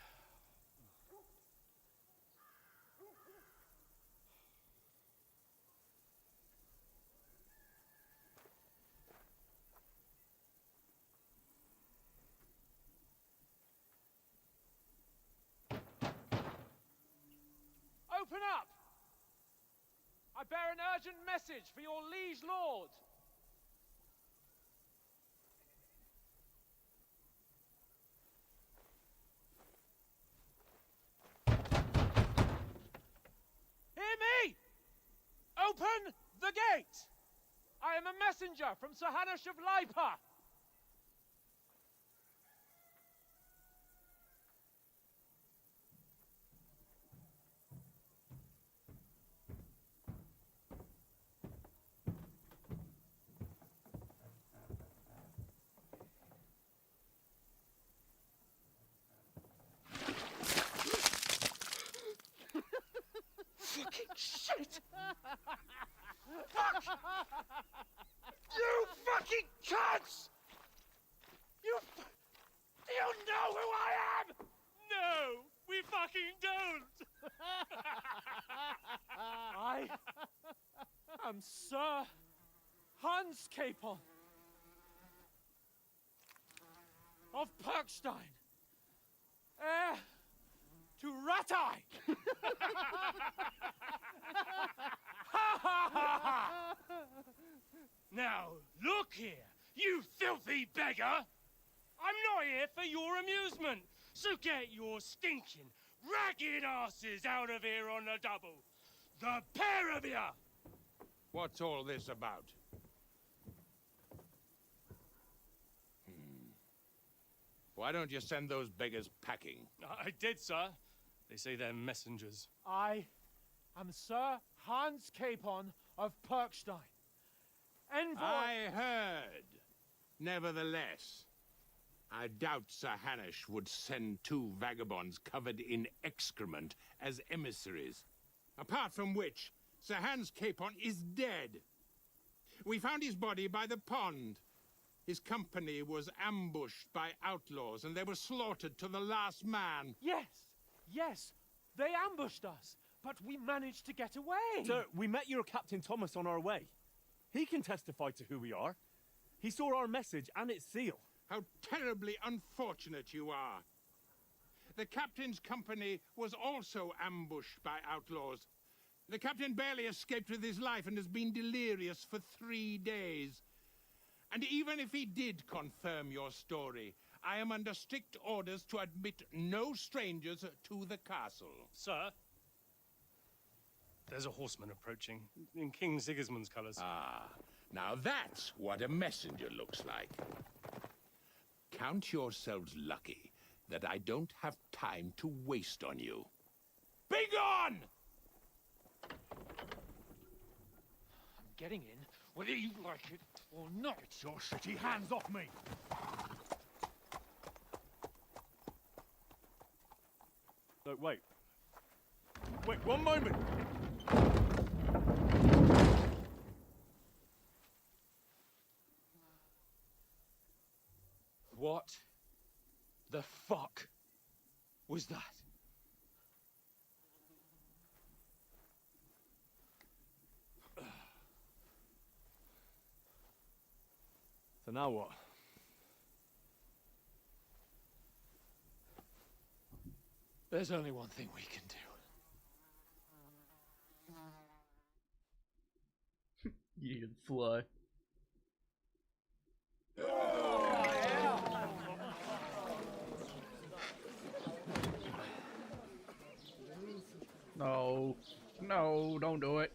Open up! I bear an urgent message for your liege lord. Hear me! Open the gate! I am a messenger from Sir Hanush of Lipa. Fucking shit! Fuck! You fucking cunts! Do you know who I am? No, we fucking don't! I am Sir Hans Capon of Perkstein, heir to Ratai! Now, look here, you filthy beggar! I'm not here for your amusement, so get your stinking, ragged asses out of here on the double. The pair of you! What's all this about? Why don't you send those beggars packing? I did, sir. They say they're messengers. I am Sir Hans Capon of Perkstein. Envoy... I heard. Nevertheless, I doubt Sir Hanush would send two vagabonds covered in excrement as emissaries. Apart from which, Sir Hans Capon is dead. We found his body by the pond. His company was ambushed by outlaws, and they were slaughtered to the last man. Yes, they ambushed us, but we managed to get away. Sir, we met your Captain Thomas on our way. He can testify to who we are. He saw our message and its seal. How terribly unfortunate you are. The captain's company was also ambushed by outlaws. The captain barely escaped with his life and has been delirious for 3 days. And even if he did confirm your story, I am under strict orders to admit no strangers to the castle. Sir, there's a horseman approaching, in King Sigismund's colours. Ah, now that's what a messenger looks like. Count yourselves lucky that I don't have time to waste on you. Be gone! I'm getting in, whether you like it or not. Get your shitty hands off me! No, wait. Wait, one moment! What the fuck was that? So now what? There's only one thing we can do. You can fly. No. No, don't do it.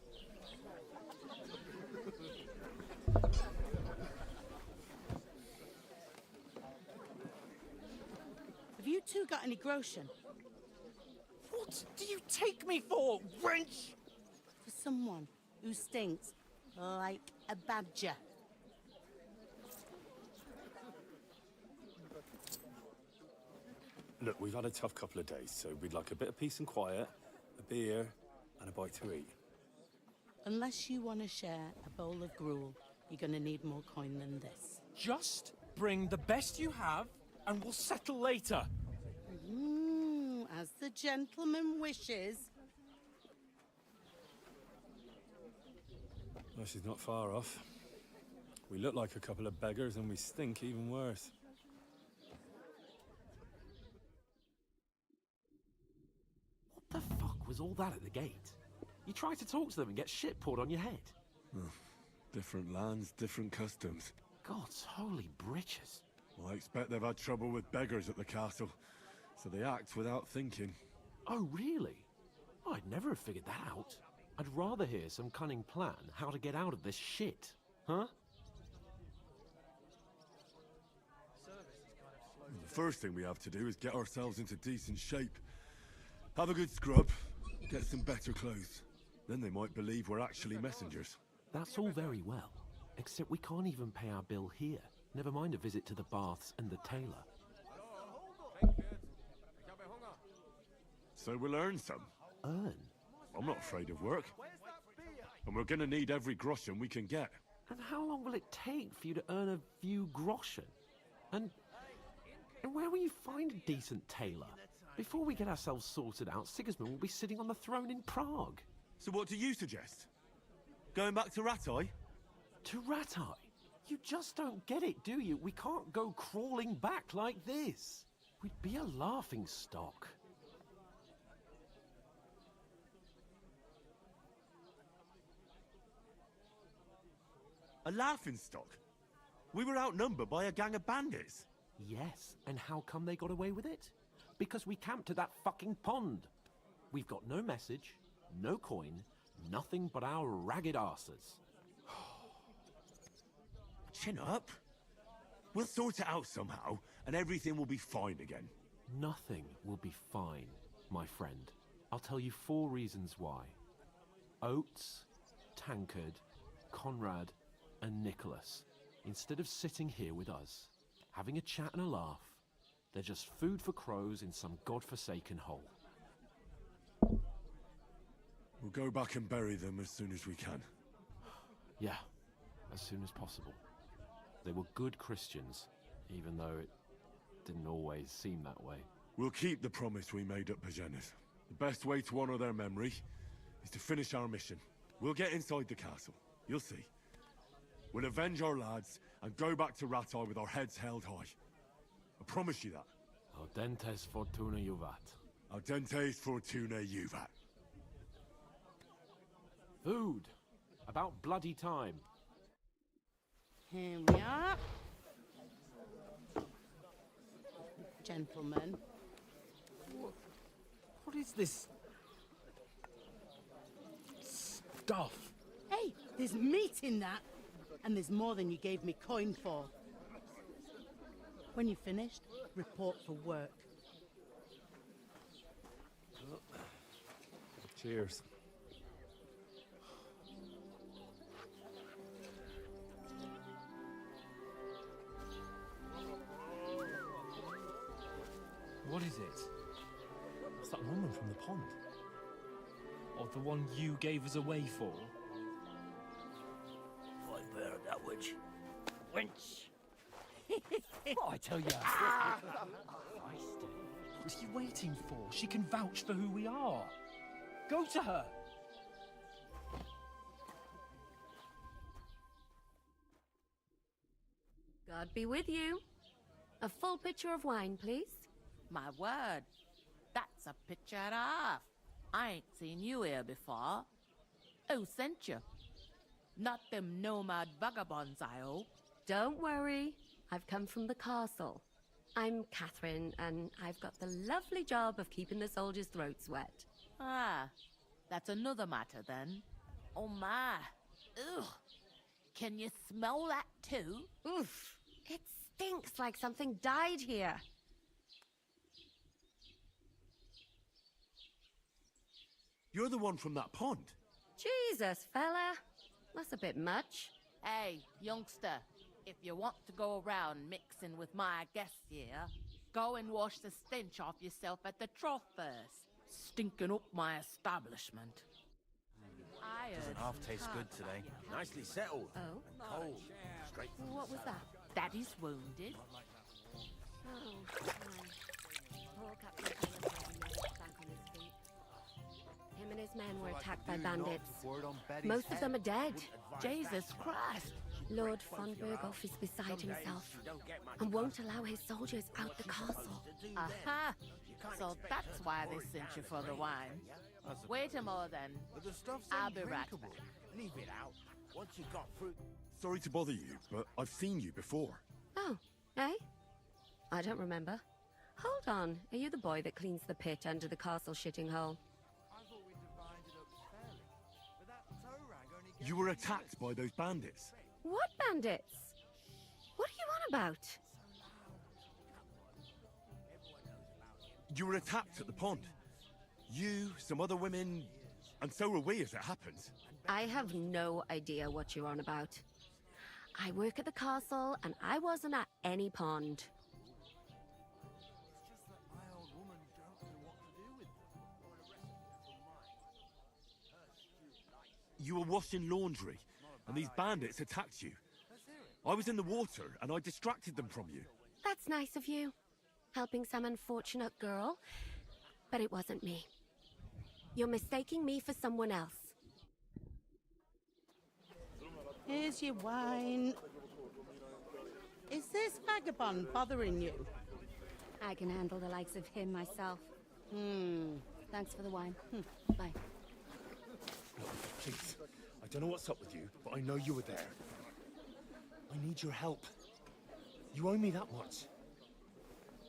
Have you two got any groschen? What do you take me for, wench? For someone who stinks like a badger. Look, we've had a tough couple of days, so we'd like a bit of peace and quiet, a beer, and a bite to eat. Unless you want to share a bowl of gruel, you're going to need more coin than this. Just bring the best you have, and we'll settle later. As the gentleman wishes. Well, she's not far off. We look like a couple of beggars, and we stink even worse. What the fuck was all that at the gate? You tried to talk to them and get shit poured on your head. Different lands, different customs. God's holy britches. Well, I expect they've had trouble with beggars at the castle, so they act without thinking. Oh, really? I'd never have figured that out. I'd rather hear some cunning plan how to get out of this shit. Huh? The first thing we have to do is get ourselves into decent shape. Have a good scrub, get some better clothes. Then they might believe we're actually messengers. That's all very well, except we can't even pay our bill here. Never mind a visit to the baths and the tailor. So we'll earn some. Earn? I'm not afraid of work. And we're gonna need every groschen we can get. And how long will it take for you to earn a few groschen? And where will you find a decent tailor? Before we get ourselves sorted out, Sigismund will be sitting on the throne in Prague. So what do you suggest? Going back to Ratai? To Ratai? You just don't get it, do you? We can't go crawling back like this. We'd be a laughing stock. A laughing stock? We were outnumbered by a gang of bandits. Yes, and how come they got away with it? Because we camped at that fucking pond. We've got no message, no coin, nothing but our ragged arses. Chin up. We'll sort it out somehow, and everything will be fine again. Nothing will be fine, my friend. I'll tell you 4 reasons why. Oates, Tankard, Conrad, and Nicholas, instead of sitting here with us, having a chat and a laugh, they're just food for crows in some godforsaken hole. We'll go back and bury them as soon as we can. Yeah, as soon as possible. They were good Christians, even though it didn't always seem that way. We'll keep the promise we made at Pagenes. The best way to honor their memory is to finish our mission. We'll get inside the castle. You'll see. We'll avenge our lads and go back to Ratai with our heads held high. I promise you that. Audentes fortuna juvat. Audentes fortuna juvat. Food. About bloody time. Here we are. Gentlemen. What is this stuff? Hey, there's meat in that. And there's more than you gave me coin for. When you're finished, report for work. Cheers. What is it? It's that woman from the pond. Or the one you gave us away for. I bear that witch. Wench. What I tell you. What are you waiting for? She can vouch for who we are. Go to her. God be with you. A full pitcher of wine, please. My word, that's a picture and a half. I ain't seen you here before. Who sent you? Not them nomad vagabonds, I hope. Don't worry. I've come from the castle. I'm Catherine, and I've got the lovely job of keeping the soldiers' throats wet. Ah, that's another matter then. Oh my. Ugh. Can you smell that too? Oof. It stinks like something died here. You're the one from that pond. Jesus, fella. That's a bit much. Hey, youngster, if you want to go around mixing with my guests here, go and wash the stench off yourself at the trough first. Stinking up my establishment. Doesn't half taste good today. Nicely settled. Oh? And cold. Straight from What was that? Daddy's wounded. Oh, my. Poor Captain Allen back on his feet. Him and his men were attacked by bandits. Most of them are dead. Jesus Christ. Lord von Berghoff is beside himself and won't allow his soldiers out the castle. Aha! So that's why they sent you for the wine. Wait a moment then. I'll be right back. Leave it out. Once you got through. Sorry to bother you, but I've seen you before. Oh, eh? I don't remember. Hold on. Are you the boy that cleans the pit under the castle shitting hole? You were attacked by those bandits. What bandits? What are you on about? You were attacked at the pond. You, some other women, and so were we, as it happens. I have no idea what you're on about. I work at the castle, and I wasn't at any pond. You were washing laundry, and these bandits attacked you. I was in the water, and I distracted them from you. That's nice of you. Helping some unfortunate girl. But it wasn't me. You're mistaking me for someone else. Here's your wine. Is this vagabond bothering you? I can handle the likes of him myself. Thanks for the wine. Bye. Please, I don't know what's up with you, but I know you were there. I need your help. You owe me that much.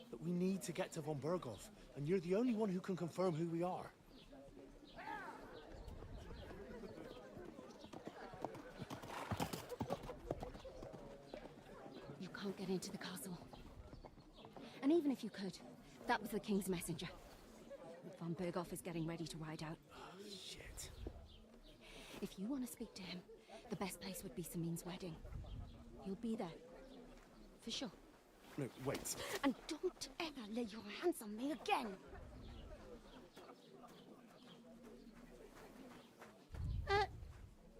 But we need to get to von Berghoff, and you're the only one who can confirm who we are. You can't get into the castle. And even if you could, that was the king's messenger. Von Berghoff is getting ready to ride out. Shit. If you want to speak to him, the best place would be Samin's wedding. You'll be there. For sure. No, wait. And don't ever lay your hands on me again!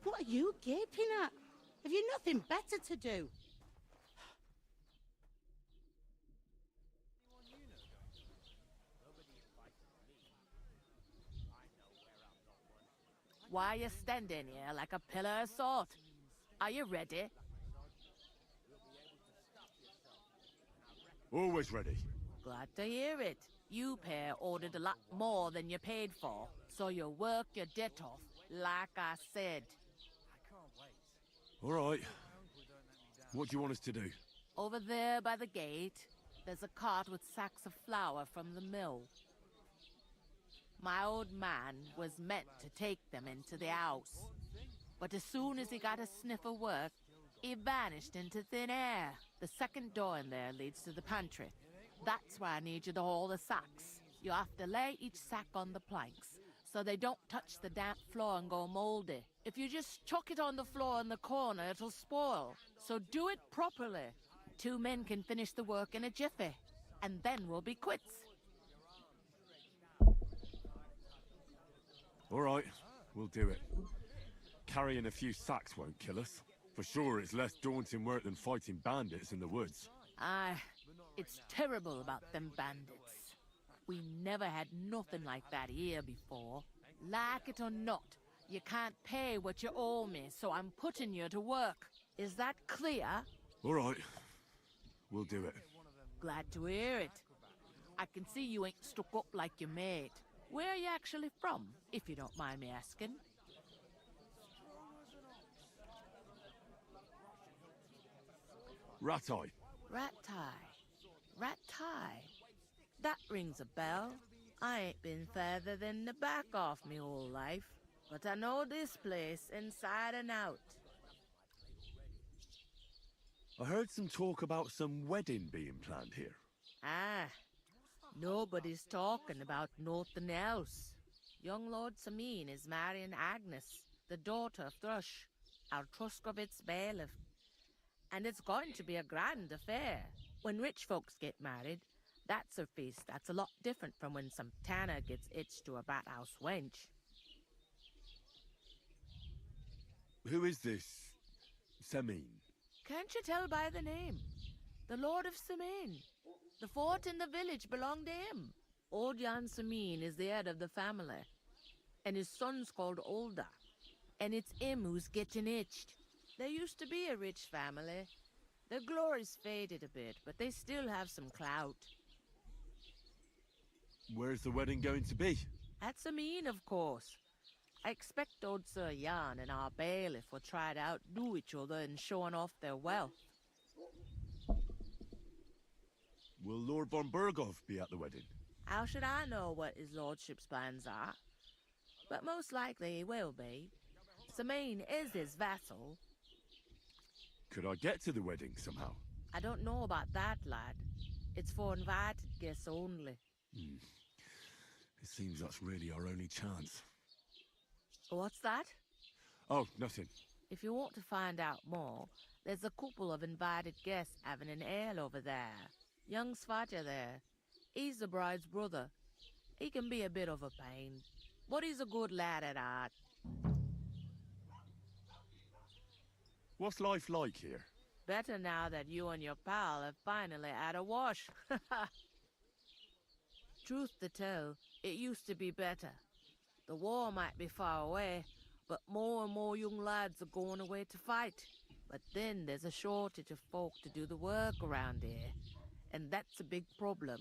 What are you gaping at? Have you nothing better to do? Why are you standing here like a pillar of salt? Are you ready? Always ready. Glad to hear it. You pair ordered a lot more than you paid for, so you work your debt off, like I said. All right. What do you want us to do? Over there by the gate, there's a cart with sacks of flour from the mill. My old man was meant to take them into the house, but as soon as he got a sniff of work, he vanished into thin air. The second door in there leads to the pantry. That's why I need you to haul the sacks. You have to lay each sack on the planks, so they don't touch the damp floor and go moldy. If you just chuck it on the floor in the corner, it'll spoil. So do it properly. 2 men can finish the work in a jiffy, and then we'll be quits. All right, we'll do it. Carrying a few sacks won't kill us. For sure, it's less daunting work than fighting bandits in the woods. Aye, it's terrible about them bandits. We never had nothing like that here before. Like it or not, you can't pay what you owe me, so I'm putting you to work. Is that clear? All right, We'll do it. Glad to hear it. I can see you ain't stuck up like your mate. Where are you actually from, if you don't mind me asking? Ratai. Ratai. That rings a bell. I ain't been further than the back off me whole life, but I know this place inside and out. I heard some talk about some wedding being planned here. Ah, nobody's talking about nothing else. Young Lord Samin is marrying Agnes, the daughter of Thrush, our Truskovitz bailiff. And it's going to be a grand affair. When rich folks get married, that's a feast that's a lot different from when some tanner gets hitched to a bat-house wench. Who is this Samin? Can't you tell by the name? The Lord of Samin. The fort in the village belonged to him. Old Jan Samin is the head of the family, and his son's called Olda, and it's him who's getting hitched. There used to be a rich family. Their glory's faded a bit, but they still have some clout. Where's the wedding going to be? At Samin, of course. I expect old Sir Jan and our bailiff will try to outdo each other in showing off their wealth. Will Lord von Berghoff be at the wedding? How should I know what his lordship's plans are? But most likely he will be. Samin is his vassal. Could I get to the wedding somehow? I don't know about that, lad. It's for invited guests only. It seems that's really our only chance. What's that? Oh, nothing. If you want to find out more, there's a couple of invited guests having an ale over there. Young Svatja there. He's the bride's brother. He can be a bit of a pain, but he's a good lad at heart. What's life like here? Better now that you and your pal have finally had a wash. Truth to tell, it used to be better. The war might be far away, but more and more young lads are going away to fight. But then there's a shortage of folk to do the work around here, and that's a big problem.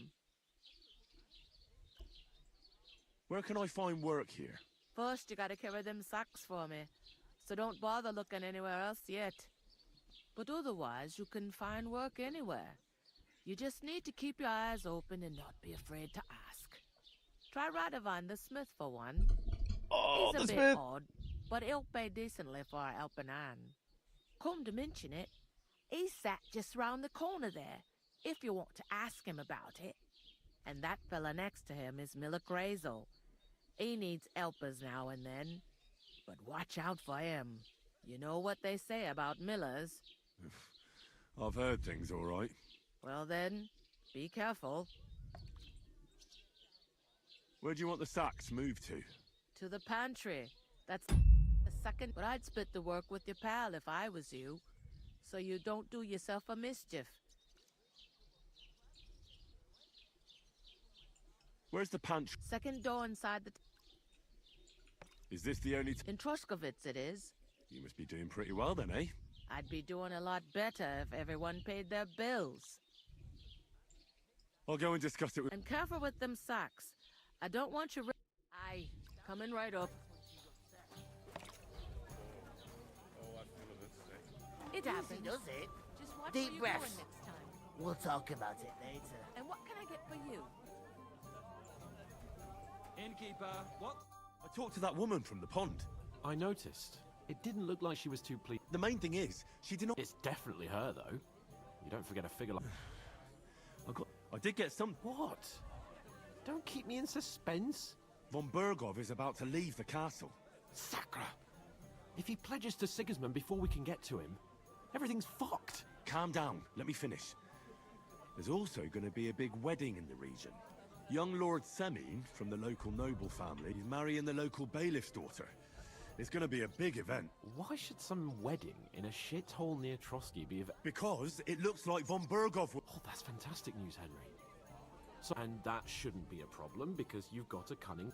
Where can I find work here? First, you gotta carry them sacks for me, so don't bother looking anywhere else yet. But otherwise, you can find work anywhere. You just need to keep your eyes open and not be afraid to ask. Try Radovan the Smith for one. Oh, He's a the bit Smith! odd, but he'll pay decently for a helping hand. Come to mention it, he's sat just round the corner there, if you want to ask him about it. And that fella next to him is Miller Crazel. He needs helpers now and then, but watch out for him. You know what they say about Millers. I've heard things, all right. Well then, be careful. Where do you want the sacks moved to? To the pantry. That's the second. But I'd split the work with your pal if I was you, so you don't do yourself a mischief. Where's the pantry? Second door inside the... Is this the only... In Truskovitz it is. You must be doing pretty well then, eh? I'd be doing a lot better if everyone paid their bills. I'll go and discuss it with... And careful with them sacks. I don't want you... Aye, coming right up. It happens. Does it? Just watch Deep where you're breaths. going next time. We'll talk about it later. And what can I get for you? Innkeeper, what? I talked to that woman from the pond. I noticed. It didn't look like she was too pleased. The main thing is, she did not... It's definitely her, though. You don't forget a figure like... I did get some... What? Don't keep me in suspense. Von Berghoff is about to leave the castle. Sacre! If he pledges to Sigismund before we can get to him, everything's fucked. Calm down. Let me finish. There's also going to be a big wedding in the region. Young Lord Semin, from the local noble family, is marrying the local bailiff's daughter. It's going to be a big event. Why should some wedding in a shithole near Trotsky be... Because it looks like von Berghoff... Oh, that's fantastic news, Henry. So, and that shouldn't be a problem, because you've got a cunning...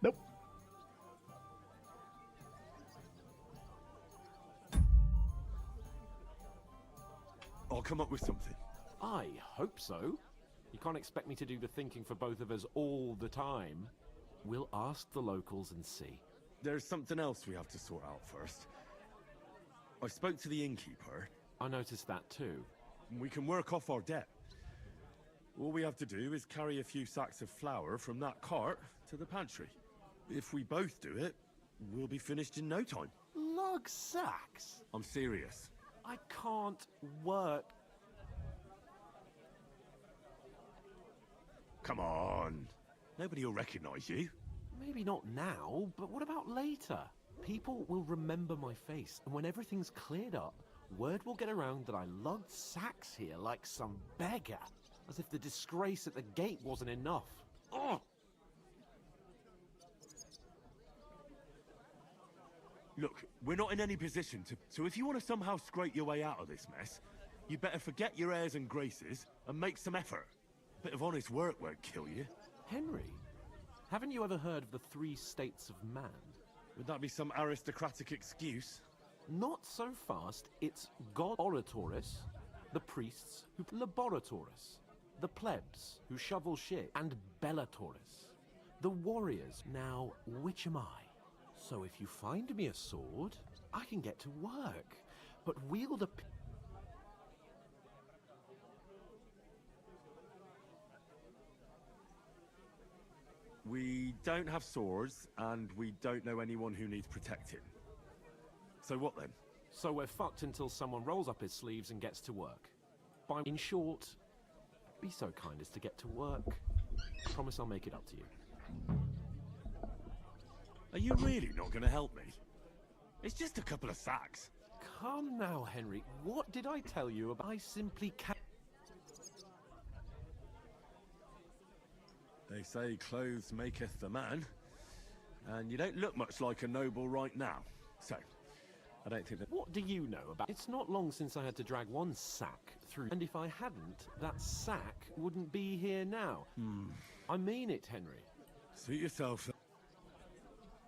Nope. I'll come up with something. I hope so. You can't expect me to do the thinking for both of us all the time. We'll ask the locals and see. There's something else we have to sort out first. I spoke to the innkeeper. I noticed that too. We can work off our debt. All we have to do is carry a few sacks of flour from that cart to the pantry. If we both do it, we'll be finished in no time. Lug sacks? I'm serious. I can't work. Come on. Nobody will recognize you. Maybe not now, but what about later? People will remember my face, and when everything's cleared up, word will get around that I lugged sacks here like some beggar. As if the disgrace at the gate wasn't enough. Ugh! Look, we're not in any position to... So if you want to somehow scrape your way out of this mess, you better forget your airs and graces and make some effort. A bit of honest work won't kill you. Henry, haven't you ever heard of the 3 states of man? Would that be some aristocratic excuse? Not so fast. It's God Oratoris, the priests who Laboratoris, the plebs who shovel shit, and Bellatoris, the warriors. Now, which am I? So if you find me a sword, I can get to work, but wield a... We don't have swords, and we don't know anyone who needs protecting. So what then? So we're fucked until someone rolls up his sleeves and gets to work. In short, be so kind as to get to work. Promise I'll make it up to you. Are you really not going to help me? It's just a couple of sacks. Come now, Henry. What did I tell you about? I simply can't... They say clothes maketh the man, and you don't look much like a noble right now. So, I don't think that... What do you know about... It's not long since I had to drag one sack through, and if I hadn't, that sack wouldn't be here now. I mean it, Henry. Suit yourself.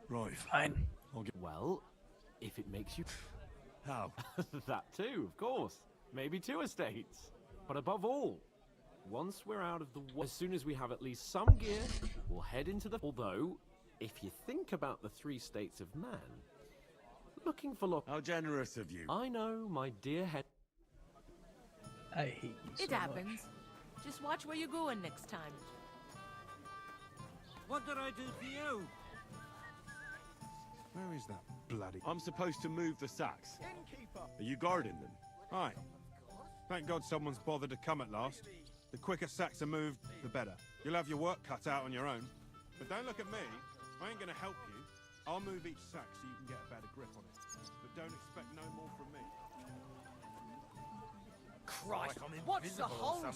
Right. Fine. I'll get... Well, if it makes you... How? That too, of course. Maybe 2 estates. But above all, once we're out of the... As soon as we have at least some gear, we'll head into the... Although, if you think about the 3 states of man, looking for... How generous of you. I know, my dear head... I hate you so It happens. Just watch where you're going next time. What did I do for you? Where is that bloody... I'm supposed to move the sacks. Innkeeper! Are you guarding them? Hi. Thank God someone's bothered to come at last. The quicker sacks are moved, the better. You'll have your work cut out on your own. But don't look at me. I ain't gonna help you. I'll move each sack so you can get a better grip on it. But don't expect no more from me. Christ, what's the hold up?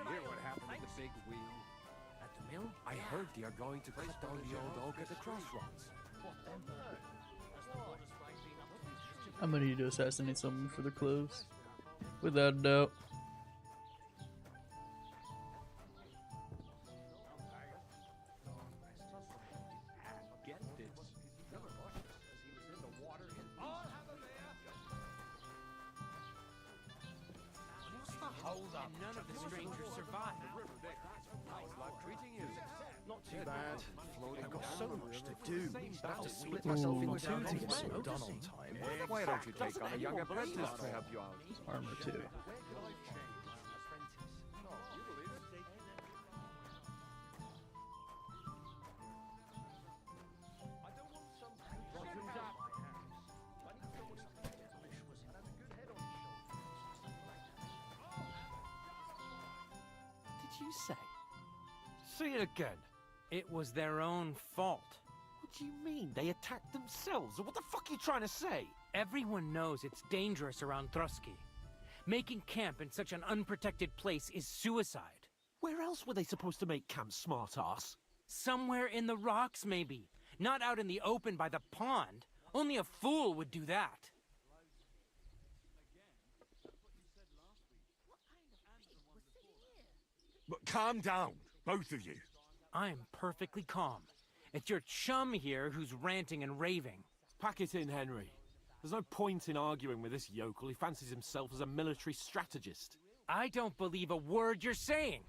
Hear what happened at the big wheel? At the mill? I heard they are going to cut down the old oak at the crossroads. I'm gonna need to assassinate someone for the clothes. Without a doubt. None of the strangers survived. Not too bad. I've got so much to do. I have to split myself in 2 to get something done on time. Why don't you take on a young apprentice to help you out? Armor too. Did you say? Say it again. It was their own fault. What do you mean? mean? They attacked themselves? What the fuck are you trying to say? Everyone knows it's dangerous around Trusky. Making camp in such an unprotected place is suicide. Where else were they supposed to make camp, smart-ass? Somewhere in the rocks, maybe. Not out in the open by the pond. Only a fool would do that. But calm down, both of you. I'm perfectly calm. It's your chum here who's ranting and raving. Pack it in, Henry. There's no point in arguing with this yokel. He fancies himself as a military strategist. I don't believe a word you're saying.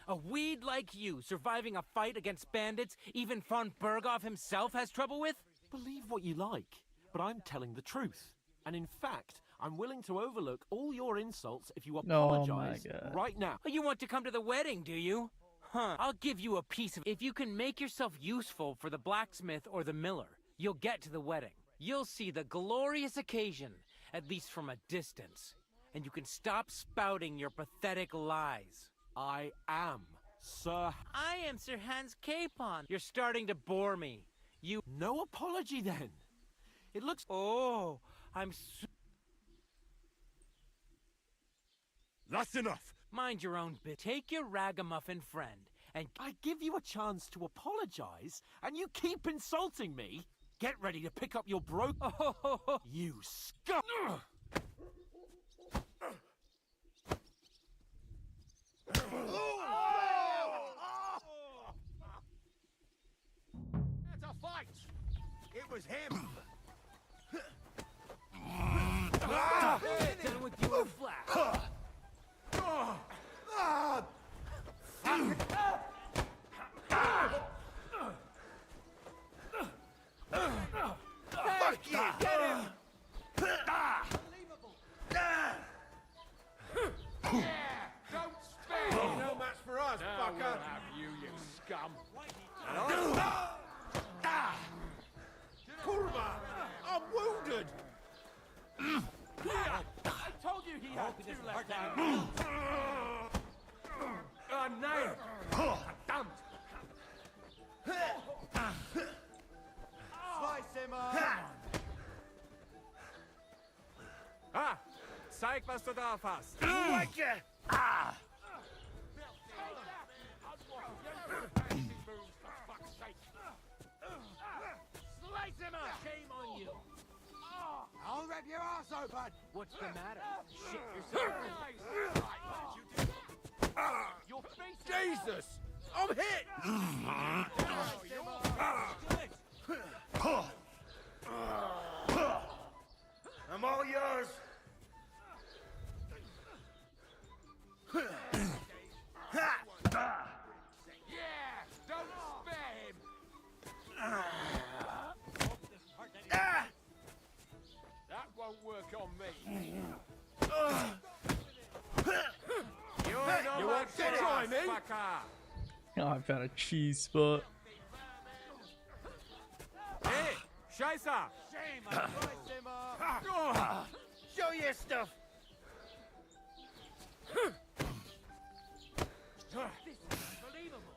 A weed like you surviving a fight against bandits even von Berghoff himself has trouble with? Believe what you like, but I'm telling the truth. And in fact, I'm willing to overlook all your insults if you apologize right now. You want to come to the wedding, do you? Huh, I'll give you a piece of... If you can make yourself useful for the blacksmith or the miller, you'll get to the wedding. You'll see the glorious occasion, at least from a distance. And you can stop spouting your pathetic lies. I am Sir... I am Sir Hans Capon. You're starting to bore me. You... No apology, then. It looks... Oh, I'm so... That's enough. Mind your own bit. Take your ragamuffin friend and... I give you a chance to apologize, and you keep insulting me? Get ready to pick up your broke... Oh, you scum! That's a fight! It was him! Done with you in flash. Fuck you! Get him! Don't spare! No match for us, fucker! We'll have you, you scum! Kurva! I'm wounded! I told you he had two left hands! No! Damn! Slice him up! Ah! Zeig, was du drauf hast! Wake! Slice him up! Shame on you! I'll rip your ass open! What's the matter? Shit yourself? Your face! Jesus! I'm hit! I'm all yours! Yeah! Don't spare him! That won't work on me. You want to try me? Oh, I found a cheese spot. Hey! Scheiße! Shame! Slice him up! Show your stuff! This is unbelievable!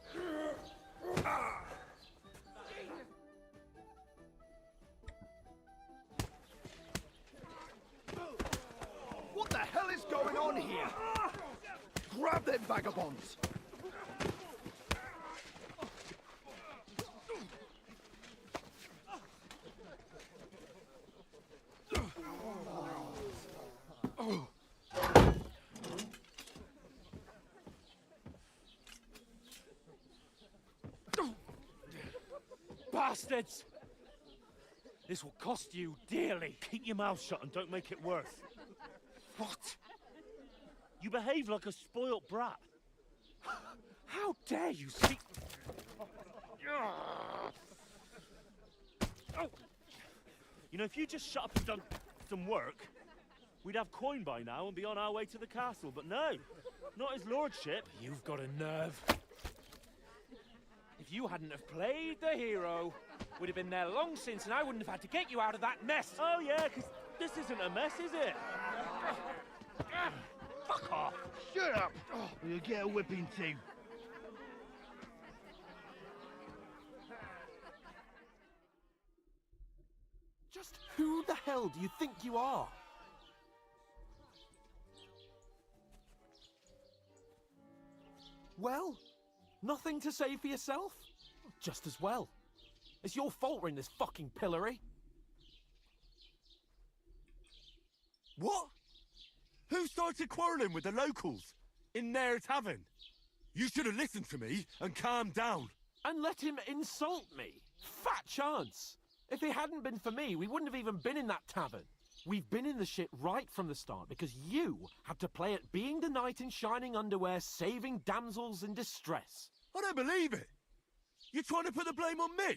What the hell is going on here? Grab them vagabonds! Bastards! This will cost you dearly. Keep your mouth shut and don't make it worse. What? You behave like a spoilt brat. How dare you speak... Oh. You know, if you just shut up and done some work, we'd have coin by now and be on our way to the castle. But no, not his lordship. You've got a nerve. If you hadn't have played the hero, we'd have been there long since and I wouldn't have had to get you out of that mess. Oh yeah, because this isn't a mess, is it? Fuck off. Shut up! Or you'll get a whipping too. Just who the hell do you think you are? Well, nothing to say for yourself? Just as well. It's your fault we're in this fucking pillory. What? Who started quarrelling with the locals? In their tavern? You should have listened to me and calmed down. And let him insult me? Fat chance. If it hadn't been for me, we wouldn't have even been in that tavern. We've been in the shit right from the start because you had to play at being the knight in shining underwear, saving damsels in distress. I don't believe it. You're trying to put the blame on me?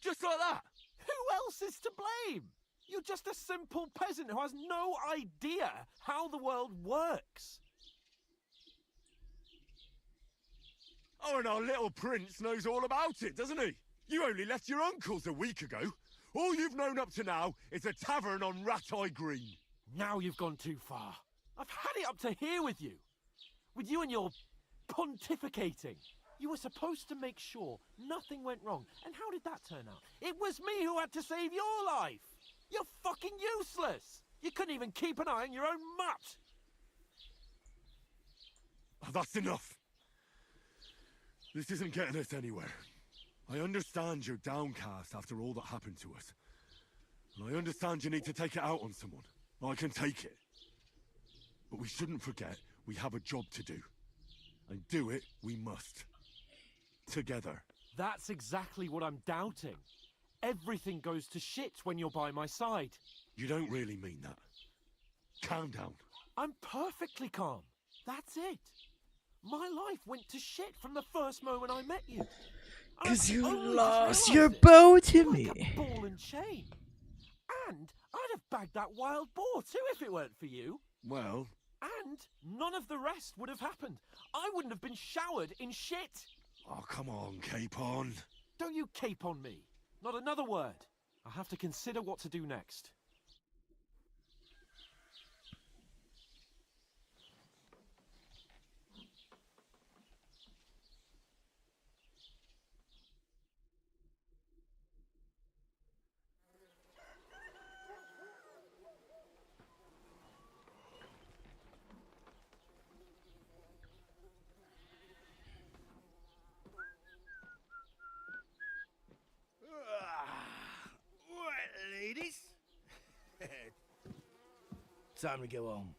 Just like that? Who else is to blame? You're just a simple peasant who has no idea how the world works. Oh, and our little prince knows all about it, doesn't he? You only left your uncle's a week ago. All you've known up to now is a tavern on Rat-Eye Green. Now you've gone too far. I've had it up to here with you. With you and your pontificating. You were supposed to make sure nothing went wrong. And how did that turn out? It was me who had to save your life. You're fucking useless. You couldn't even keep an eye on your own mutt. Oh, that's enough. This isn't getting us anywhere. I understand you're downcast after all that happened to us. And I understand you need to take it out on someone. I can take it. But we shouldn't forget we have a job to do. And do it we must. Together. That's exactly what I'm doubting. Everything goes to shit when you're by my side. You don't really mean that. Calm down. I'm perfectly calm. That's it. My life went to shit from the first moment I met you. Because you only just lost realised your it. bow to Like me. a ball and chain. And I'd have bagged that wild boar too if it weren't for you. Well... And none of the rest would have happened. I wouldn't have been showered in shit. Oh, come on, Capon. Don't you cape on me. Not another word. I'll have to consider what to do next. Right, ladies. Time to go home.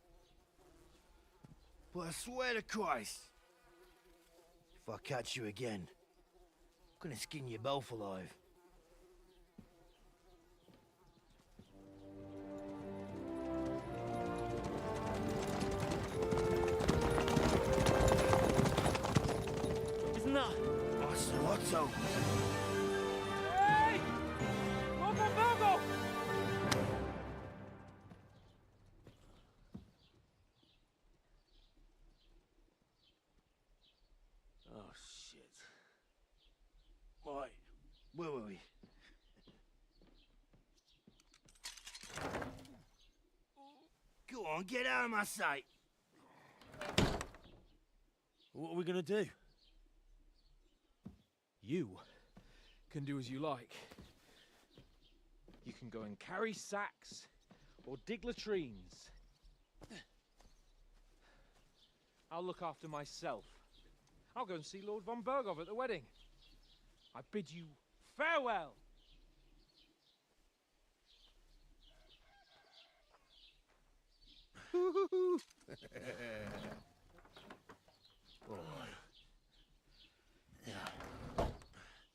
But I swear to Christ, if I catch you again, I'm gonna skin you both alive. Isn't that? Otto. Hey! Lord Virgo! Oh, shit. Right, where were we? Go on, get out of my sight. What are we gonna do? You can do as you like. You can go and carry sacks or dig latrines. I'll look after myself. I'll go and see Lord von Berghoff at the wedding. I bid you farewell.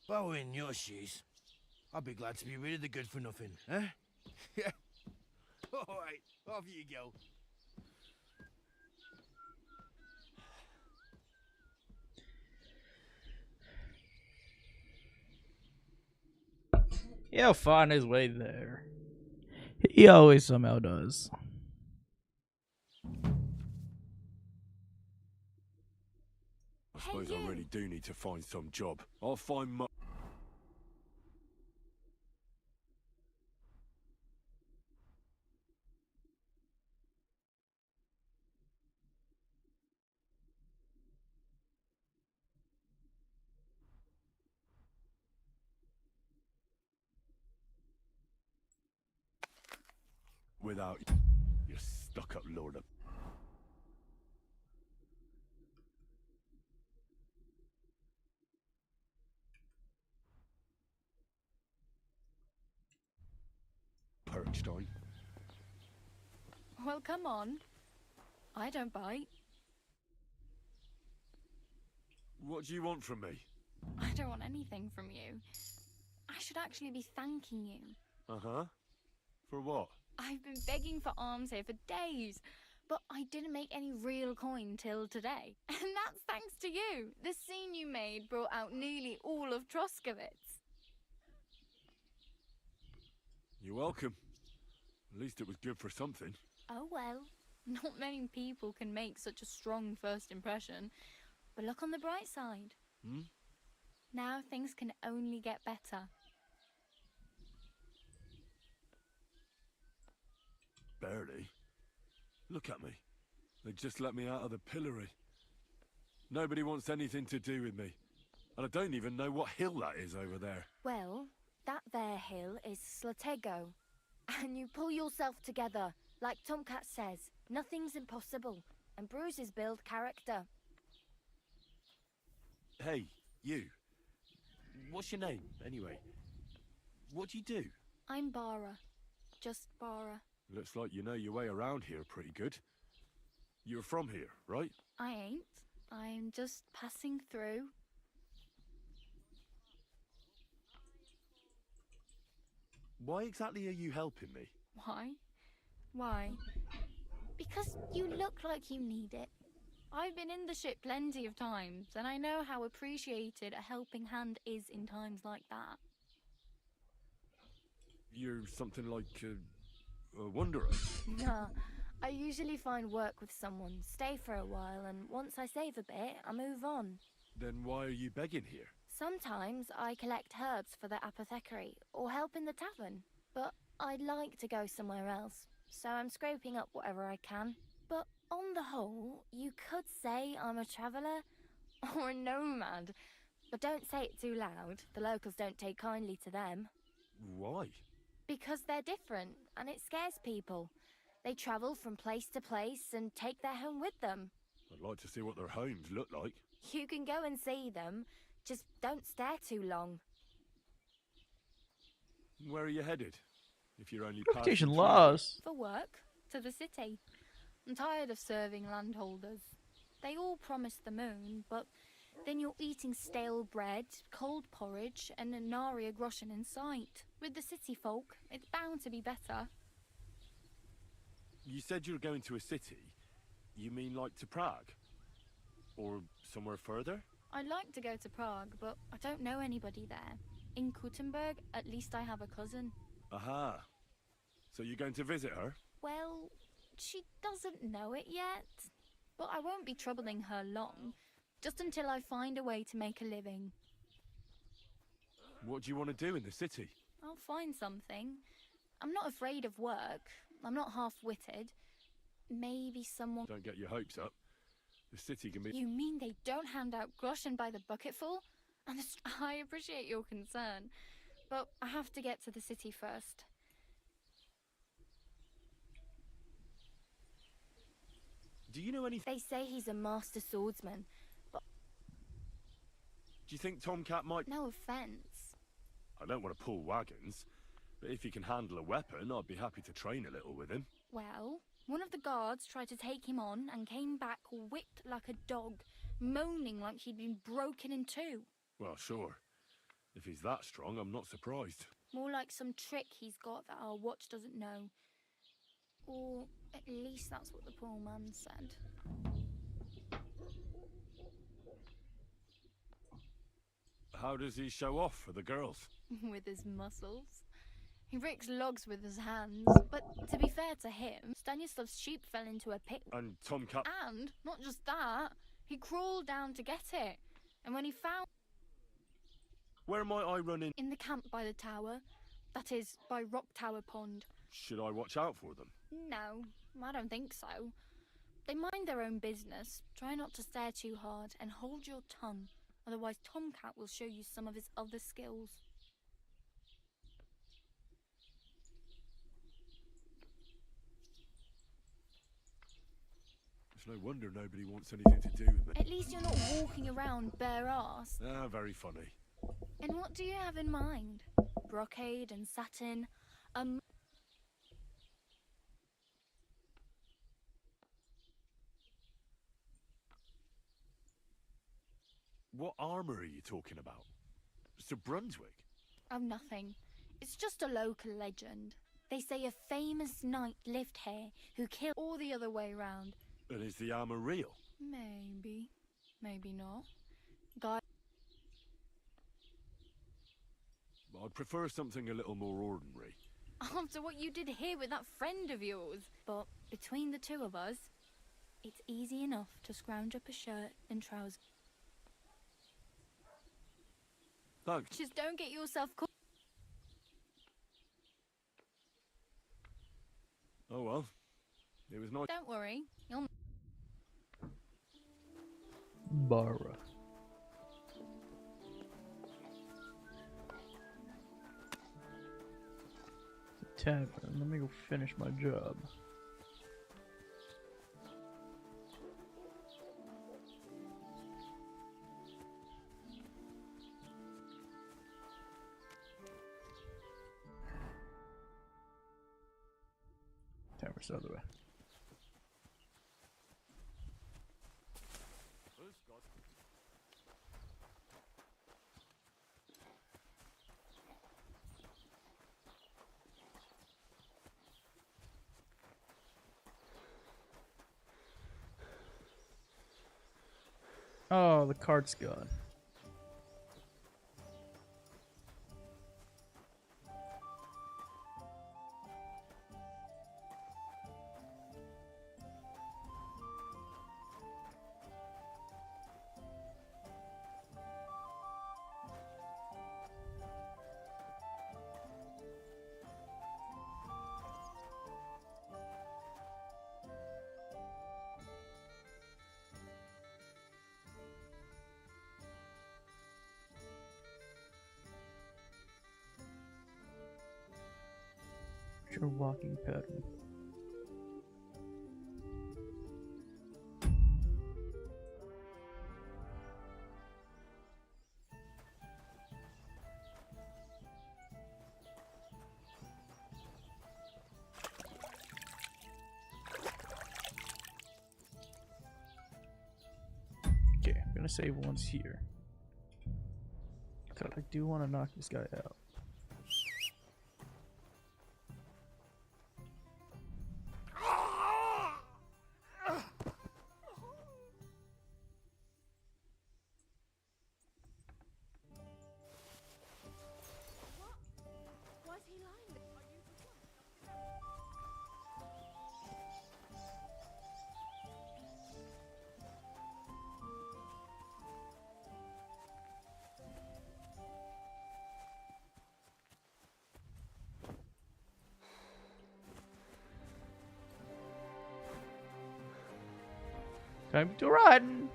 If I were in your shoes, I'd be glad to be rid of the good for nothing, eh? Yeah. Alright, off you go. He'll find his way there. He always somehow does. I suppose I really do need to find some job. I'll find my... without your stuck-up lord of... Perkstein. Well, come on. I don't bite. What do you want from me? I don't want anything from you. I should actually be thanking you. Uh-huh. For what? I've been begging for alms here for days, but I didn't make any real coin till today. And that's thanks to you. The scene you made brought out nearly all of Troskowitz. You're welcome. At least it was good for something. Oh well, not many people can make such a strong first impression. But look on the bright side. Hmm? Now things can only get better. Barely. Look at me. They just let me out of the pillory. Nobody wants anything to do with me. And I don't even know what hill that is over there. Well, that there hill is Slatego. And you pull yourself together. Like Tomcat says, nothing's impossible. And bruises build character. Hey, you. What's your name, anyway? What do you do? I'm Bara. Just Bara. Looks like you know your way around here pretty good. You're from here, right? I ain't. I'm just passing through. Why exactly are you helping me? Why? Why? Because you look like you need it. I've been in the ship plenty of times, and I know how appreciated a helping hand is in times like that. You're something like a wanderer. Nah, I usually find work with someone, stay for a while, and once I save a bit, I move on. Then why are you begging here? Sometimes I collect herbs for the apothecary, or help in the tavern, but I'd like to go somewhere else, so I'm scraping up whatever I can. But on the whole, you could say I'm a traveller, or a nomad, but don't say it too loud, the locals don't take kindly to them. Why? Because they're different, and it scares people. They travel from place to place and take their home with them. I'd like to see what their homes look like. You can go and see them, just don't stare too long. Where are you headed? If you're only Reputation passing loss. For work, to the city. I'm tired of serving landholders. They all promise the moon, but then you're eating stale bread, cold porridge, and a Naria groschen in sight. With the city folk, it's bound to be better. You said you were going to a city. You mean like to Prague? Or somewhere further? I'd like to go to Prague, but I don't know anybody there. In Kuttenberg, at least I have a cousin. Aha. So you're going to visit her? Well, she doesn't know it yet. But I won't be troubling her long, just until I find a way to make a living. What do you want to do in the city? I'll find something. I'm not afraid of work. I'm not half-witted. Maybe someone... Don't get your hopes up. The city can be... You mean they don't hand out groschen by the bucketful? And I appreciate your concern, but I have to get to the city first. Do you know anything? They say he's a master swordsman, but... Do you think Tomcat might... No offense. I don't want to pull wagons, but if he can handle a weapon, I'd be happy to train a little with him. Well, one of the guards tried to take him on and came back whipped like a dog, moaning like he'd been broken in two. Well, sure. If he's that strong, I'm not surprised. More like some trick he's got that our watch doesn't know. Or at least that's what the poor man said. How does he show off for the girls? With his muscles. He rakes logs with his hands, but to be fair to him, Stanislav's sheep fell into a pit. And Tomcat... And, not just that, he crawled down to get it. And when he found... Where might I run in? In the camp by the tower. That is, by Rock Tower Pond. Should I watch out for them? No, I don't think so. They mind their own business. Try not to stare too hard and hold your tongue. Otherwise Tomcat will show you some of his other skills. It's no wonder nobody wants anything to do with me. At least you're not walking around bare-ass. Ah, very funny. And what do you have in mind? Brocade and satin? What armor are you talking about? Sir Brunswick? Oh, nothing. It's just a local legend. They say a famous knight lived here who killed all the other way round. And is the armor real? Maybe. Maybe not. God. I'd prefer something a little more ordinary. After what you did here with that friend of yours. But between the two of us, it's easy enough to scrounge up a shirt and trousers. Thanks. Just don't get yourself caught. Oh well. It was nice. Don't worry. You'll... Bara. Tavern. Let me go finish my job. Tavern's the other way. Oh, the cart's gone. Your walking pattern. Okay, I'm gonna save once here. Cause I do want to knock this guy out. Time to run!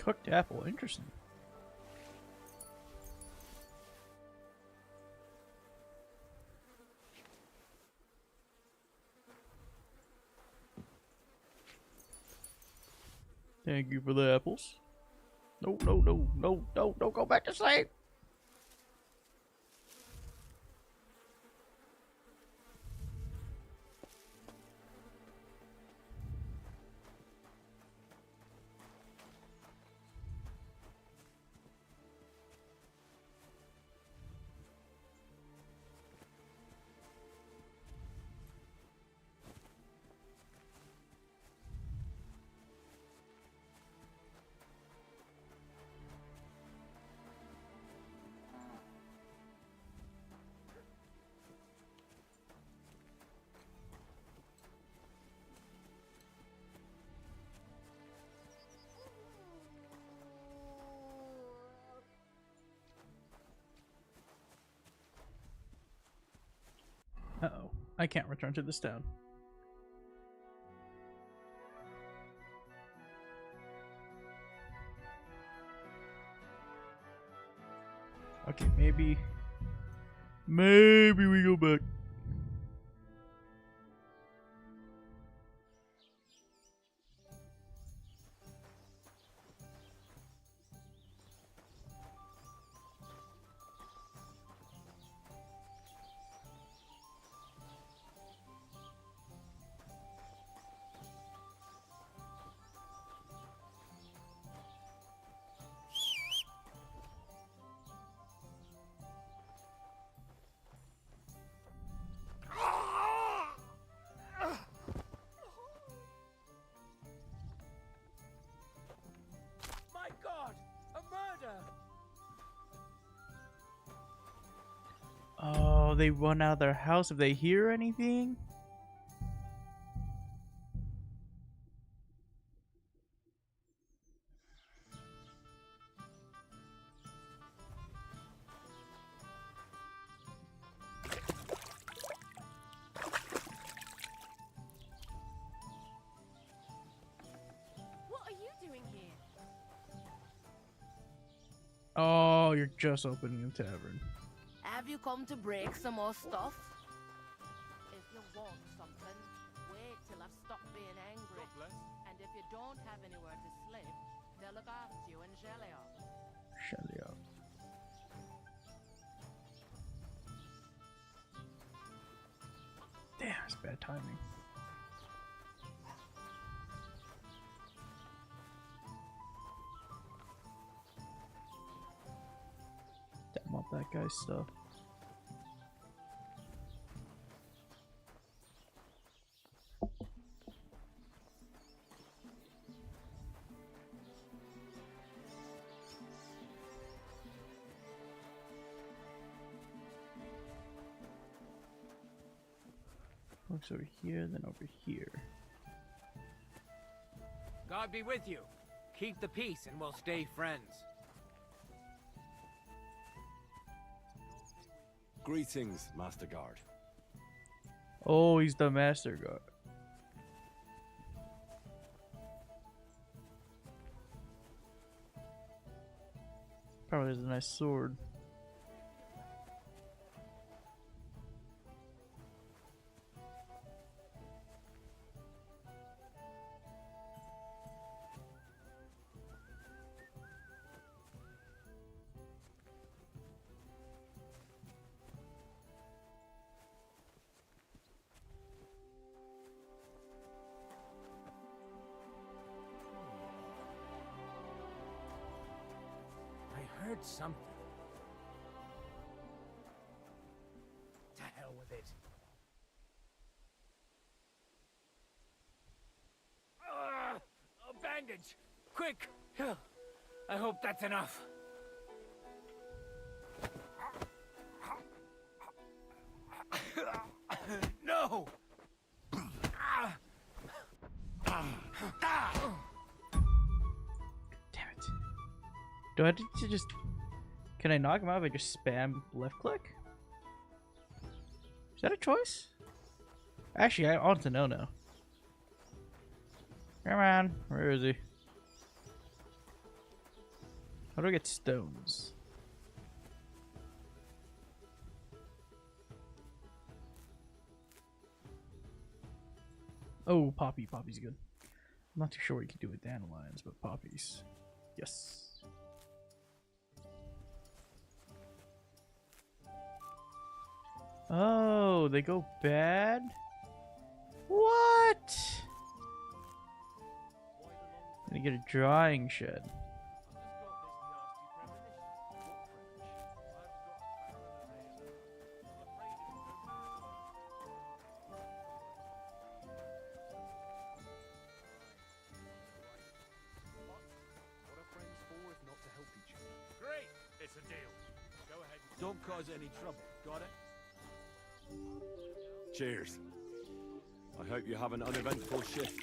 Cooked apple, interesting. Thank you for the apples. No, no, no, no, no, don't go back to sleep. Uh-oh. I can't return to this town. Okay, maybe we go back. My God! A murder! Oh, they run out of their house if they hear anything? What are you doing here? Oh, you're just opening a tavern. Have you come to break some more stuff? If you want something, wait till I've stopped being angry. And if you don't have anywhere to sleep, they'll look after you in Shelia. Shelia. Damn, it's bad timing. Damn up that guy's stuff. Looks over here, then over here. God be with you. Keep the peace and we'll stay friends. Greetings, Master Guard. Oh, he's the Master Guard. Probably has a nice sword. I heard something. To hell with it. A bandage! Quick! I hope that's enough. No! Damn it. Do I have to just... Can I knock him out if I just spam left click? Is that a choice? Actually, I want to know now. Come on. Where is he? How do I get stones? Oh, poppy. Poppy's good. I'm not too sure what you can do with dandelions, but poppies. Yes. Oh, they go bad? What? I'm gonna get a drying shed. Great! It's a deal. Go ahead. Don't cause any trouble. Got it? Cheers. I hope you have an uneventful shift.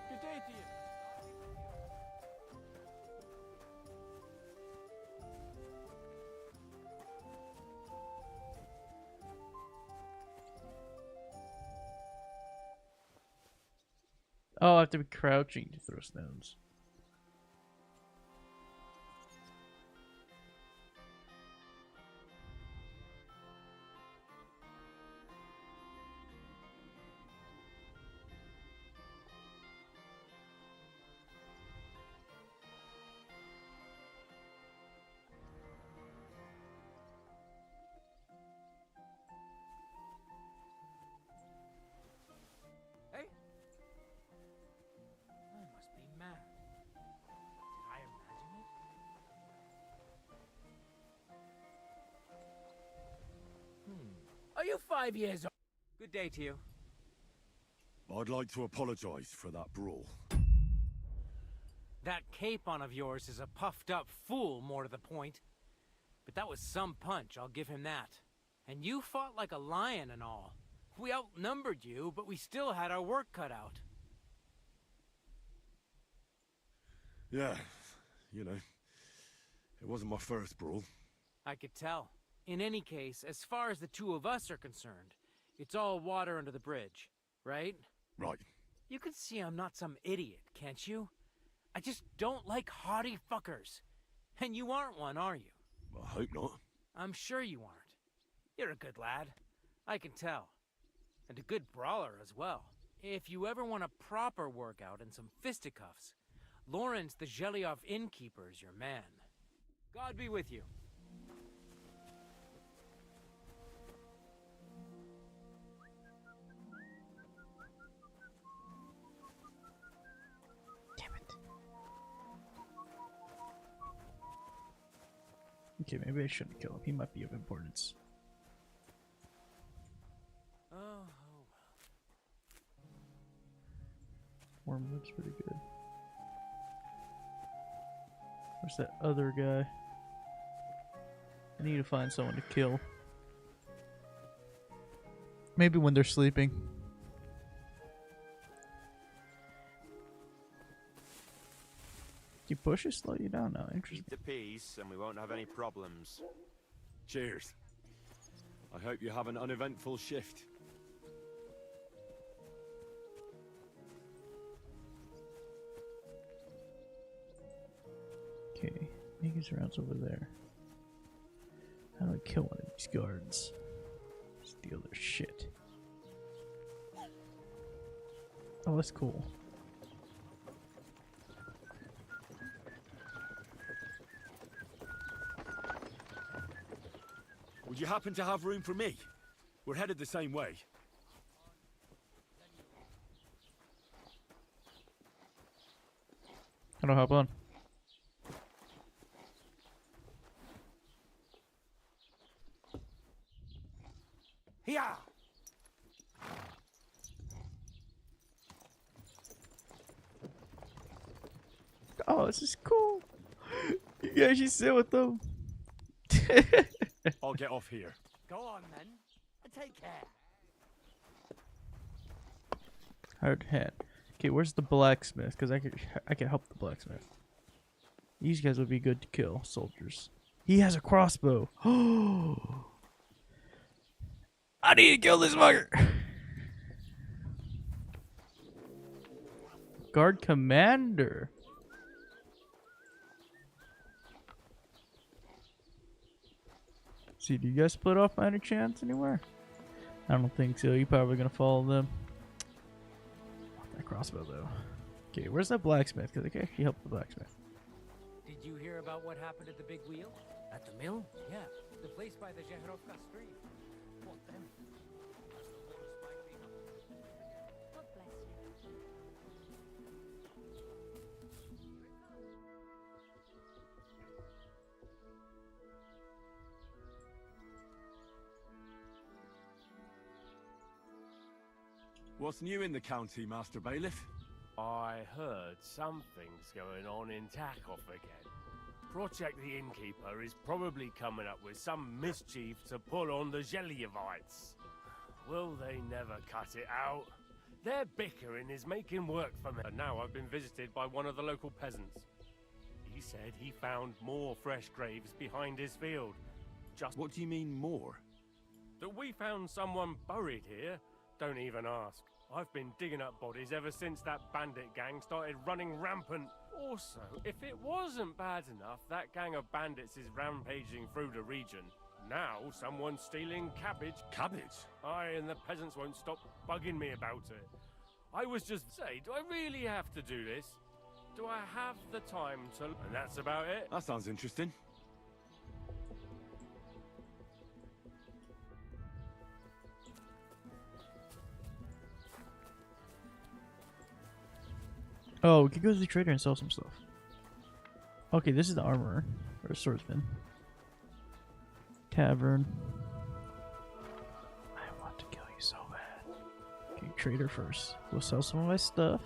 Good day to you. Oh, I have to be crouching to throw stones. Hey? I must be mad. Did I imagine it? Are you 5 years old? Good day to you. I'd like to apologize for that brawl. That capon of yours is a puffed up fool, more to the point. But that was some punch, I'll give him that. And you fought like a lion and all. We outnumbered you, but we still had our work cut out. Yeah, you know, it wasn't my first brawl. I could tell. In any case, as far as the two of us are concerned, it's all water under the bridge, right? Right. You can see I'm not some idiot, can't you? I just don't like haughty fuckers. And you aren't one, are you? I hope not. I'm sure you aren't. You're a good lad. I can tell. And a good brawler as well. If you ever want a proper workout and some fisticuffs, Lawrence the Zhelyov innkeeper is your man. God be with you. Okay, maybe I shouldn't kill him. He might be of importance. Oh, Wormwood's pretty good. Where's that other guy? I need to find someone to kill. Maybe when they're sleeping. Can pushes slow you down now? Interesting. Eat the peace and we won't have any problems. Cheers. I hope you have an uneventful shift. Okay, Megan's around over there. How do I kill one of these guards? Steal their shit. Oh, that's cool. Would you happen to have room for me? We're headed the same way. How do I hop on? yeah. Oh, this is cool. You guys should sit with them. I'll get off here. Go on, then. Take care. Hard hat. Okay, where's the blacksmith? Because I could help the blacksmith. These guys would be good to kill, soldiers. He has a crossbow. Oh, I need to kill this fucker. Guard commander. See, do you guys split off by any chance anywhere? I don't think so. You're probably gonna follow them. Want that crossbow though. Okay, where's that blacksmith? Because I can actually help the blacksmith. Did you hear about what happened at the big wheel? At the mill? Yeah, the place by the Zheherovka stream. What then? God bless you. What's new in the county, Master Bailiff? I heard something's going on in Tarkov again. Project the Innkeeper is probably coming up with some mischief to pull on the Zhelyevites. Will they never cut it out? Their bickering is making work for me. And now I've been visited by one of the local peasants. He said he found more fresh graves behind his field. Just what do you mean more? That we found someone buried here? Don't even ask. I've been digging up bodies ever since that bandit gang started running rampant. Also, if it wasn't bad enough, that gang of bandits is rampaging through the region. Now someone's stealing cabbage. Cabbage? Aye, and the peasants won't stop bugging me about it. I was just saying, do I really have to do this? Do I have the time to... And that's about it. That sounds interesting. Oh, we could go to the trader and sell some stuff. Okay, this is the armorer. Or swordsman. Tavern. I want to kill you so bad. Okay, trader first. We'll sell some of my stuff.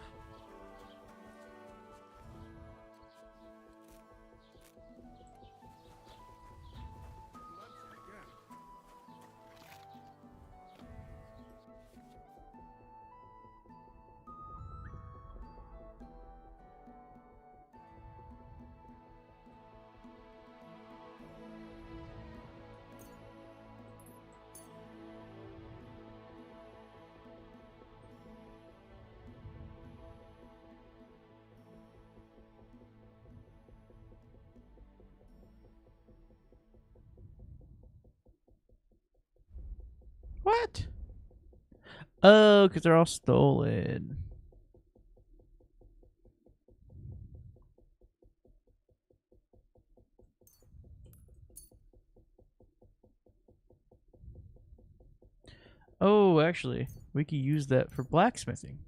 What? Oh, because they're all stolen. Oh, actually, we could use that for blacksmithing.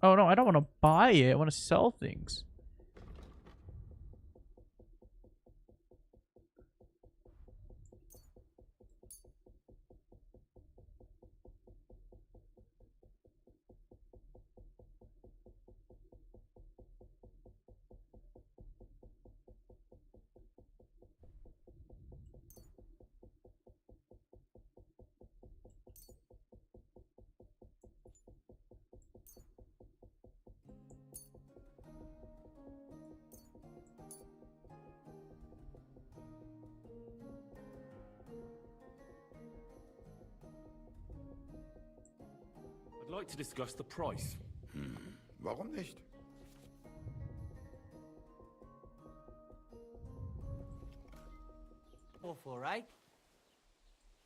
Oh no, I don't want to buy it. I want to sell things. I'd like to discuss the price. Warum nicht? Awful, right?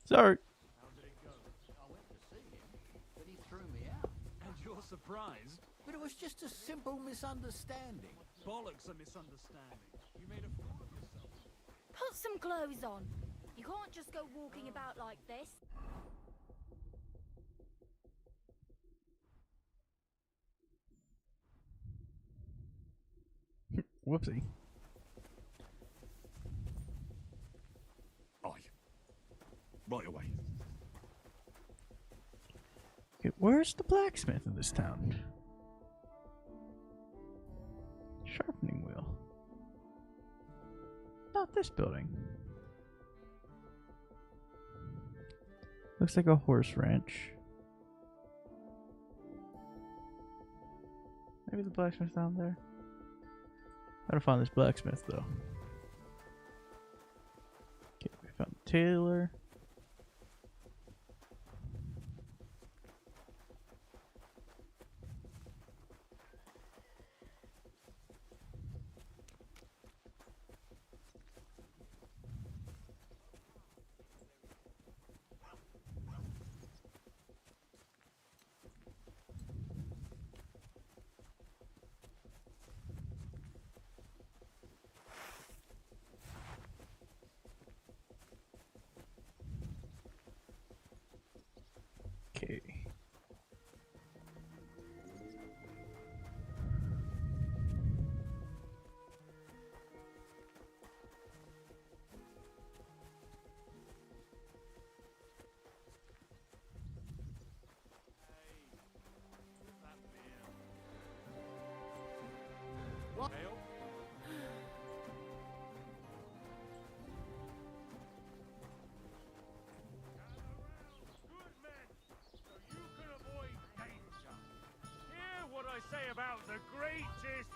Sorry. How did it go? I went to see him, but he threw me out. And you're surprised? But it was just a simple misunderstanding. Bollocks a misunderstanding. You made a fool of yourself. Put some clothes on. You can't just go walking about like this. Whoopsie. Aye. Right away. Okay, where's the blacksmith in this town? Sharpening wheel. Not this building. Looks like a horse ranch. Maybe the blacksmith down there. Gotta find this blacksmith though. Okay, we found the tailor. Okay. What? What I say about the greatest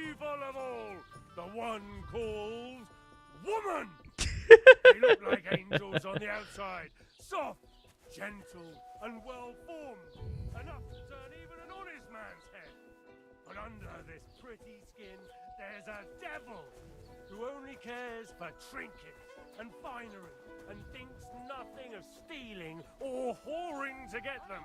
evil of all, the one called woman. They look like angels on the outside, soft, gentle, and well-formed, enough to turn even an honest man's head. But under this pretty skin, there's a devil who only cares for trinkets and finery and thinks nothing of stealing or whoring to get them.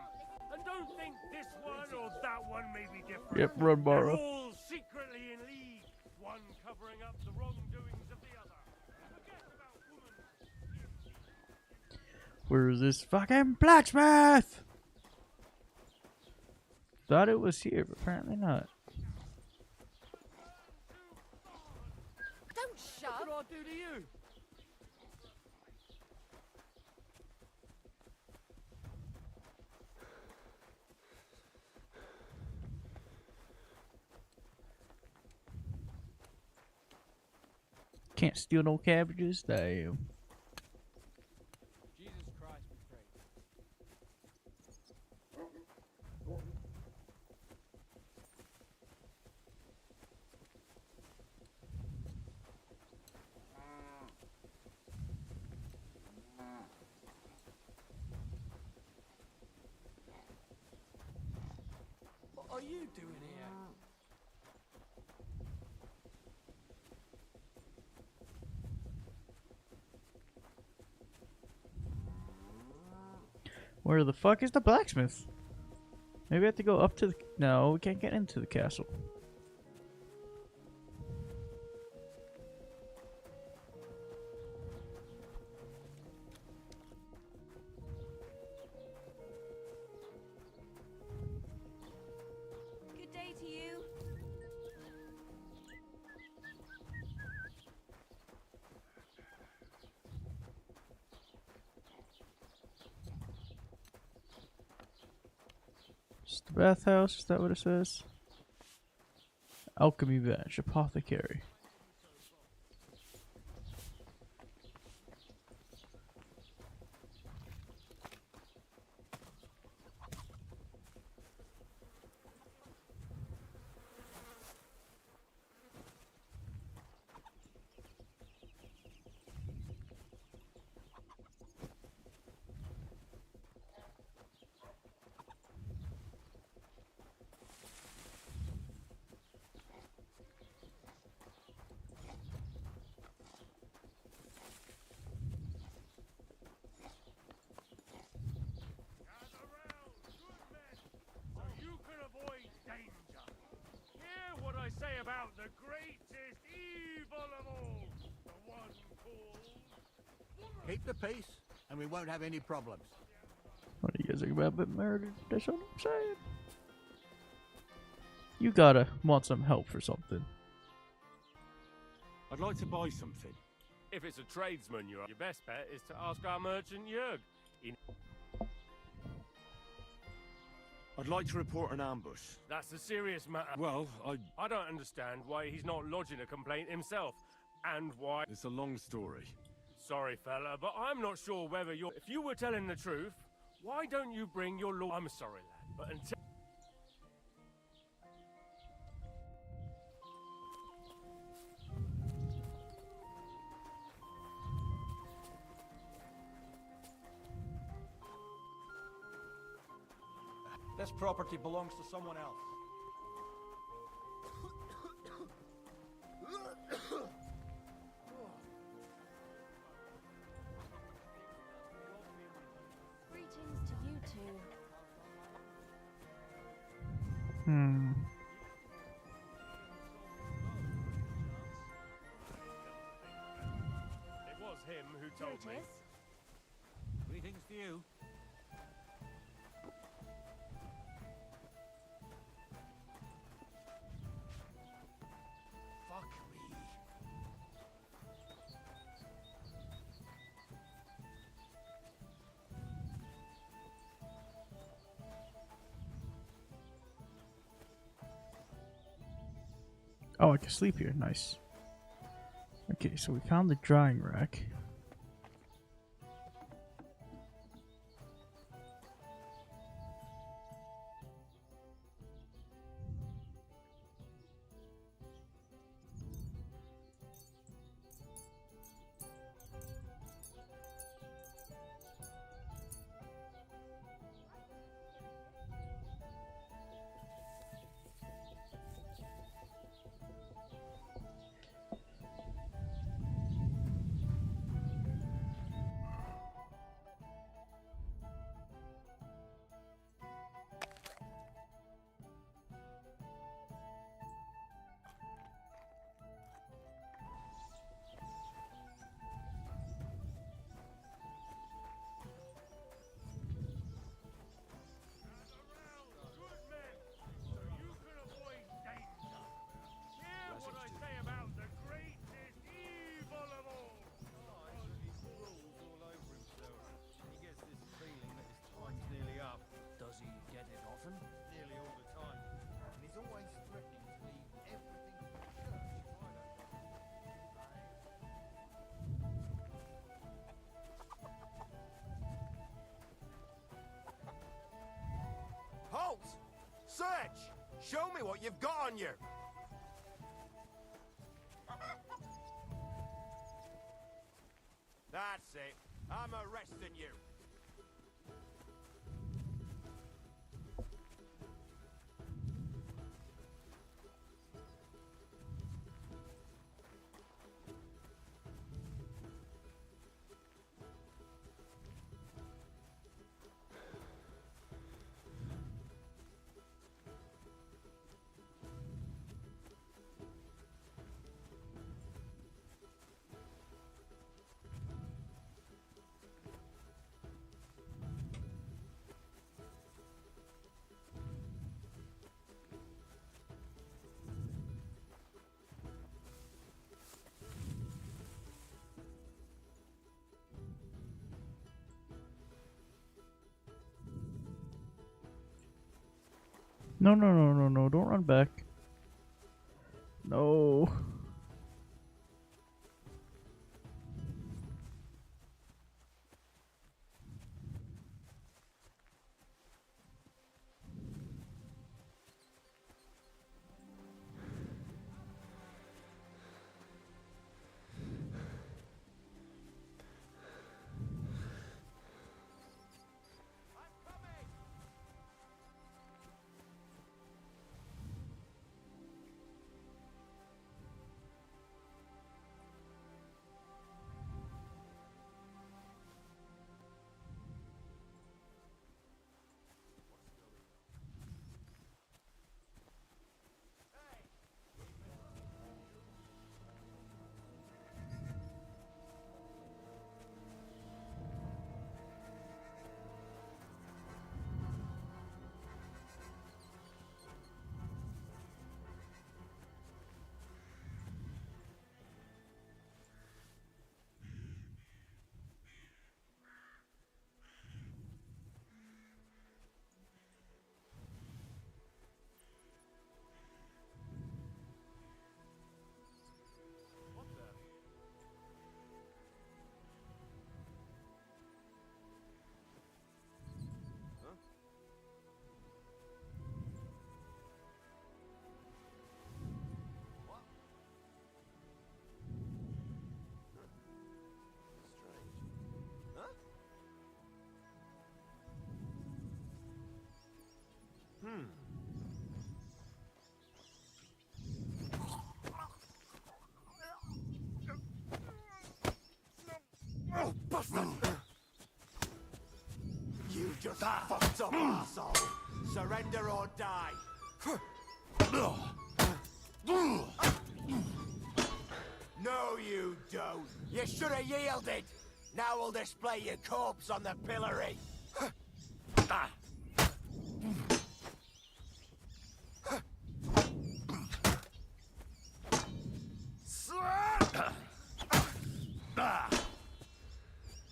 And don't think this one or that one may be different. Yep, run, borrow. They're all secretly in league, one covering up the wrongdoings of the other. Forget about woman. Where's this fucking blacksmith? Thought it was here, but apparently not. Don't shove. What did I do to you? Can't steal no cabbages, damn. Jesus Christ be praised. What are you doing here? Where the fuck is the blacksmith? Maybe I have to go up to the... No, we can't get into the castle. Good day to you. It's the bathhouse, is that what it says? Alchemy bench, apothecary. Say about the greatest evil of all, the one called woman. Keep the peace, and we won't have any problems. What are you guys talking about? But murdered? That's what I'm saying. You gotta want some help for something. I'd like to buy something. If it's a tradesman, your best bet is to ask our merchant Jörg. I'd like to report an ambush. That's a serious matter. Well, I don't understand why he's not lodging a complaint himself, and why... It's a long story. sorry, fella, but I'm not sure whether you're... If you were telling the truth, why don't you bring your lord... I'm sorry, lad, but until... This property belongs to someone else. Greetings to you two. It was him who told me. Greetings to you. Fuck me. Oh, I can sleep here. Nice. Okay, so we found the drying rack. Halt! Search! Show me what you've got on you! That's it. I'm arresting you. No, no, no, no, no, don't run back. No. just fucked up, asshole. Surrender or die. No, you don't. You should have yielded. Now we'll display your corpse on the pillory.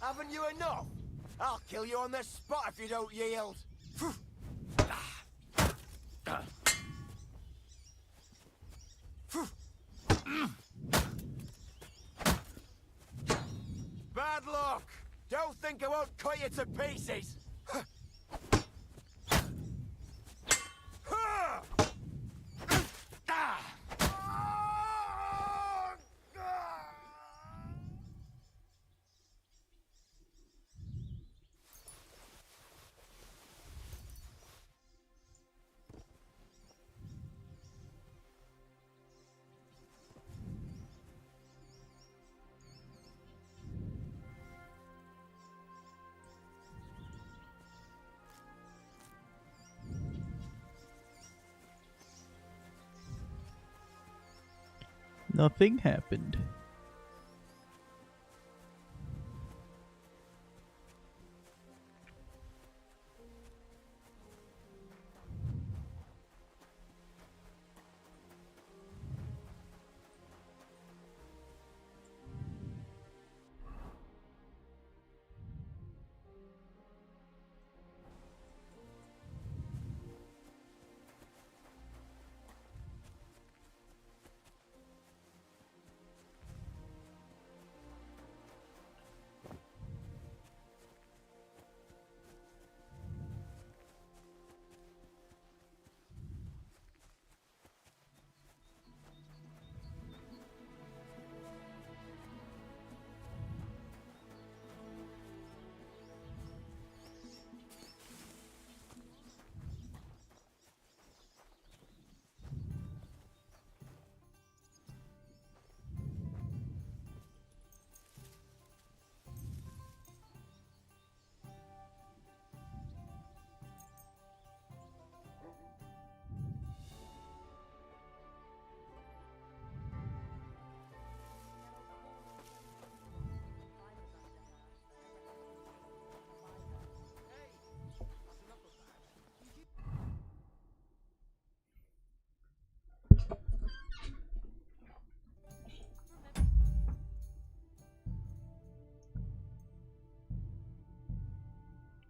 Haven't you enough? I'll kill you on the spot if you don't yield. Bad luck. Don't think I won't cut you to pieces. Nothing happened.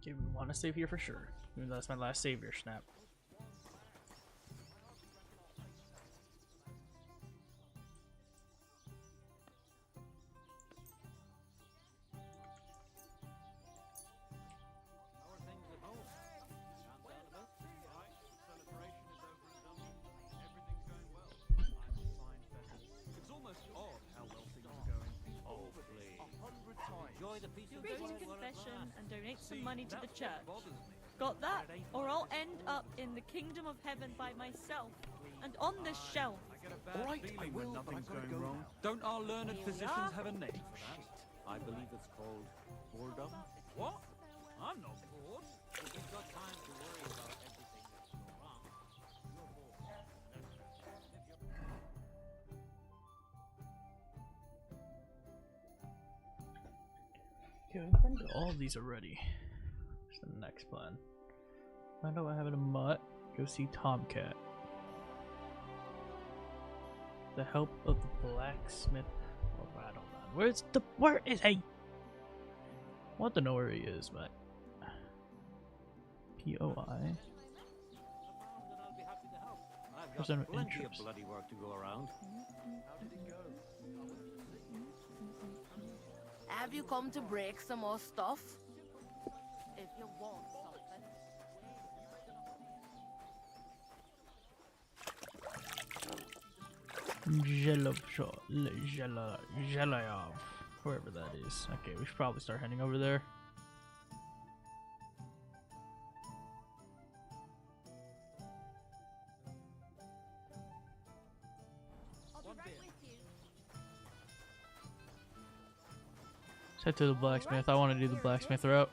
Okay, we want to save here for sure. Even though that's my last save here, snap. And donate some money to the church. Got that? Or I'll end up in the kingdom of heaven by myself and on this shelf. All right, I will. Nothing's going wrong. Don't our learned physicians have a name for that? I believe it's called boredom. What? I'm not bored. We've got time to worry about everything that's wrong. Okay, I think all of these are ready. What's the next plan? Find out what happened to Mutt. Go see Tomcat. The help of the blacksmith. Oh, I don't know. Where is he? I want to know where he is, but POI. I've got plenty of bloody work to go around. Have you come to break some more stuff? If you want Jelayov, wherever that is. Okay, we should probably start heading over there. Let's head to the blacksmith. I want to do the blacksmith route.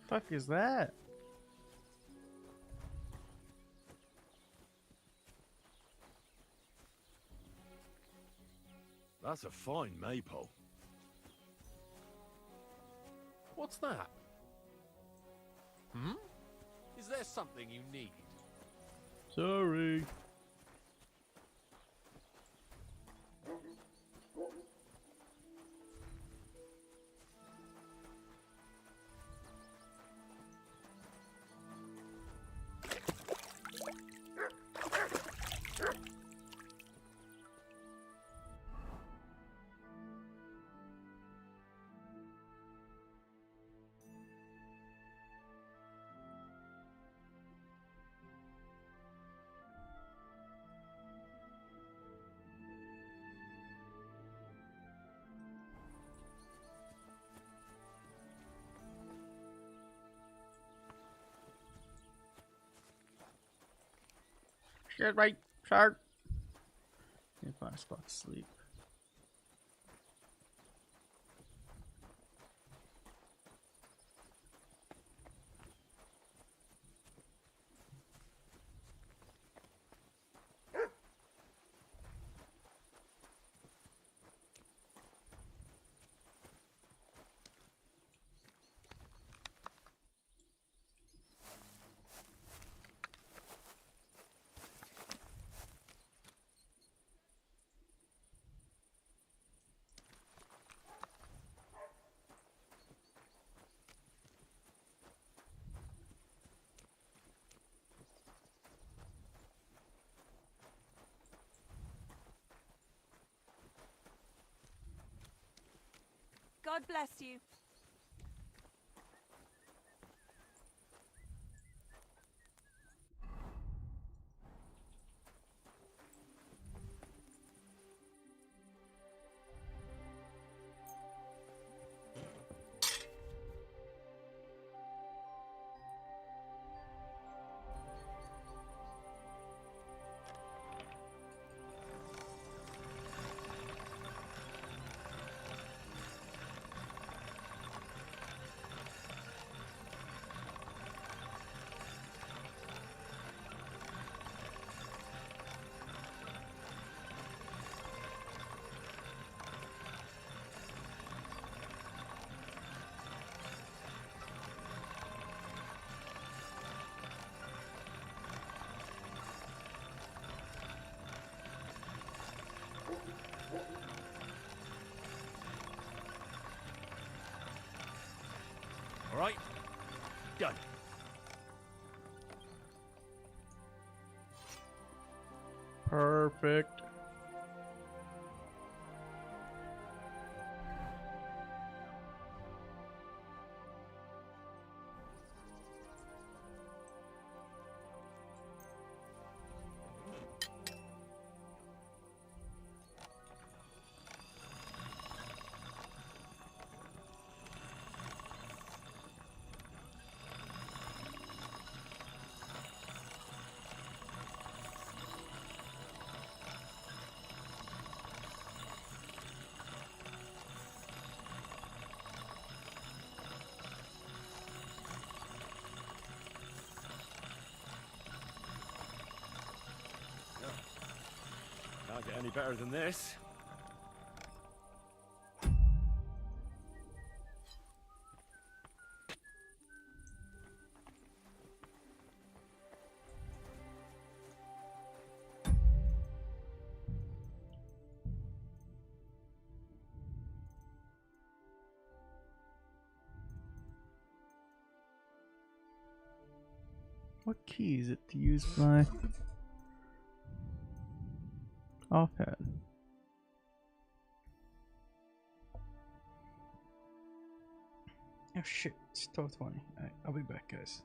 Fuck is that? That's a fine maypole. What's that? Hmm? Is there something you need? Sorry. Excuse me, sir. Can't find a spot to sleep. God bless you. All right, go. Perfect. Can't get any better than this. What key is it to use my offhand? Oh shit, it's 12:20. Alright, I'll be back, guys.